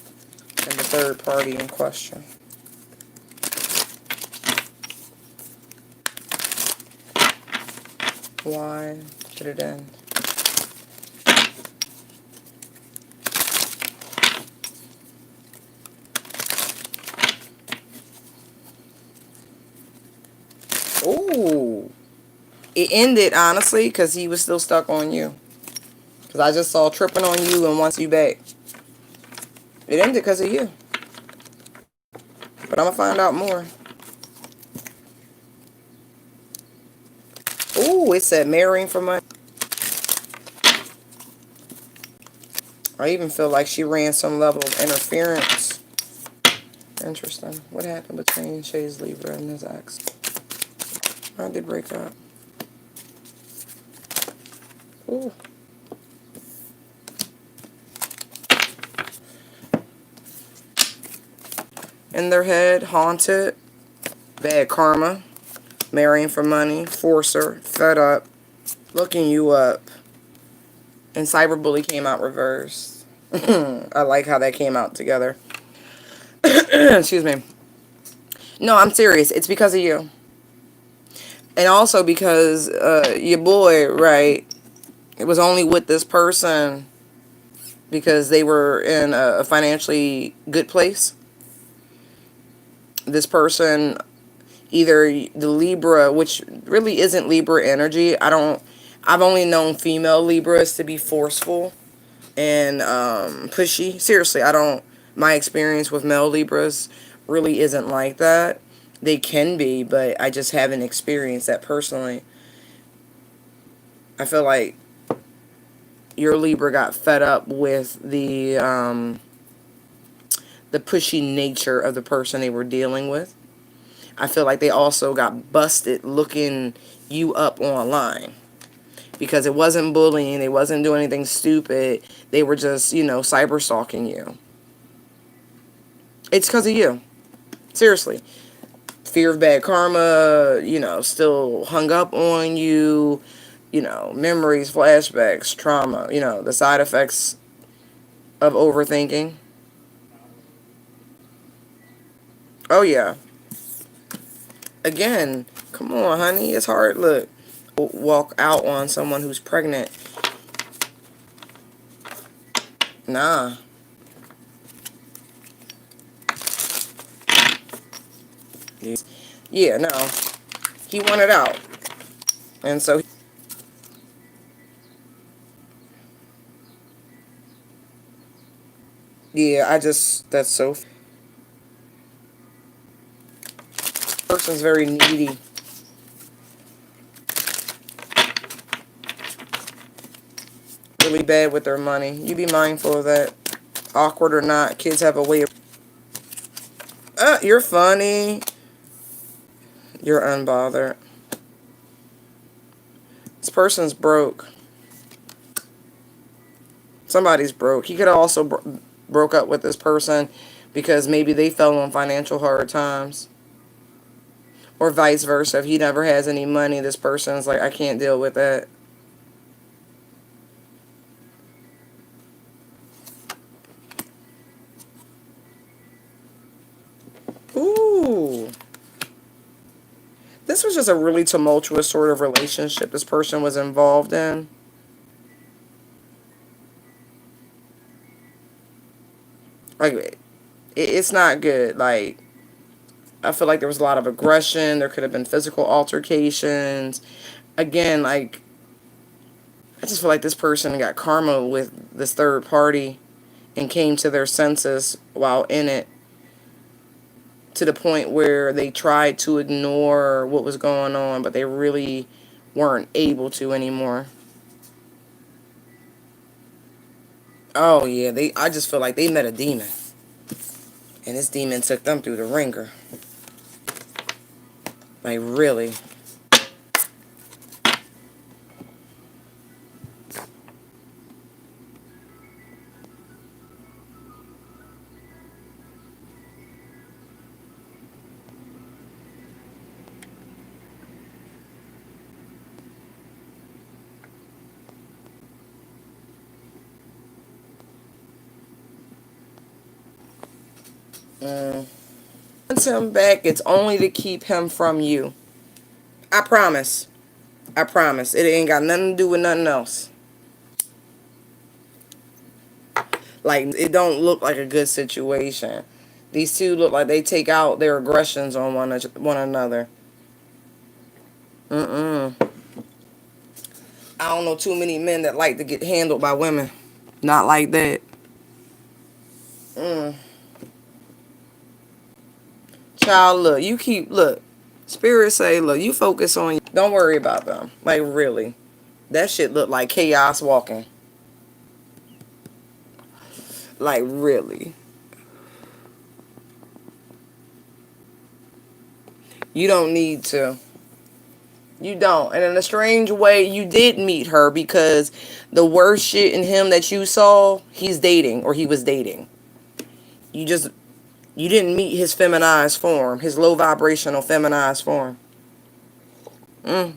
and the third party in question? Why did it end? Ooh. It ended, honestly, because he was still stuck on you. Because I just saw tripping on you and wants you back. It ended because of you. But I'm going to find out more. Ooh, it said marrying for money. I even feel like she ran some level of interference. Interesting. What happened between Shay's Libra and his ex? How'd they break up? Ooh. In their head, haunted, bad karma, marrying for money, forcer, fed up, looking you up, and cyberbully came out reversed. I like how that came out together. Excuse me. No, I'm serious. It's because of you. And also because your boy, right, it was only with this person because they were in a financially good place. This person, either the Libra, which really isn't Libra energy. I've only known female Libras to be forceful and pushy. Seriously, my experience with male Libras really isn't like that. They can be, but I just haven't experienced that personally. I feel like your Libra got fed up with the pushy nature of the person they were dealing with. I feel like they also got busted looking you up online. Because it wasn't bullying, they wasn't doing anything stupid. They were just, cyber stalking you. It's because of you. Seriously. Fear of bad karma, still hung up on you, memories, flashbacks, trauma, the side effects of overthinking. Oh, yeah. Again, come on, honey. It's hard. Look, walk out on someone who's pregnant. Nah. Yeah, no. He wanted out. And so, yeah, that's so. Person's very needy. Really bad with their money. You be mindful of that. Awkward or not, kids have a way of. You're funny. You're unbothered. This person's broke. Somebody's broke. He could have also broke up with this person because maybe they fell on financial hard times. Or vice versa. If he never has any money, this person's like, I can't deal with that. Ooh. This was just a really tumultuous sort of relationship this person was involved in. Like, it's not good. Like, I feel like there was a lot of aggression. There could have been physical altercations. Again, like, I just feel like this person got karma with this third party and came to their senses while in it, to the point where they tried to ignore what was going on, but they really weren't able to anymore. Oh yeah, I just feel like they met a demon. And this demon took them through the ringer. Like, really. Mm. Wants him back, it's only to keep him from you. I promise. I promise. It ain't got nothing to do with nothing else. Like, it don't look like a good situation. These two look like they take out their aggressions on one another. Mm-mm. I don't know too many men that like to get handled by women. Not like that. Mm. Child, look, look. Spirit say, look, you focus on, don't worry about them. Like, really. That shit look like chaos walking. Like, really. You don't need to. You don't. And in a strange way, you did meet her because the worst shit in him that you saw, he's dating or he was dating. You just, you didn't meet his feminized form, his low vibrational feminized form. Mm.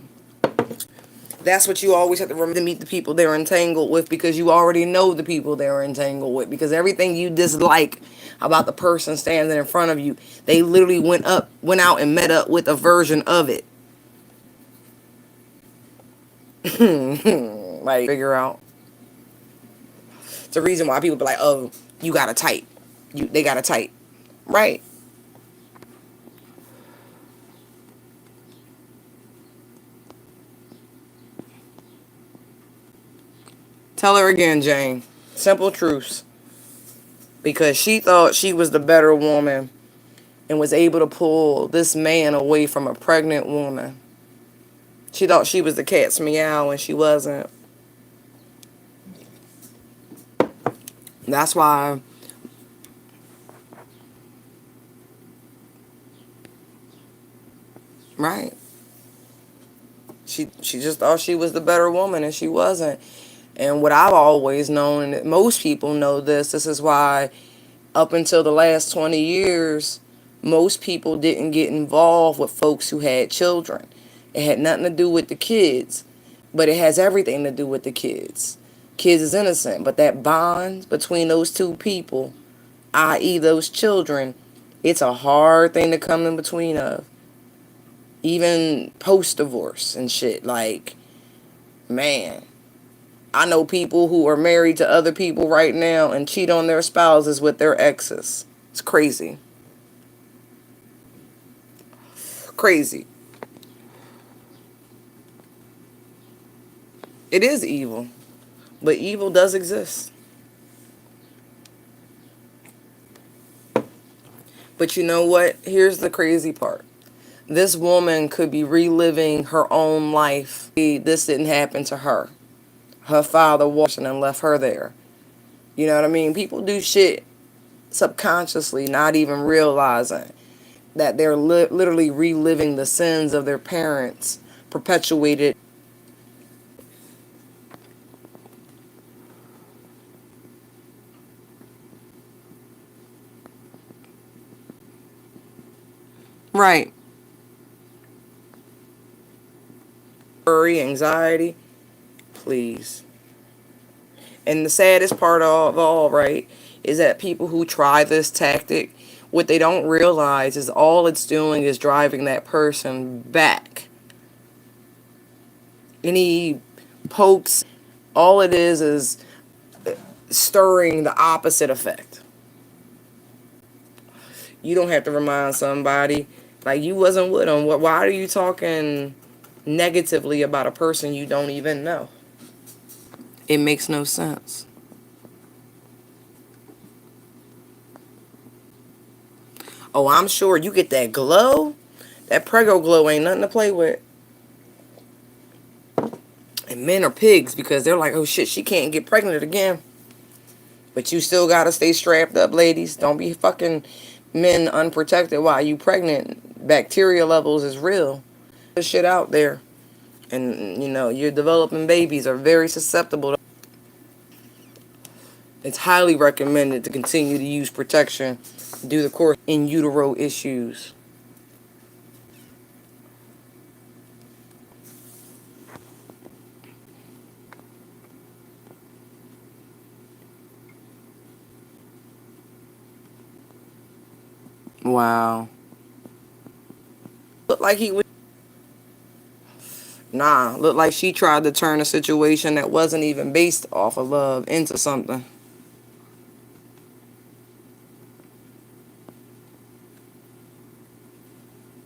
That's what you always have to remember, to meet the people they're entangled with, because you already know the people they're entangled with, because everything you dislike about the person standing in front of you, they literally went out and met up with a version of it. Like, figure out. It's the reason why people be like, oh, you got a type. They got a type. Right. Tell her again, Jane. Simple truths. Because she thought she was the better woman and was able to pull this man away from a pregnant woman. She thought she was the cat's meow and she wasn't. That's why. Right. She just thought she was the better woman and she wasn't. And what I've always known, and most people know this is why up until the last 20 years, most people didn't get involved with folks who had children. It had nothing to do with the kids, but it has everything to do with the kids. Kids is innocent, but that bond between those two people, i.e. those children, it's a hard thing to come in between of. Even post-divorce and shit. Like, man, I know people who are married to other people right now and cheat on their spouses with their exes. It's crazy. Crazy. It is evil. But evil does exist. But you know what? Here's the crazy part. This woman could be reliving her own life. This didn't happen to her. Her father washed and left her there. You know what I mean? People do shit subconsciously, not even realizing that they're literally reliving the sins of their parents, perpetuated. Right. Worry, anxiety, please. And the saddest part of all, right, is that people who try this tactic, what they don't realize is all it's doing is driving that person back. Any pokes, all it is stirring the opposite effect. You don't have to remind somebody, like, you wasn't with them. Why are you talking negatively about a person you don't even know? It makes no sense. Oh, I'm sure you get that glow. That prego glow ain't nothing to play with. And men are pigs because they're like, oh shit, she can't get pregnant again. But you still gotta stay strapped up, ladies. Don't be fucking men unprotected while you pregnant. Bacteria levels is real. There's shit out there. And, you know, your developing babies are very susceptible. It's highly recommended to continue to use protection due to the course in utero issues. Wow. Looked like he was. Nah, looked like she tried to turn a situation that wasn't even based off of love into something.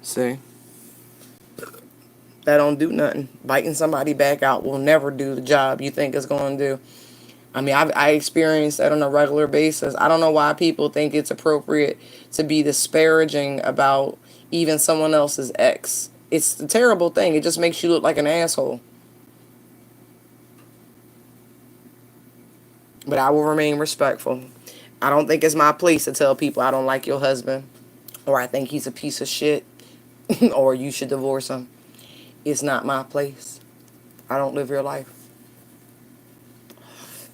See? That don't do nothing. Biting somebody back out will never do the job you think it's going to do. I mean, I experience that on a regular basis. I don't know why people think it's appropriate to be disparaging about even someone else's ex. It's a terrible thing. It just makes you look like an asshole. But I will remain respectful. I don't think it's my place to tell people I don't like your husband, or I think he's a piece of shit, or you should divorce him. It's not my place. I don't live your life.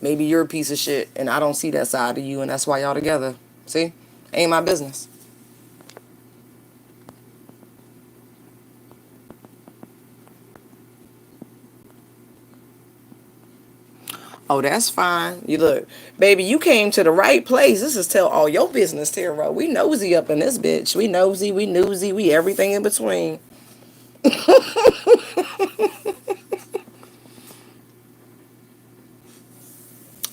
Maybe you're a piece of shit and I don't see that side of you, and that's why y'all together. See? Ain't my business. Oh, that's fine. You look, baby, you came to the right place. This is tell all your business, Tara. We nosy up in this bitch. We nosy, we newsy, we everything in between.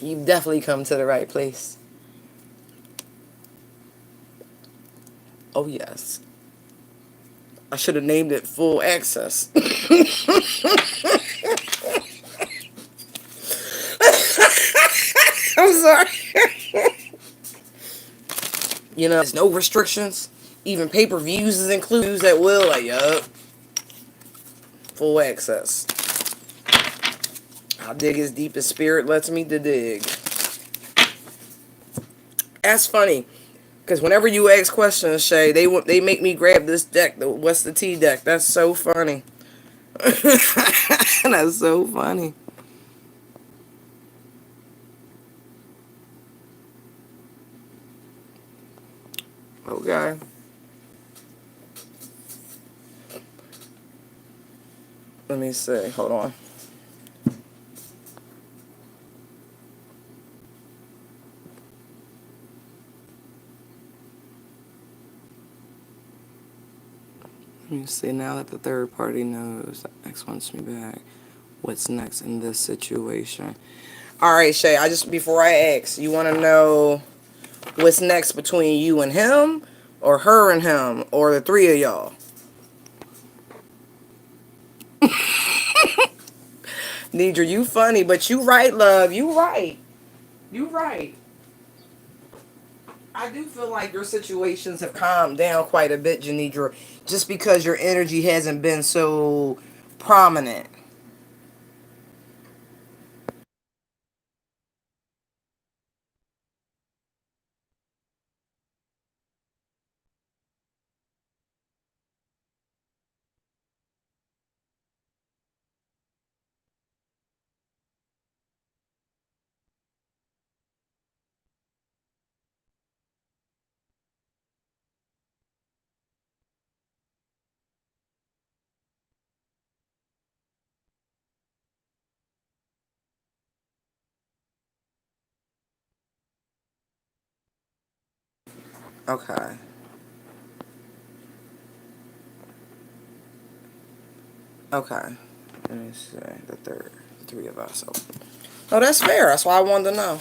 You've definitely come to the right place. Oh, yes. I should have named it Full Access. I'm sorry. You know, there's no restrictions. Even pay-per-views is included at will. Like, yup. Full access. I'll dig as deep as spirit lets me to dig. That's funny. Because whenever you ask questions, Shay, they make me grab this deck. What's the T deck? That's so funny. That's so funny. Okay. Let me see. Hold on. Let me see. Now that the third party knows X wants me back, what's next in this situation? All right, Shay. Before I ask, you want to know what's next between you and him, or her and him, or the three of y'all? Nidra, you funny, but you right, love. You right. You right. I do feel like your situations have calmed down quite a bit, Janidra, just because your energy hasn't been so prominent. Okay. Okay. Let me see. The third. Three of us. Oh, that's fair. That's why I wanted to know.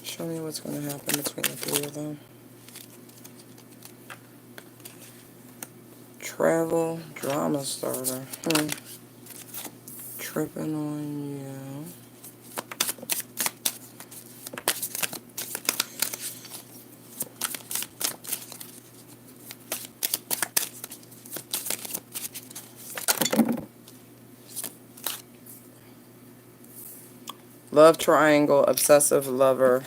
Show me what's going to happen between the three of them. Travel. Drama starter. Tripping on you. Love triangle. Obsessive lover.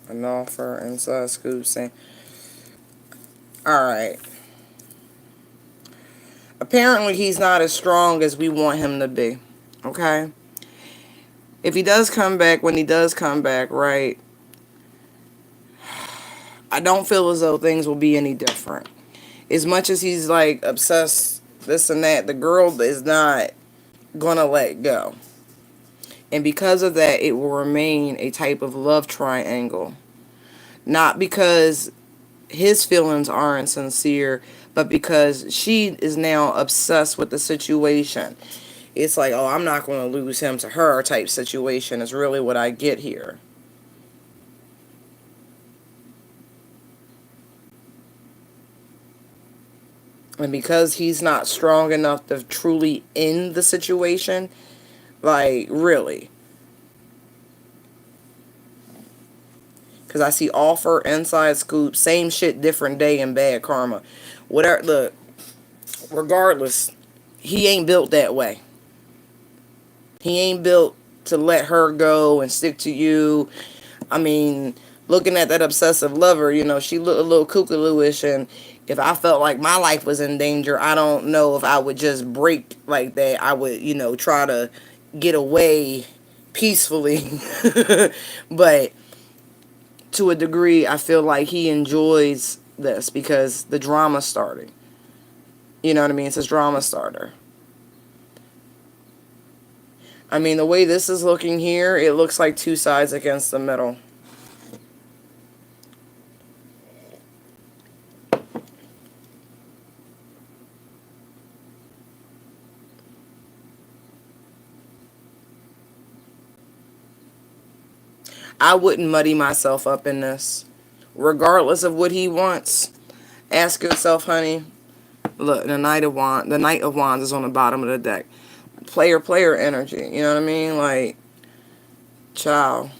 An offer. Inside scoop saying, Alright. Apparently he's not as strong as we want him to be. Okay? If he does come back, when he does come back, right, I don't feel as though things will be any different. As much as he's like obsessed, this and that, the girl is not gonna let go. And because of that, it will remain a type of love triangle. Not because his feelings aren't sincere, but because she is now obsessed with the situation. It's like, oh, I'm not going to lose him to her type situation is really what I get here. And because he's not strong enough to truly end the situation, like, really. Because I see offer, inside scoop, same shit, different day, and bad karma. Whatever, look, regardless, he ain't built that way. He ain't built to let her go and stick to you. I mean, looking at that obsessive lover, you know, she looked a little kookaloo-ish, and if I felt like my life was in danger, I don't know if I would just break like that. I would, you know, try to get away peacefully. But to a degree, I feel like he enjoys this because the drama started. You know what I mean? It's his drama starter. I mean, the way this is looking here, it looks like two sides against the middle. I wouldn't muddy myself up in this. Regardless of what he wants, ask yourself, honey, look, the Knight of Wands is on the bottom of the deck. Player energy, you know what I mean? Like, child.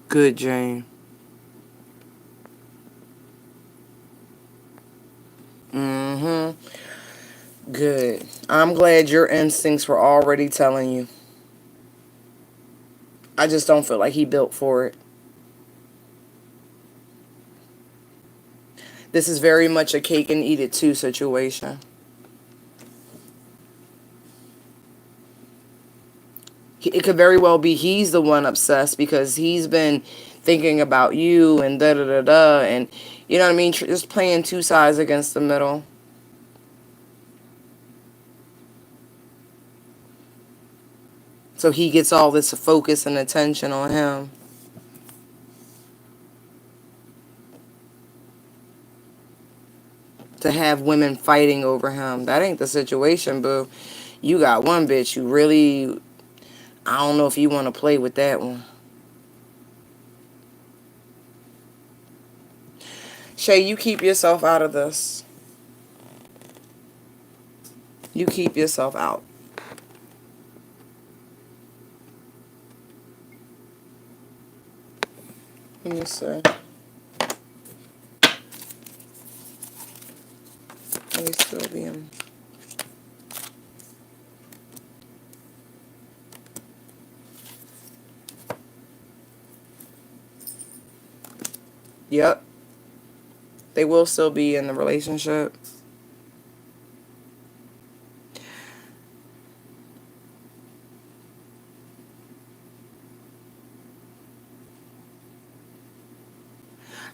Good, Jane. Mm-hmm. Good. I'm glad your instincts were already telling you. I just don't feel like he built for it. This is very much a cake and eat it too situation. It could very well be he's the one obsessed because he's been thinking about you and da-da-da-da, and you know what I mean? Just playing two sides against the middle. So he gets all this focus and attention on him. To have women fighting over him. That ain't the situation, boo. You got one bitch you really... I don't know if you want to play with that one. Shay, you keep yourself out of this. You keep yourself out. Let me see. Let me still be in. Yep. They will still be in the relationship.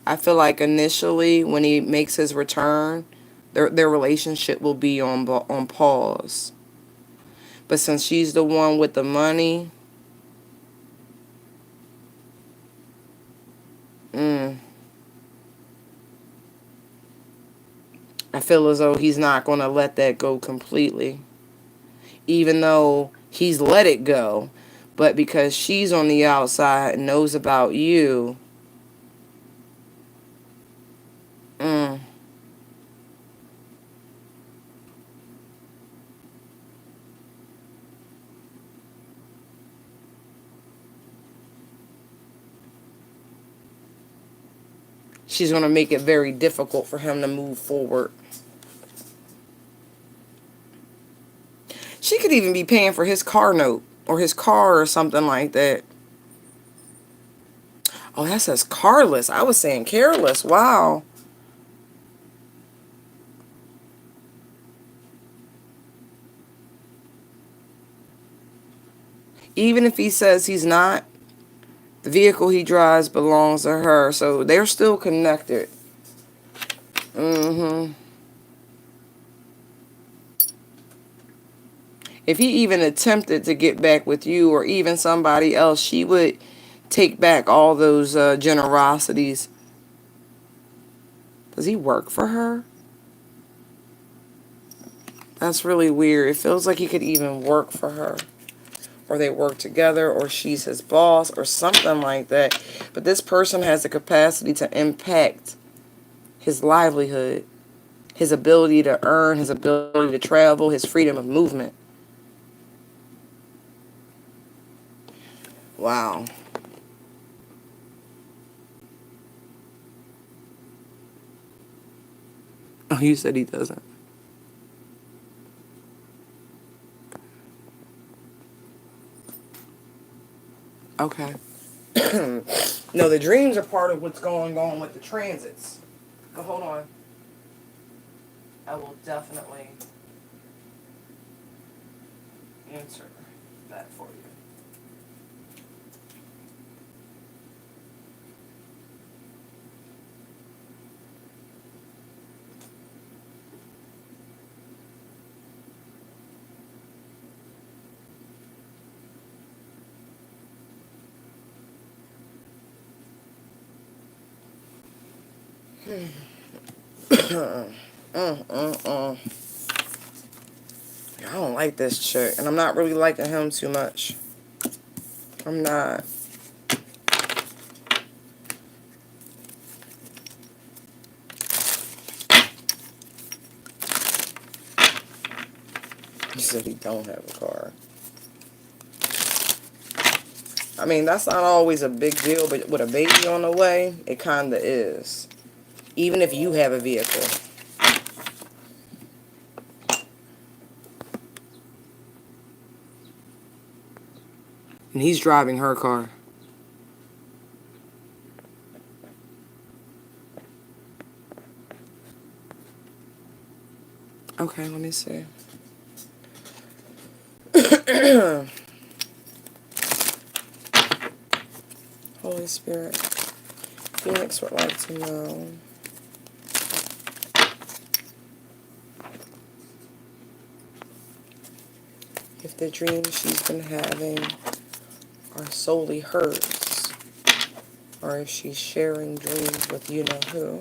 I feel like initially when he makes his return, their relationship will be on pause. But since she's the one with the money, I feel as though he's not going to let that go completely. Even though he's let it go. But because she's on the outside and knows about you, she's going to make it very difficult for him to move forward. She could even be paying for his car note. or his car or something like that. Oh, that says carless. I was saying careless. Wow. Even if he says he's not, the vehicle he drives belongs to her. So they're still connected. If he even attempted to get back with you or even somebody else, she would take back all those generosities. Does he work for her? That's really weird. It feels like he could even work for her. Or they work together, or she's his boss, or something like that. But this person has the capacity to impact his livelihood, his ability to earn, his ability to travel, his freedom of movement. Wow. Oh, you said he doesn't. Okay. No, the dreams are part of what's going on with the transits. But hold on. I will definitely answer that for you. I don't like this chick, and I'm not really liking him too much. I'm not. He said he don't have a car. I mean, that's not always a big deal, but with a baby on the way, it kind of is. Even if you have a vehicle. And he's driving her car. Okay, let me see. Holy Spirit. Phoenix would like to know if the dreams she's been having are solely hers, or if she's sharing dreams with you know who.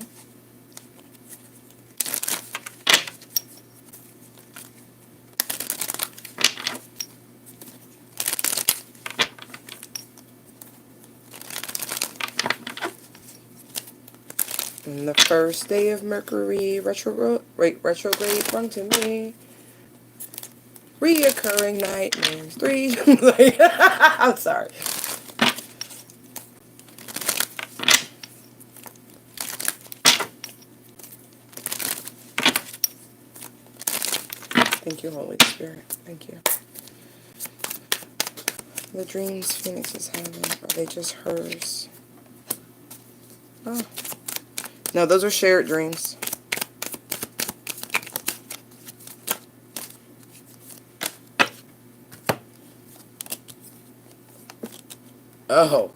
And the first day of Mercury retrograde brought to me reoccurring nightmares. I'm sorry. Thank you, Holy Spirit. Thank you. The dreams Phoenix is having, are they just hers? Oh. No, those are shared dreams. Oh.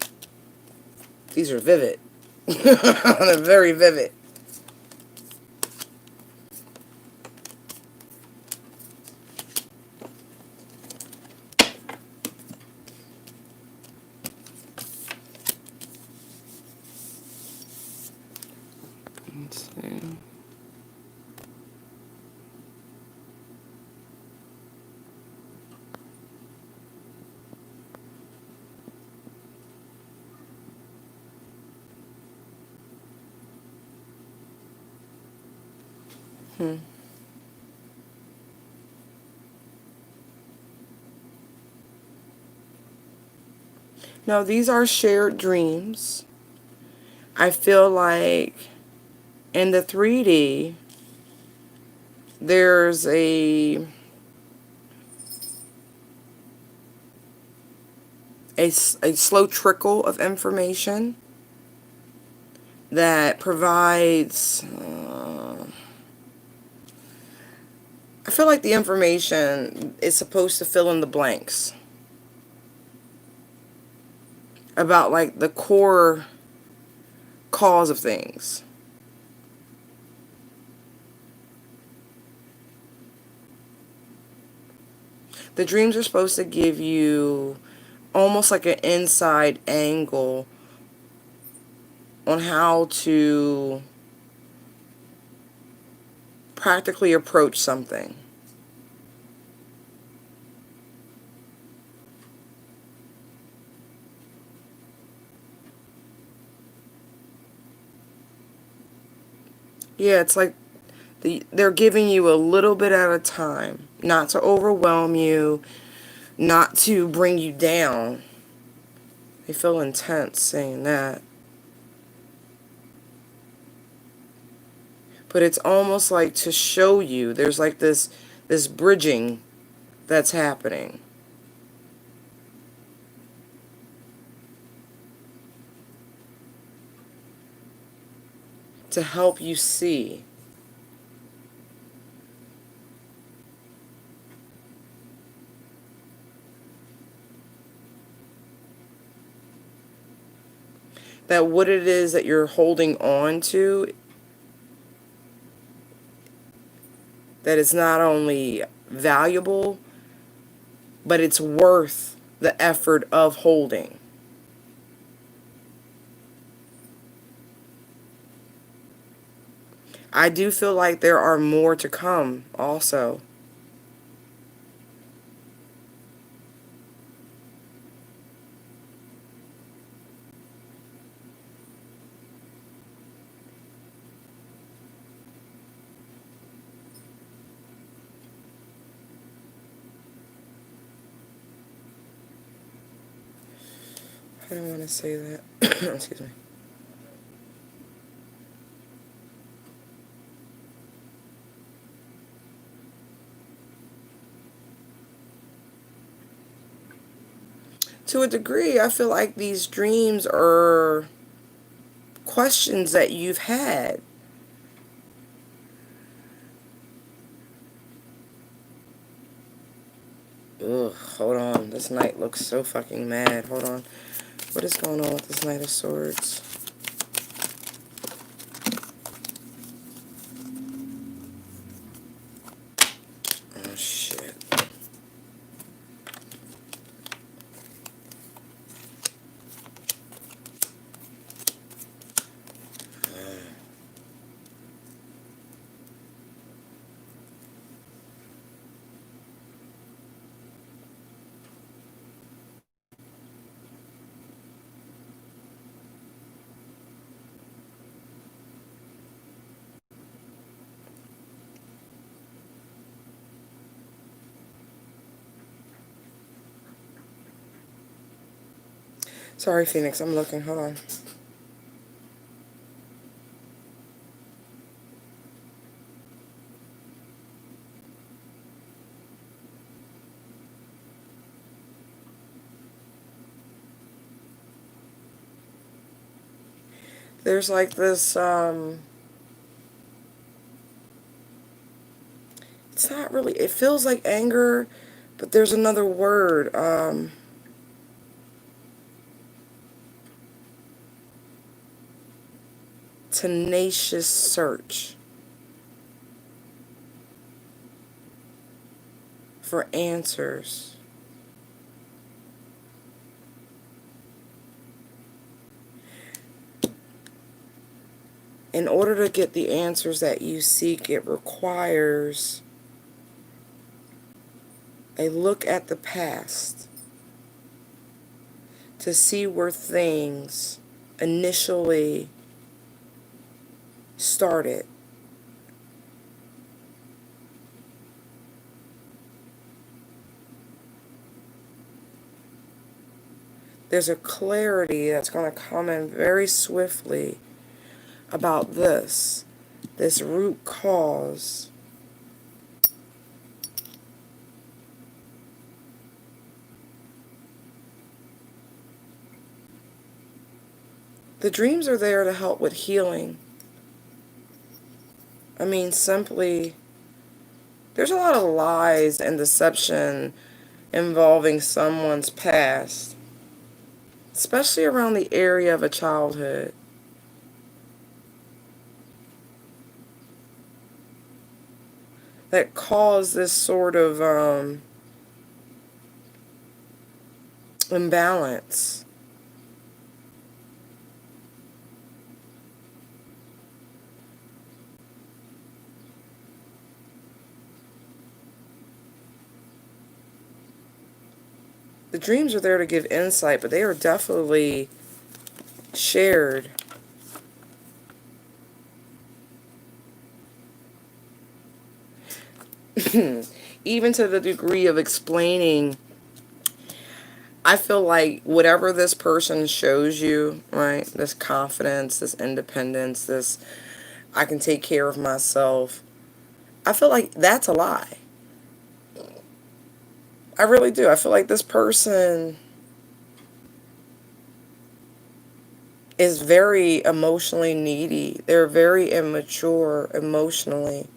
These are vivid. They're very vivid. Let's see. No, these are shared dreams. I feel like in the 3D, there's a a slow trickle of information that provides, I feel like the information is supposed to fill in the blanks about like the core cause of things. The dreams are supposed to give you almost like an inside angle on how to practically approach something. Yeah, it's like they're giving you a little bit at a time, not to overwhelm you, not to bring you down. They feel intense saying that. But it's almost like to show you there's like this bridging that's happening. To help you see. That what it is that you're holding on to, that is not only valuable, but it's worth the effort of holding. I do feel like there are more to come also. I don't want to say that. Excuse me. To a degree, I feel like these dreams are questions that you've had. Ugh, hold on. This knight looks so fucking mad. Hold on. What is going on with this Knight of Swords? Oh, shit. Sorry, Phoenix. I'm looking. Hold on. There's like this, it's not really, it feels like anger, but there's another word, tenacious search for answers. In order to get the answers that you seek, it requires a look at the past to see where things initially started. There's a clarity that's going to come in very swiftly about this root cause. The dreams are there to help with healing. I mean, simply, there's a lot of lies and deception involving someone's past, especially around the area of a childhood. That cause this sort of imbalance. The dreams are there to give insight, but they are definitely shared. Even to the degree of explaining, I feel like whatever this person shows you, right, this confidence, this independence, this I can take care of myself, I feel like that's a lie. I really do. I feel like this person is very emotionally needy. They're very immature emotionally.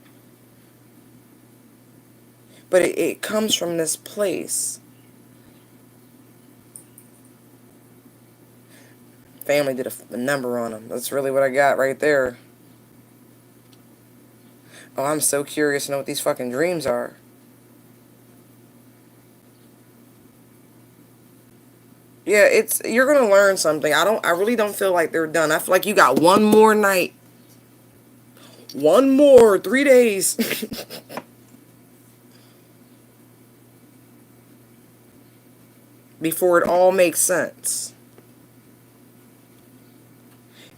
But it comes from this place. Family did a number on them. That's really what I got right there. Oh, I'm so curious to know what these fucking dreams are. Yeah, you're gonna learn something. I really don't feel like they're done. I feel like you got one more night. One more, 3 days. Before it all makes sense.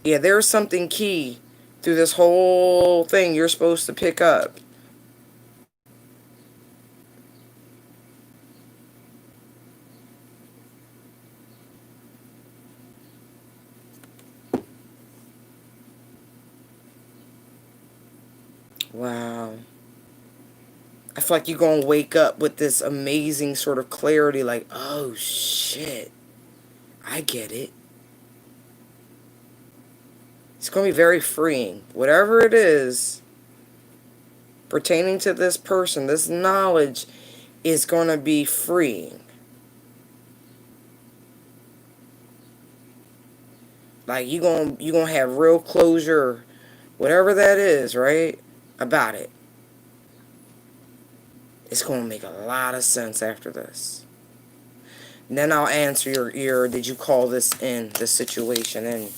Yeah, there's something key through this whole thing you're supposed to pick up. Wow. I feel like you're going to wake up with this amazing sort of clarity, like, oh shit, I get it. It's going to be very freeing. Whatever it is pertaining to this person, this knowledge is going to be freeing. Like, you're going to have real closure, whatever that is, right, about it. It's going to make a lot of sense after this. And then I'll answer your did you call this in, this situation in?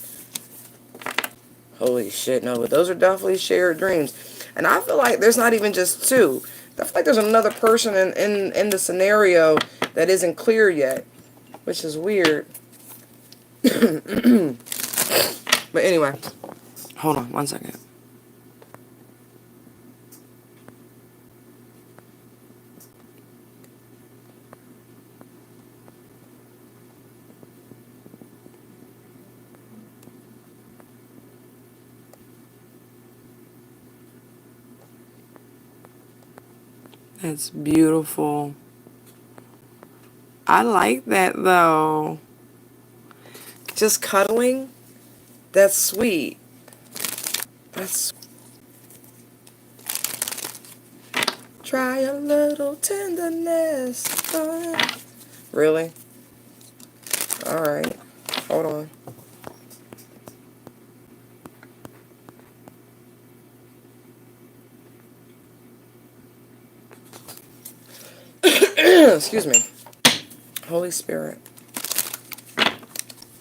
Holy shit, no, but those are definitely shared dreams. And I feel like there's not even just two. I feel like there's another person in the scenario that isn't clear yet, which is weird. But anyway, hold on 1 second. That's beautiful. I like that though. Just cuddling, that's sweet. That's try a little tenderness. Really? Alright. Hold on. Excuse me. Holy Spirit.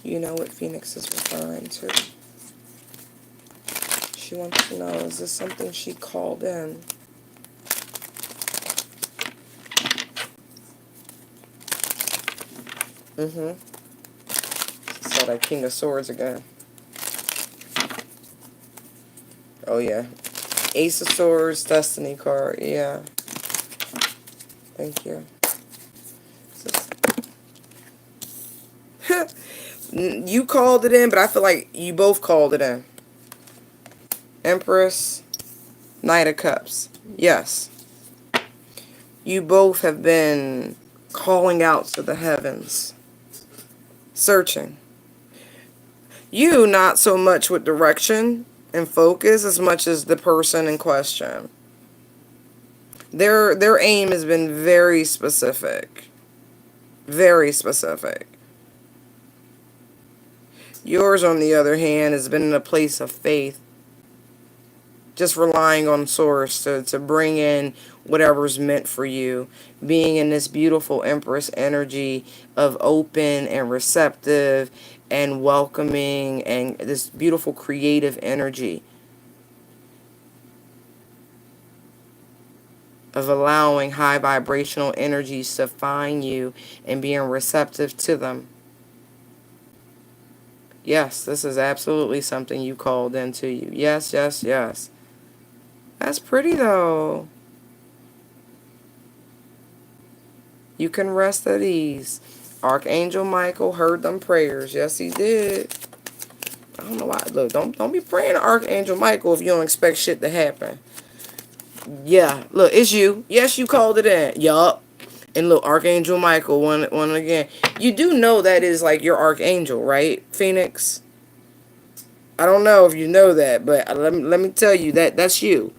You know what Phoenix is referring to. She wants to know, is this something she called in? Mm-hmm. Saw that King of Swords again. Oh, yeah. Ace of Swords, Destiny card. Yeah. Thank you. You called it in, but I feel like you both called it in. Empress, Knight of Cups. Yes. You both have been calling out to the heavens. Searching. You not so much with direction and focus as much as the person in question. Their aim has been very specific. Very specific. Yours, on the other hand, has been in a place of faith. Just relying on source to bring in whatever's meant for you. Being in this beautiful Empress energy of open and receptive and welcoming and this beautiful creative energy of allowing high vibrational energies to find you and being receptive to them. Yes, this is absolutely something you called into you. Yes, yes, yes. That's pretty though. You can rest at ease. Archangel Michael heard them prayers. Yes, he did. I don't know why. Look, don't be praying to Archangel Michael if you don't expect shit to happen. Yeah, look, it's you. Yes, you called it in. Yup. And look, Archangel Michael, one again. You do know that is like your archangel, right, Phoenix? I don't know if you know that, but let me tell you that that's you.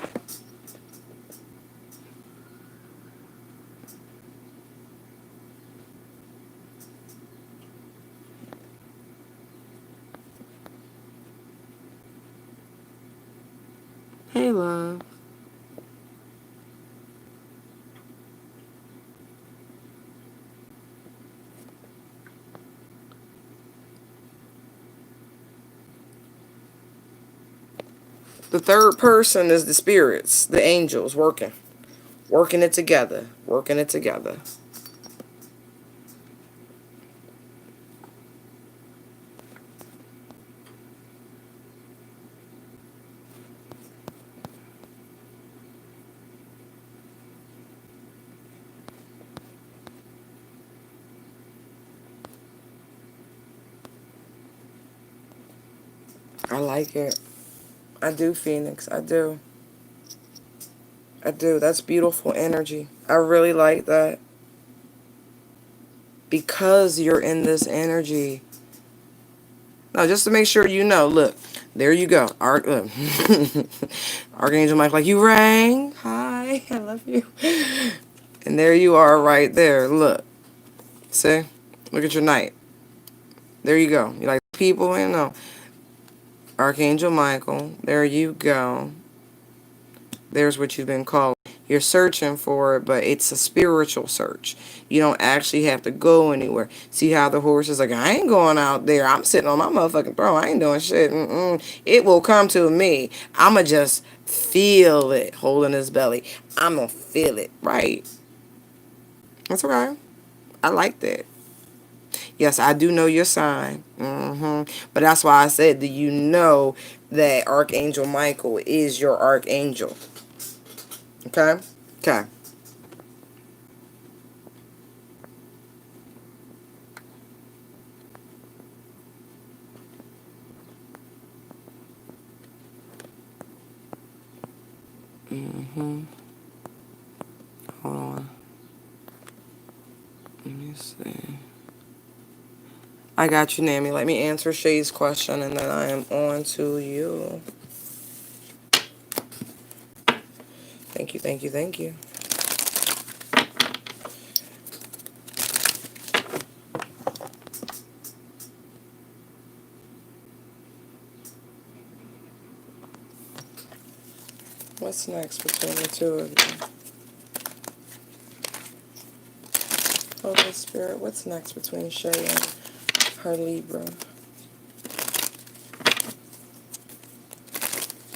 Hey, love. The third person is the spirits, the angels working. Working it together. Working it together. I like it. I do, Phoenix. I do. I do. That's beautiful energy. I really like that. Because you're in this energy. Now, just to make sure you know, look, there you go. Archangel Mike, like, you rang. Hi, I love you. And there you are right there. Look. See? Look at your knight. There you go. You like people? You know. Archangel Michael. There you go. There's what you've been called. You're searching for it, but it's a spiritual search. You don't actually have to go anywhere. See how the horse is like, I ain't going out there. I'm sitting on my motherfucking throne. I ain't doing shit. It will come to me. I'ma just feel it holding his belly. I'm gonna feel it, right? That's okay. I like that. Yes, I do know your sign. But that's why I said, do you know that Archangel Michael is your archangel? Okay? Okay. Hold on. Let me see. I got you, Nammy. Let me answer Shay's question, and then I am on to you. Thank you, thank you, thank you. What's next between the two of you? Holy Spirit, what's next between Shay and her Libra?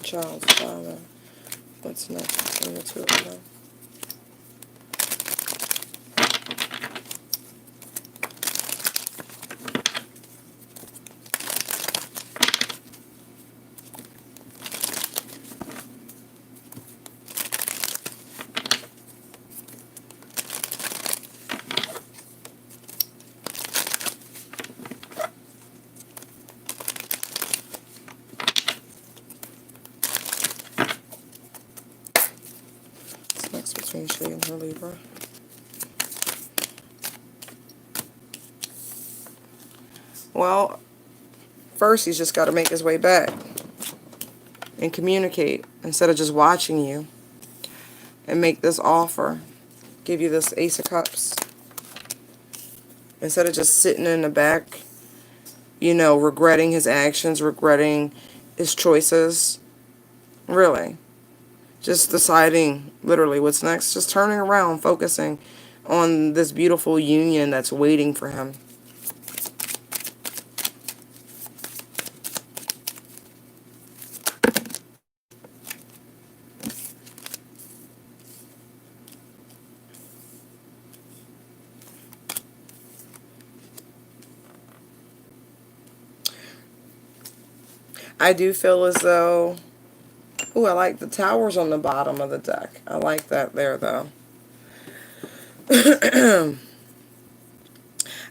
Child's father. What's next between the two of them? What's next between Shay and her Libra? Well, first, he's just got to make his way back and communicate instead of just watching you and make this offer, give you this Ace of Cups. Instead of just sitting in the back, you know, regretting his actions, regretting his choices. Really. Just deciding literally what's next. Just turning around, focusing on this beautiful union that's waiting for him. I do feel as though... Ooh, I like the towers on the bottom of the deck. I like that there, though.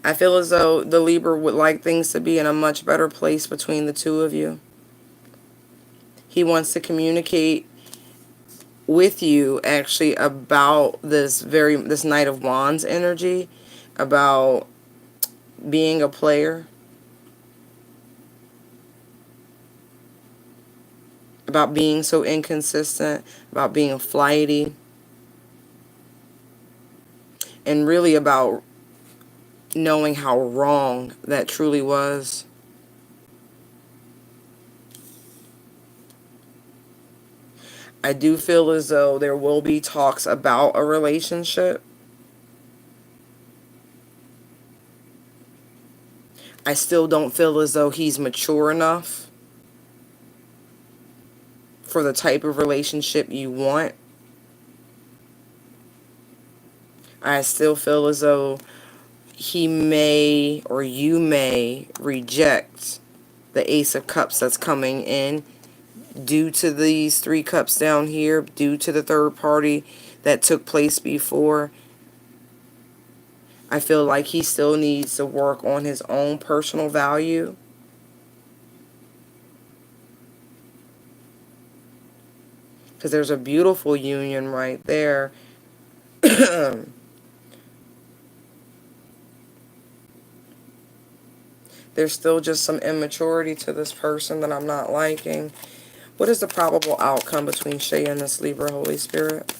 I feel as though the Libra would like things to be in a much better place between the two of you. He wants to communicate with you, actually, about this Knight of Wands energy, about being a player, about being so inconsistent, about being flighty, and really about knowing how wrong that truly was. I do feel as though there will be talks about a relationship. I still don't feel as though he's mature enough for the type of relationship you want. I still feel as though he may, or you may, reject the Ace of Cups that's coming in due to these 3 cups down here, due to the third party that took place before. I feel like he still needs to work on his own personal value. Because there's a beautiful union right there. There's still just some immaturity to this person that I'm not liking. What is the probable outcome between Shay and this Libra, Holy Spirit?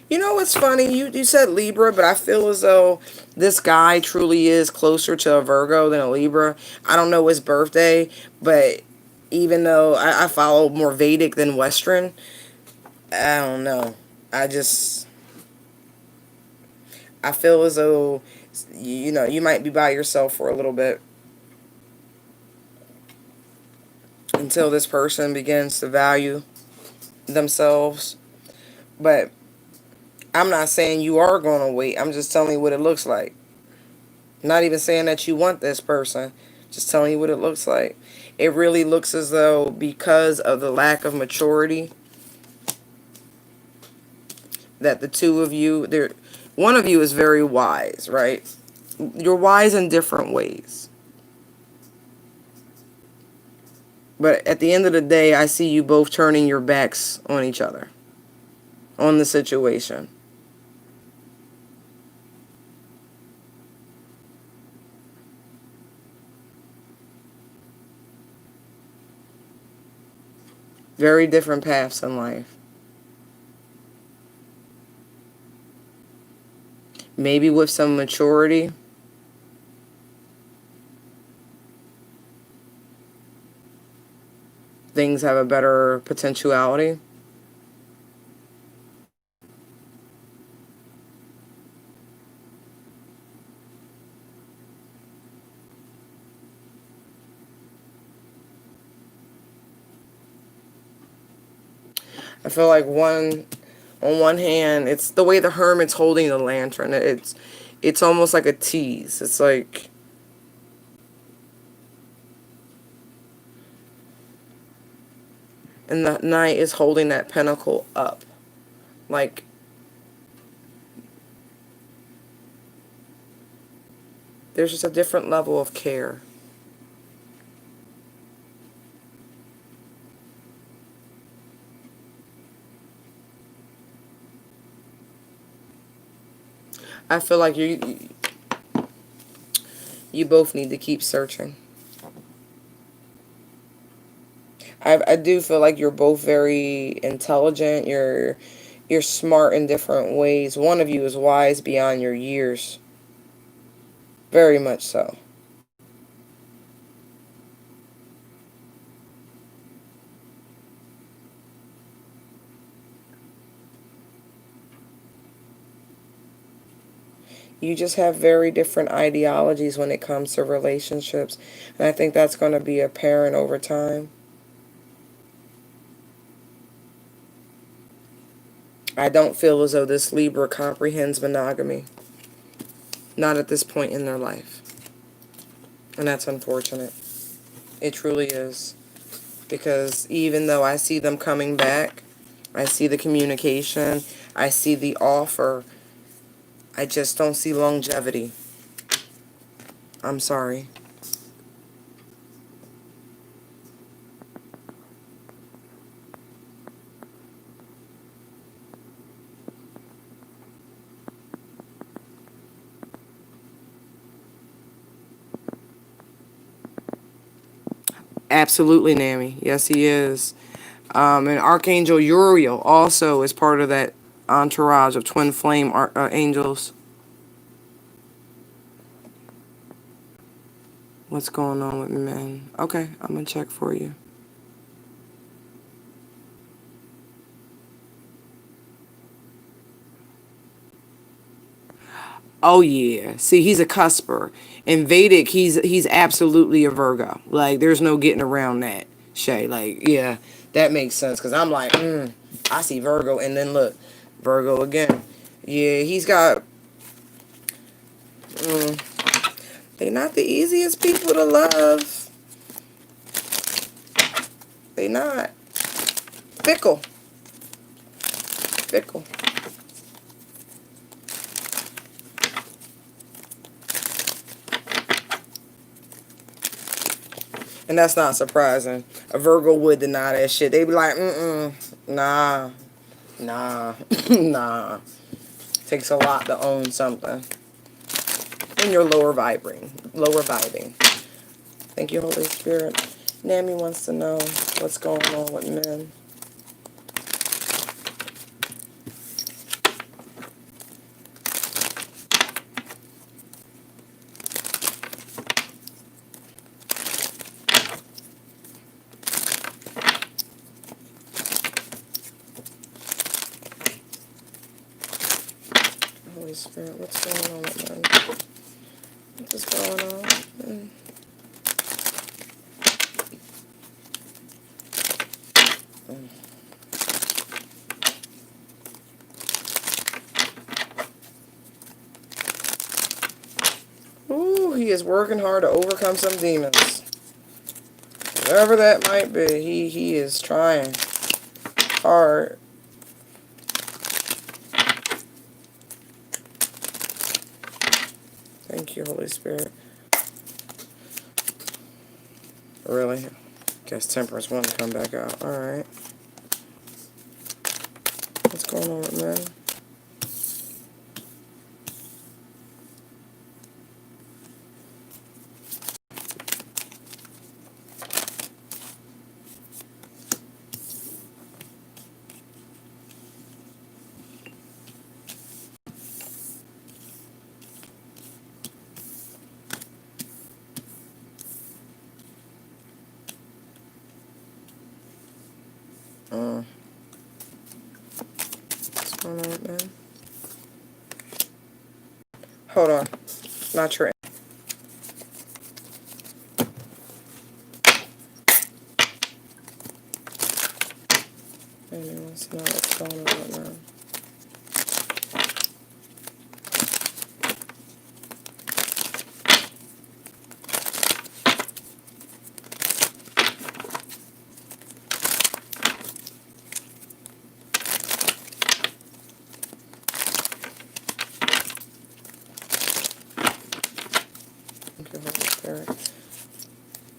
You know what's funny? You said Libra, but I feel as though this guy truly is closer to a Virgo than a Libra. I don't know his birthday, but even though I follow more Vedic than Western, I don't know. I feel as though, you know, you might be by yourself for a little bit until this person begins to value themselves. But I'm not saying you are going to wait. I'm just telling you what it looks like. Not even saying that you want this person. Just telling you what it looks like. It really looks as though because of the lack of maturity that the two of you, one of you is very wise, right? You're wise in different ways. But at the end of the day, I see you both turning your backs on each other, on the situation. Very different paths in life. Maybe with some maturity, things have a better potentiality. I feel like on one hand, it's the way the hermit's holding the lantern. It's almost like a tease. It's like, and the knight is holding that pentacle up. Like, there's just a different level of care. I feel like you both need to keep searching. I do feel like you're both very intelligent. You're smart in different ways. One of you is wise beyond your years. Very much so. You just have very different ideologies when it comes to relationships. And I think that's going to be apparent over time. I don't feel as though this Libra comprehends monogamy. Not at this point in their life. And that's unfortunate. It truly is. Because even though I see them coming back, I see the communication, I see the offer, I just don't see longevity. I'm sorry. Absolutely, Nami. Yes, he is. And Archangel Uriel also is part of that entourage of twin flame angels. What's going on with men? Okay, I'm going to check for you. Oh yeah. See, he's a cusper. In Vedic, he's absolutely a Virgo. Like, there's no getting around that, Shay. Like, yeah, that makes sense. Because I'm like, I see Virgo. And then look, Virgo again. Yeah, he's got... They're not the easiest people to love. They not. Fickle. Fickle. And that's not surprising. A Virgo would deny that shit. They'd be like, nah, nah, nah. Takes a lot to own something. And you're lower vibing. Thank you, Holy Spirit. Nami wants to know what's going on with men. Holy Spirit, what's going on with men? What is going on? Ooh, he is working hard to overcome some demons. Whatever that might be, he is trying hard. Thank you, Holy Spirit. Really? Guess Temperance wanted to come back out. Alright. What's going on with men? What's going on with men? Hold on. Not sure. Maybe wants to know what's going on with men. Thank you, Holy Spirit.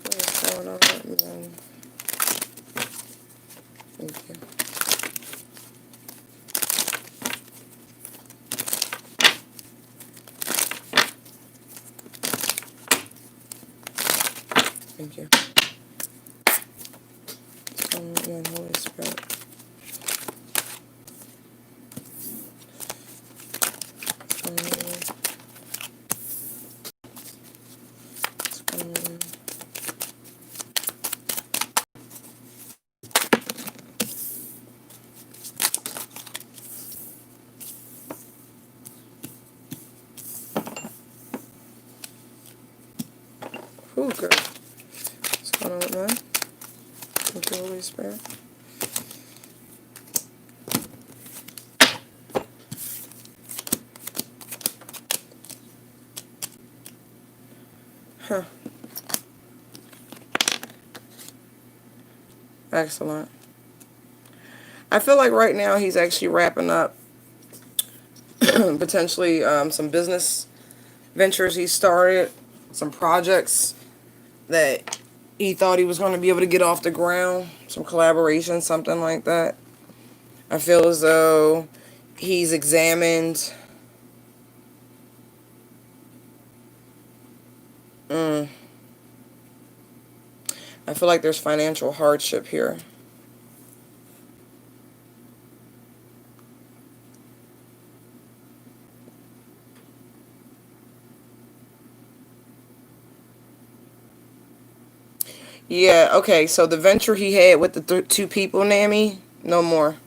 What's going on with men? Thank you. Thank you. Holy Spirit. Ooh, girl. What's going on with that? Thank you, Holy Spirit. Huh. Excellent. I feel like right now he's actually wrapping up potentially some business ventures he started, some projects that he thought he was going to be able to get off the ground, some collaboration, something like that. I feel as though he's examined I feel like there's financial hardship here. Yeah, okay, so the venture he had with the two people, Nami, no more.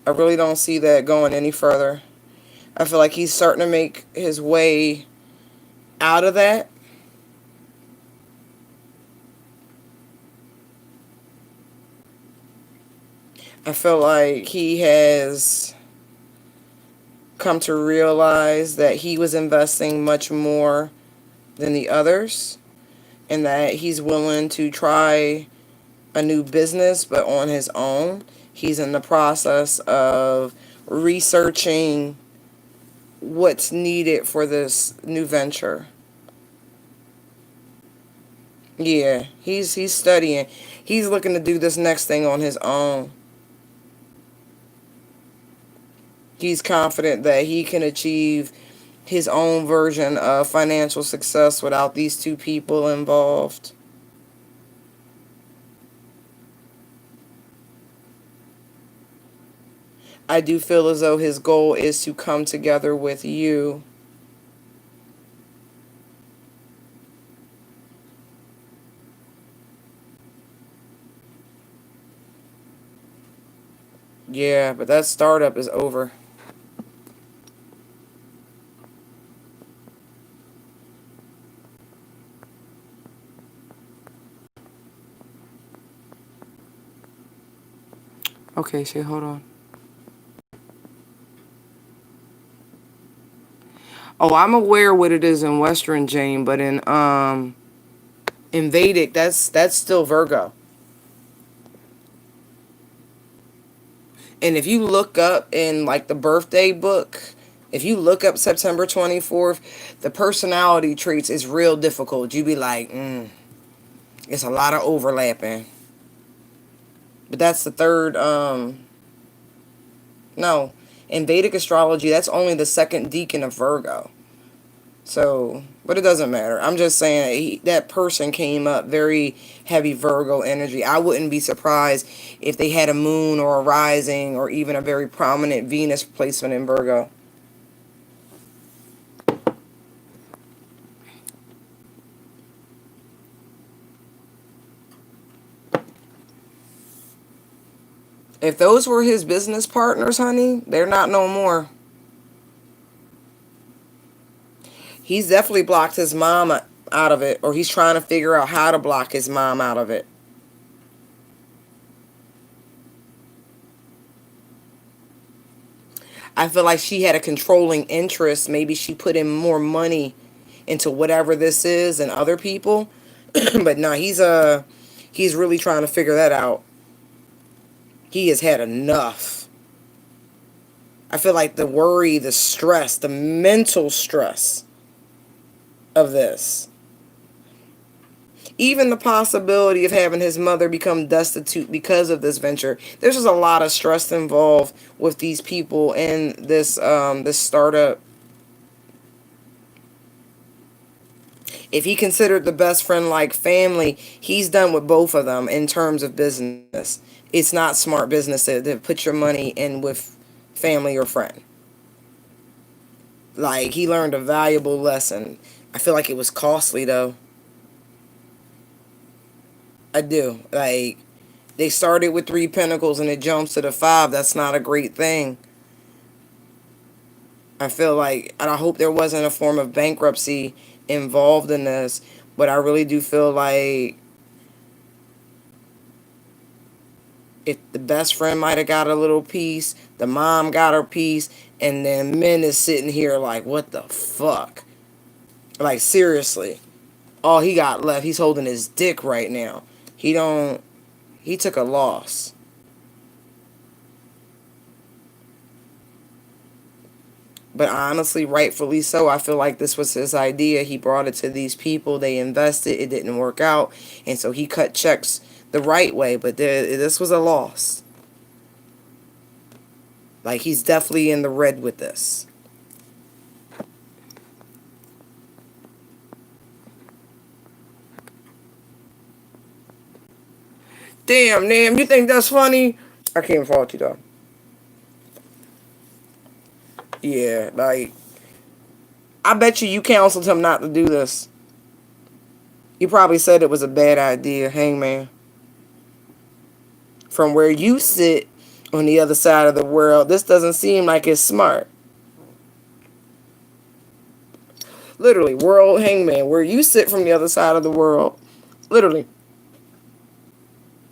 I really don't see that going any further. I feel like he's starting to make his way out of that. I feel like he has come to realize that he was investing much more than the others, and that he's willing to try a new business but on his own. He's in the process of researching what's needed for this new venture. Yeah, he's studying. He's looking to do this next thing on his own. He's confident that he can achieve his own version of financial success without these two people involved. I do feel as though his goal is to come together with you. Yeah, but that startup is over. Okay, Shay, hold on. Oh, I'm aware what it is in Western Jane, but in Vedic, that's still Virgo. And if you look up in like the birthday book, if you look up September 24th, the personality traits is real difficult. You be like, it's a lot of overlapping. But that's the third, no. In Vedic astrology, that's only the second decan of Virgo. So, but it doesn't matter. I'm just saying that person came up very heavy Virgo energy. I wouldn't be surprised if they had a moon or a rising or even a very prominent Venus placement in Virgo. If those were his business partners, honey, they're not no more. He's definitely blocked his mom out of it, or he's trying to figure out how to block his mom out of it. I feel like she had a controlling interest. Maybe she put in more money into whatever this is than other people. But no, he's really trying to figure that out. He has had enough. I feel like the worry, the stress, the mental stress of this. Even the possibility of having his mother become destitute because of this venture. There's just a lot of stress involved with these people and this startup. If he considered the best friend like family, he's done with both of them in terms of business. It's not smart business to put your money in with family or friend. Like, he learned a valuable lesson. I feel like it was costly, though. I do. Like, they started with 3 pentacles and it jumps to the 5. That's not a great thing. I feel like, and I hope there wasn't a form of bankruptcy involved in this, but I really do feel like if the best friend might have got a little piece, the mom got her piece, and then men is sitting here like, what the fuck? Like, seriously. All he got left, he's holding his dick right now. He took a loss. But honestly, rightfully so. I feel like this was his idea. He brought it to these people. They invested. It didn't work out. And so he cut checks the right way. But this was a loss. Like, he's definitely in the red with this. Damn, you think that's funny? I can't fault you, though. Yeah, like, I bet you counseled him not to do this. You probably said it was a bad idea, Hangman. From where you sit on the other side of the world, this doesn't seem like it's smart. Literally, world Hangman, where you sit from the other side of the world. Literally.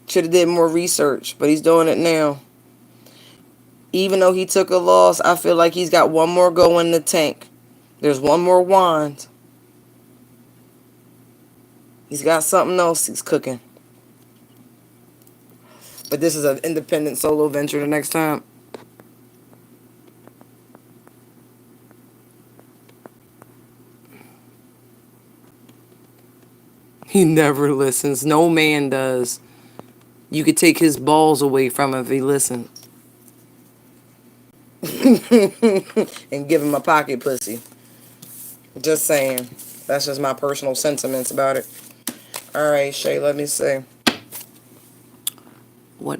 Should have did more research, but he's doing it now. Even though he took a loss, I feel like he's got one more go in the tank. There's one more wand. He's got something else he's cooking. But this is an independent solo venture the next time. He never listens. No man does. You could take his balls away from him if he listened. And give him a pocket pussy. Just saying. That's just my personal sentiments about it. Alright, Shay, let me see. Why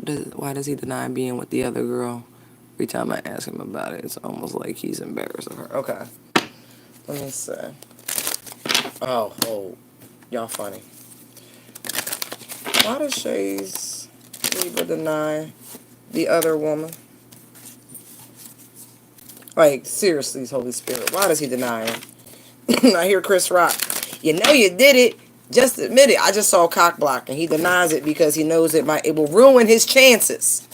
does he deny being with the other girl? Every time I ask him about it, it's almost like he's embarrassed of her. Okay. Let me see. Oh. Y'all funny. Why does Shay's Libra deny the other woman? Like, seriously, Holy Spirit. Why does he deny him? I hear Chris Rock. You know you did it. Just admit it. I just saw cock blocking. He denies it because he knows it will ruin his chances.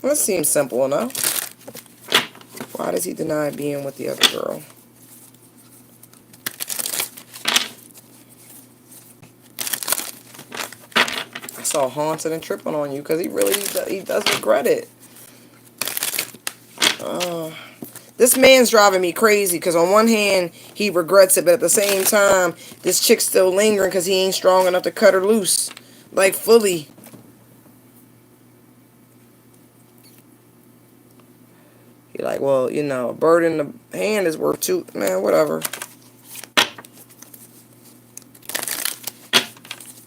Well, that seems simple enough. Why does he deny being with the other girl? I saw haunted and tripping on you because he does regret it. This man's driving me crazy because on one hand, he regrets it, but at the same time, this chick's still lingering because he ain't strong enough to cut her loose. Like, fully. You're like, well, a bird in the hand is worth 2. Man, whatever.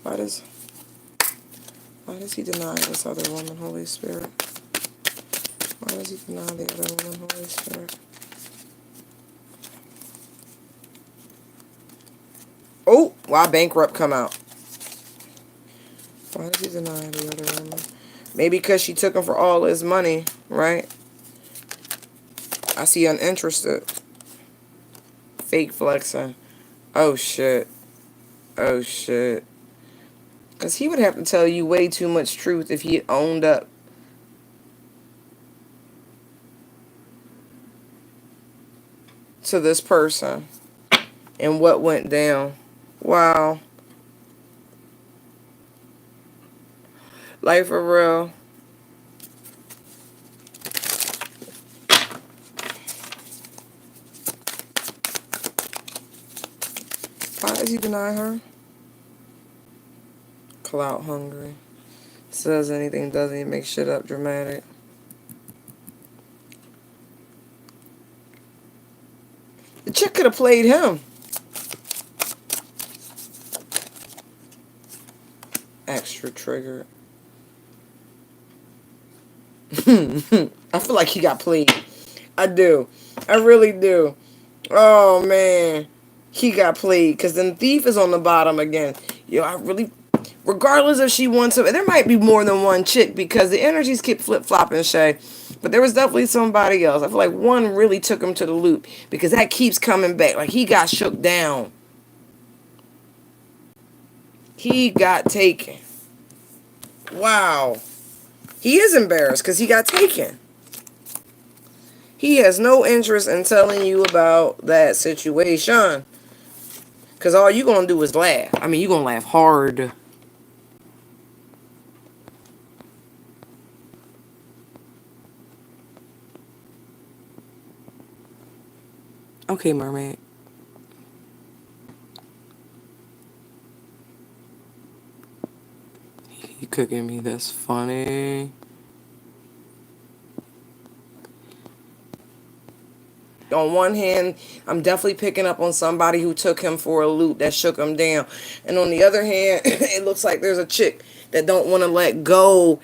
Why does he deny this other woman, Holy Spirit? Why does he deny the other woman, Holy Spirit? Oh, why bankrupt come out? Why does he deny the other woman? Maybe because she took him for all his money, right? I see uninterested. Fake flexing. Oh, shit. Oh, shit. Because he would have to tell you way too much truth if he had owned up. To this person. And what went down. Wow. Like, for real. Why does he deny her? Clout hungry. Says anything, doesn't even make shit up dramatic. The chick could have played him. extra triggered. I feel like he got played. I do. I really do. Oh, man. He got played. Because then Thief is on the bottom again. Yo, I really... Regardless if she wants to... There might be more than one chick because the energies keep flip-flopping, Shay. But there was definitely somebody else. I feel like one really took him to the loop because that keeps coming back. Like, he got shook down. He got taken. Wow. He is embarrassed because he got taken. He has no interest in telling you about that situation. Because all you going to do is laugh. I mean, you going to laugh hard. Okay, mermaid. You cooking me this funny. On one hand, I'm definitely picking up on somebody who took him for a loop that shook him down. And on the other hand, it looks like there's a chick that don't want to let go.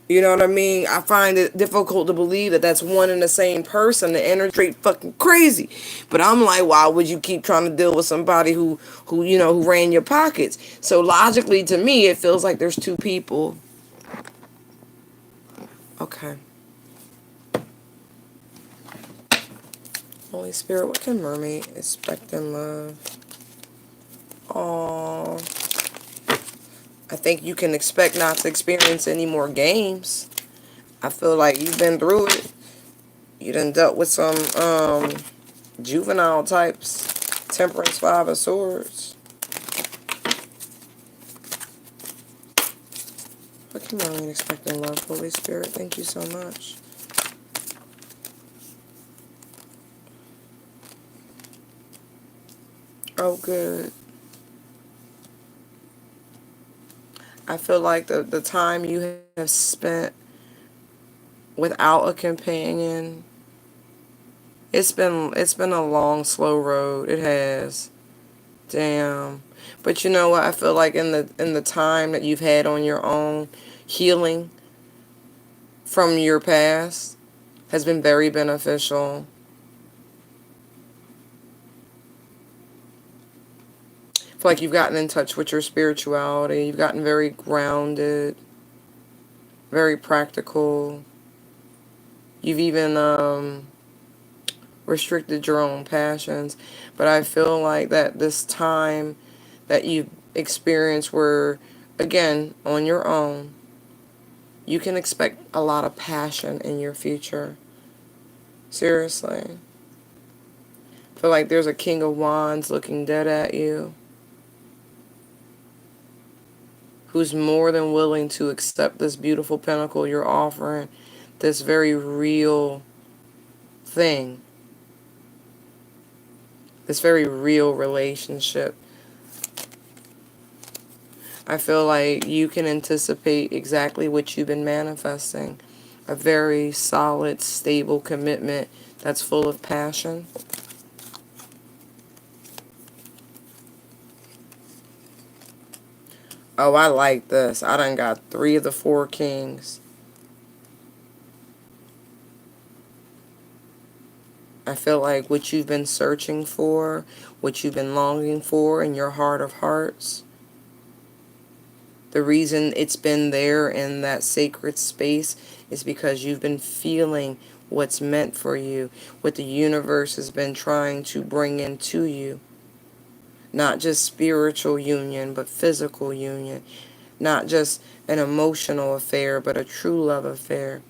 You know what I mean? I find it difficult to believe that that's one and the same person. The energy straight fucking crazy. But I'm like, why would you keep trying to deal with somebody who ran your pockets? So logically, to me, it feels like there's two people. Okay. Holy Spirit, what can mermaid expect in love? Aww. I think you can expect not to experience any more games. I feel like you've been through it. You done dealt with some juvenile types. Temperance, Five of Swords. What can mermaid expect in love, Holy Spirit? Thank you so much. Oh, good. I feel like the time you have spent without a companion, it's been a long, slow road. It has. Damn. But you know what? I feel like in the time that you've had on your own, healing from your past has been very beneficial. I feel like you've gotten in touch with your spirituality. You've gotten very grounded, very practical. You've even restricted your own passions. But I feel like that this time that you've experienced were, again, on your own, you can expect a lot of passion in your future. Seriously. I feel like there's a King of Wands looking dead at you, who's more than willing to accept this beautiful pinnacle you're offering, this very real thing, this very real relationship. I feel like you can anticipate exactly what you've been manifesting. A very solid, stable commitment that's full of passion. Oh, I like this. I done got 3 of the 4 kings. I feel like what you've been searching for, what you've been longing for in your heart of hearts, the reason it's been there in that sacred space is because you've been feeling what's meant for you, what the universe has been trying to bring into you. Not just spiritual union, but physical union. Not just an emotional affair, but a true love affair.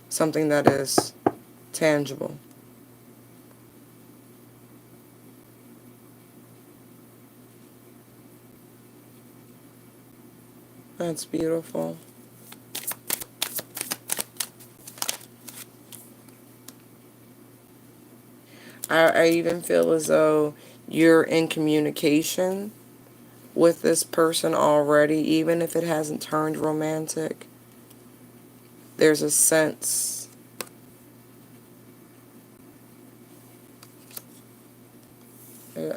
Something that is tangible. That's beautiful. I even feel as though you're in communication with this person already, even if it hasn't turned romantic. There's a sense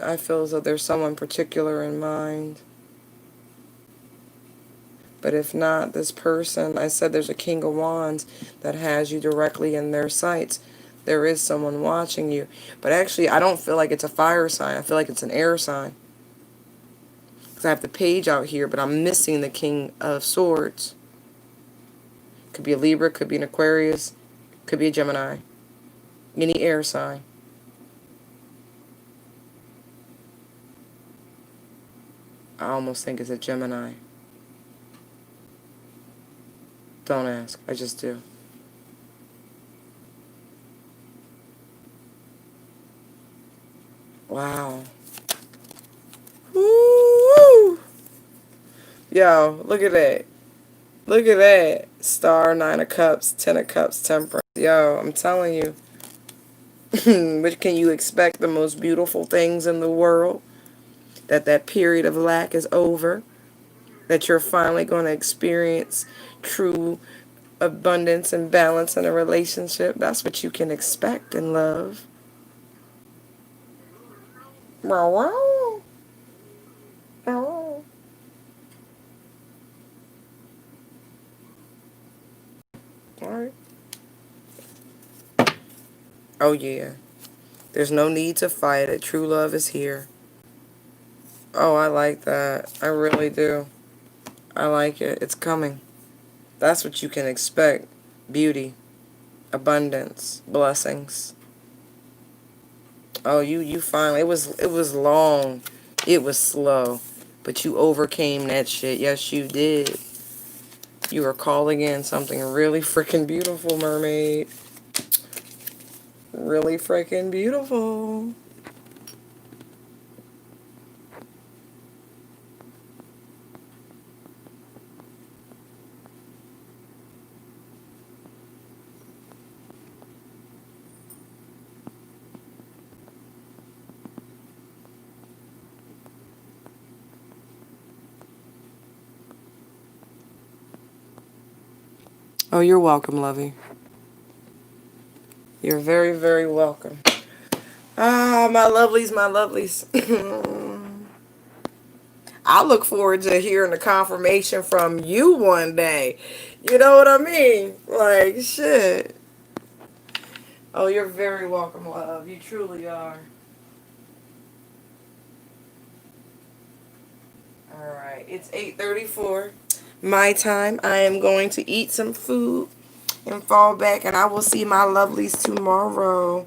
I feel as though there's someone particular in mind. But if not, this person, I said there's a King of Wands that has you directly in their sights. There is someone watching you. But actually, I don't feel like it's a fire sign. I feel like it's an air sign. Because I have the page out here, but I'm missing the King of Swords. Could be a Libra, could be an Aquarius, could be a Gemini. Any air sign. I almost think it's a Gemini. Don't ask. I just do. Wow. Woo! Yo, look at that. Look at that. Star, 9 of Cups, 10 of Cups, Temperance. Yo, I'm telling you. But can you expect the most beautiful things in the world? That period of lack is over. That you're finally going to experience true abundance and balance in a relationship. That's what you can expect in love. Wow. All right. Oh, yeah. There's no need to fight it. True love is here. Oh, I like that. I really do. I like it. It's coming. That's what you can expect. Beauty, abundance, blessings. Oh, you finally. It was long. It was slow. But you overcame that shit. Yes, you did. You are calling in something really freaking beautiful, mermaid. Really freaking beautiful. Oh, you're welcome, lovey. You're very, very welcome. Ah, my lovelies, my lovelies. I look forward to hearing the confirmation from you one day. You know what I mean? Like, shit. Oh, you're very welcome, love. You truly are. Alright, it's 8:34. My time. I am going to eat some food and fall back, and I will see my lovelies tomorrow.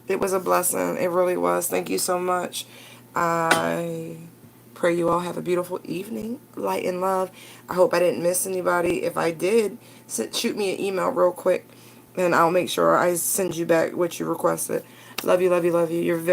It was a blessing. It really was. Thank you so much. I pray you all have a beautiful evening. Light and love. I hope I didn't miss anybody. If I did, shoot me an email real quick, and I'll make sure I send you back what you requested. Love you, love you, love you. You're very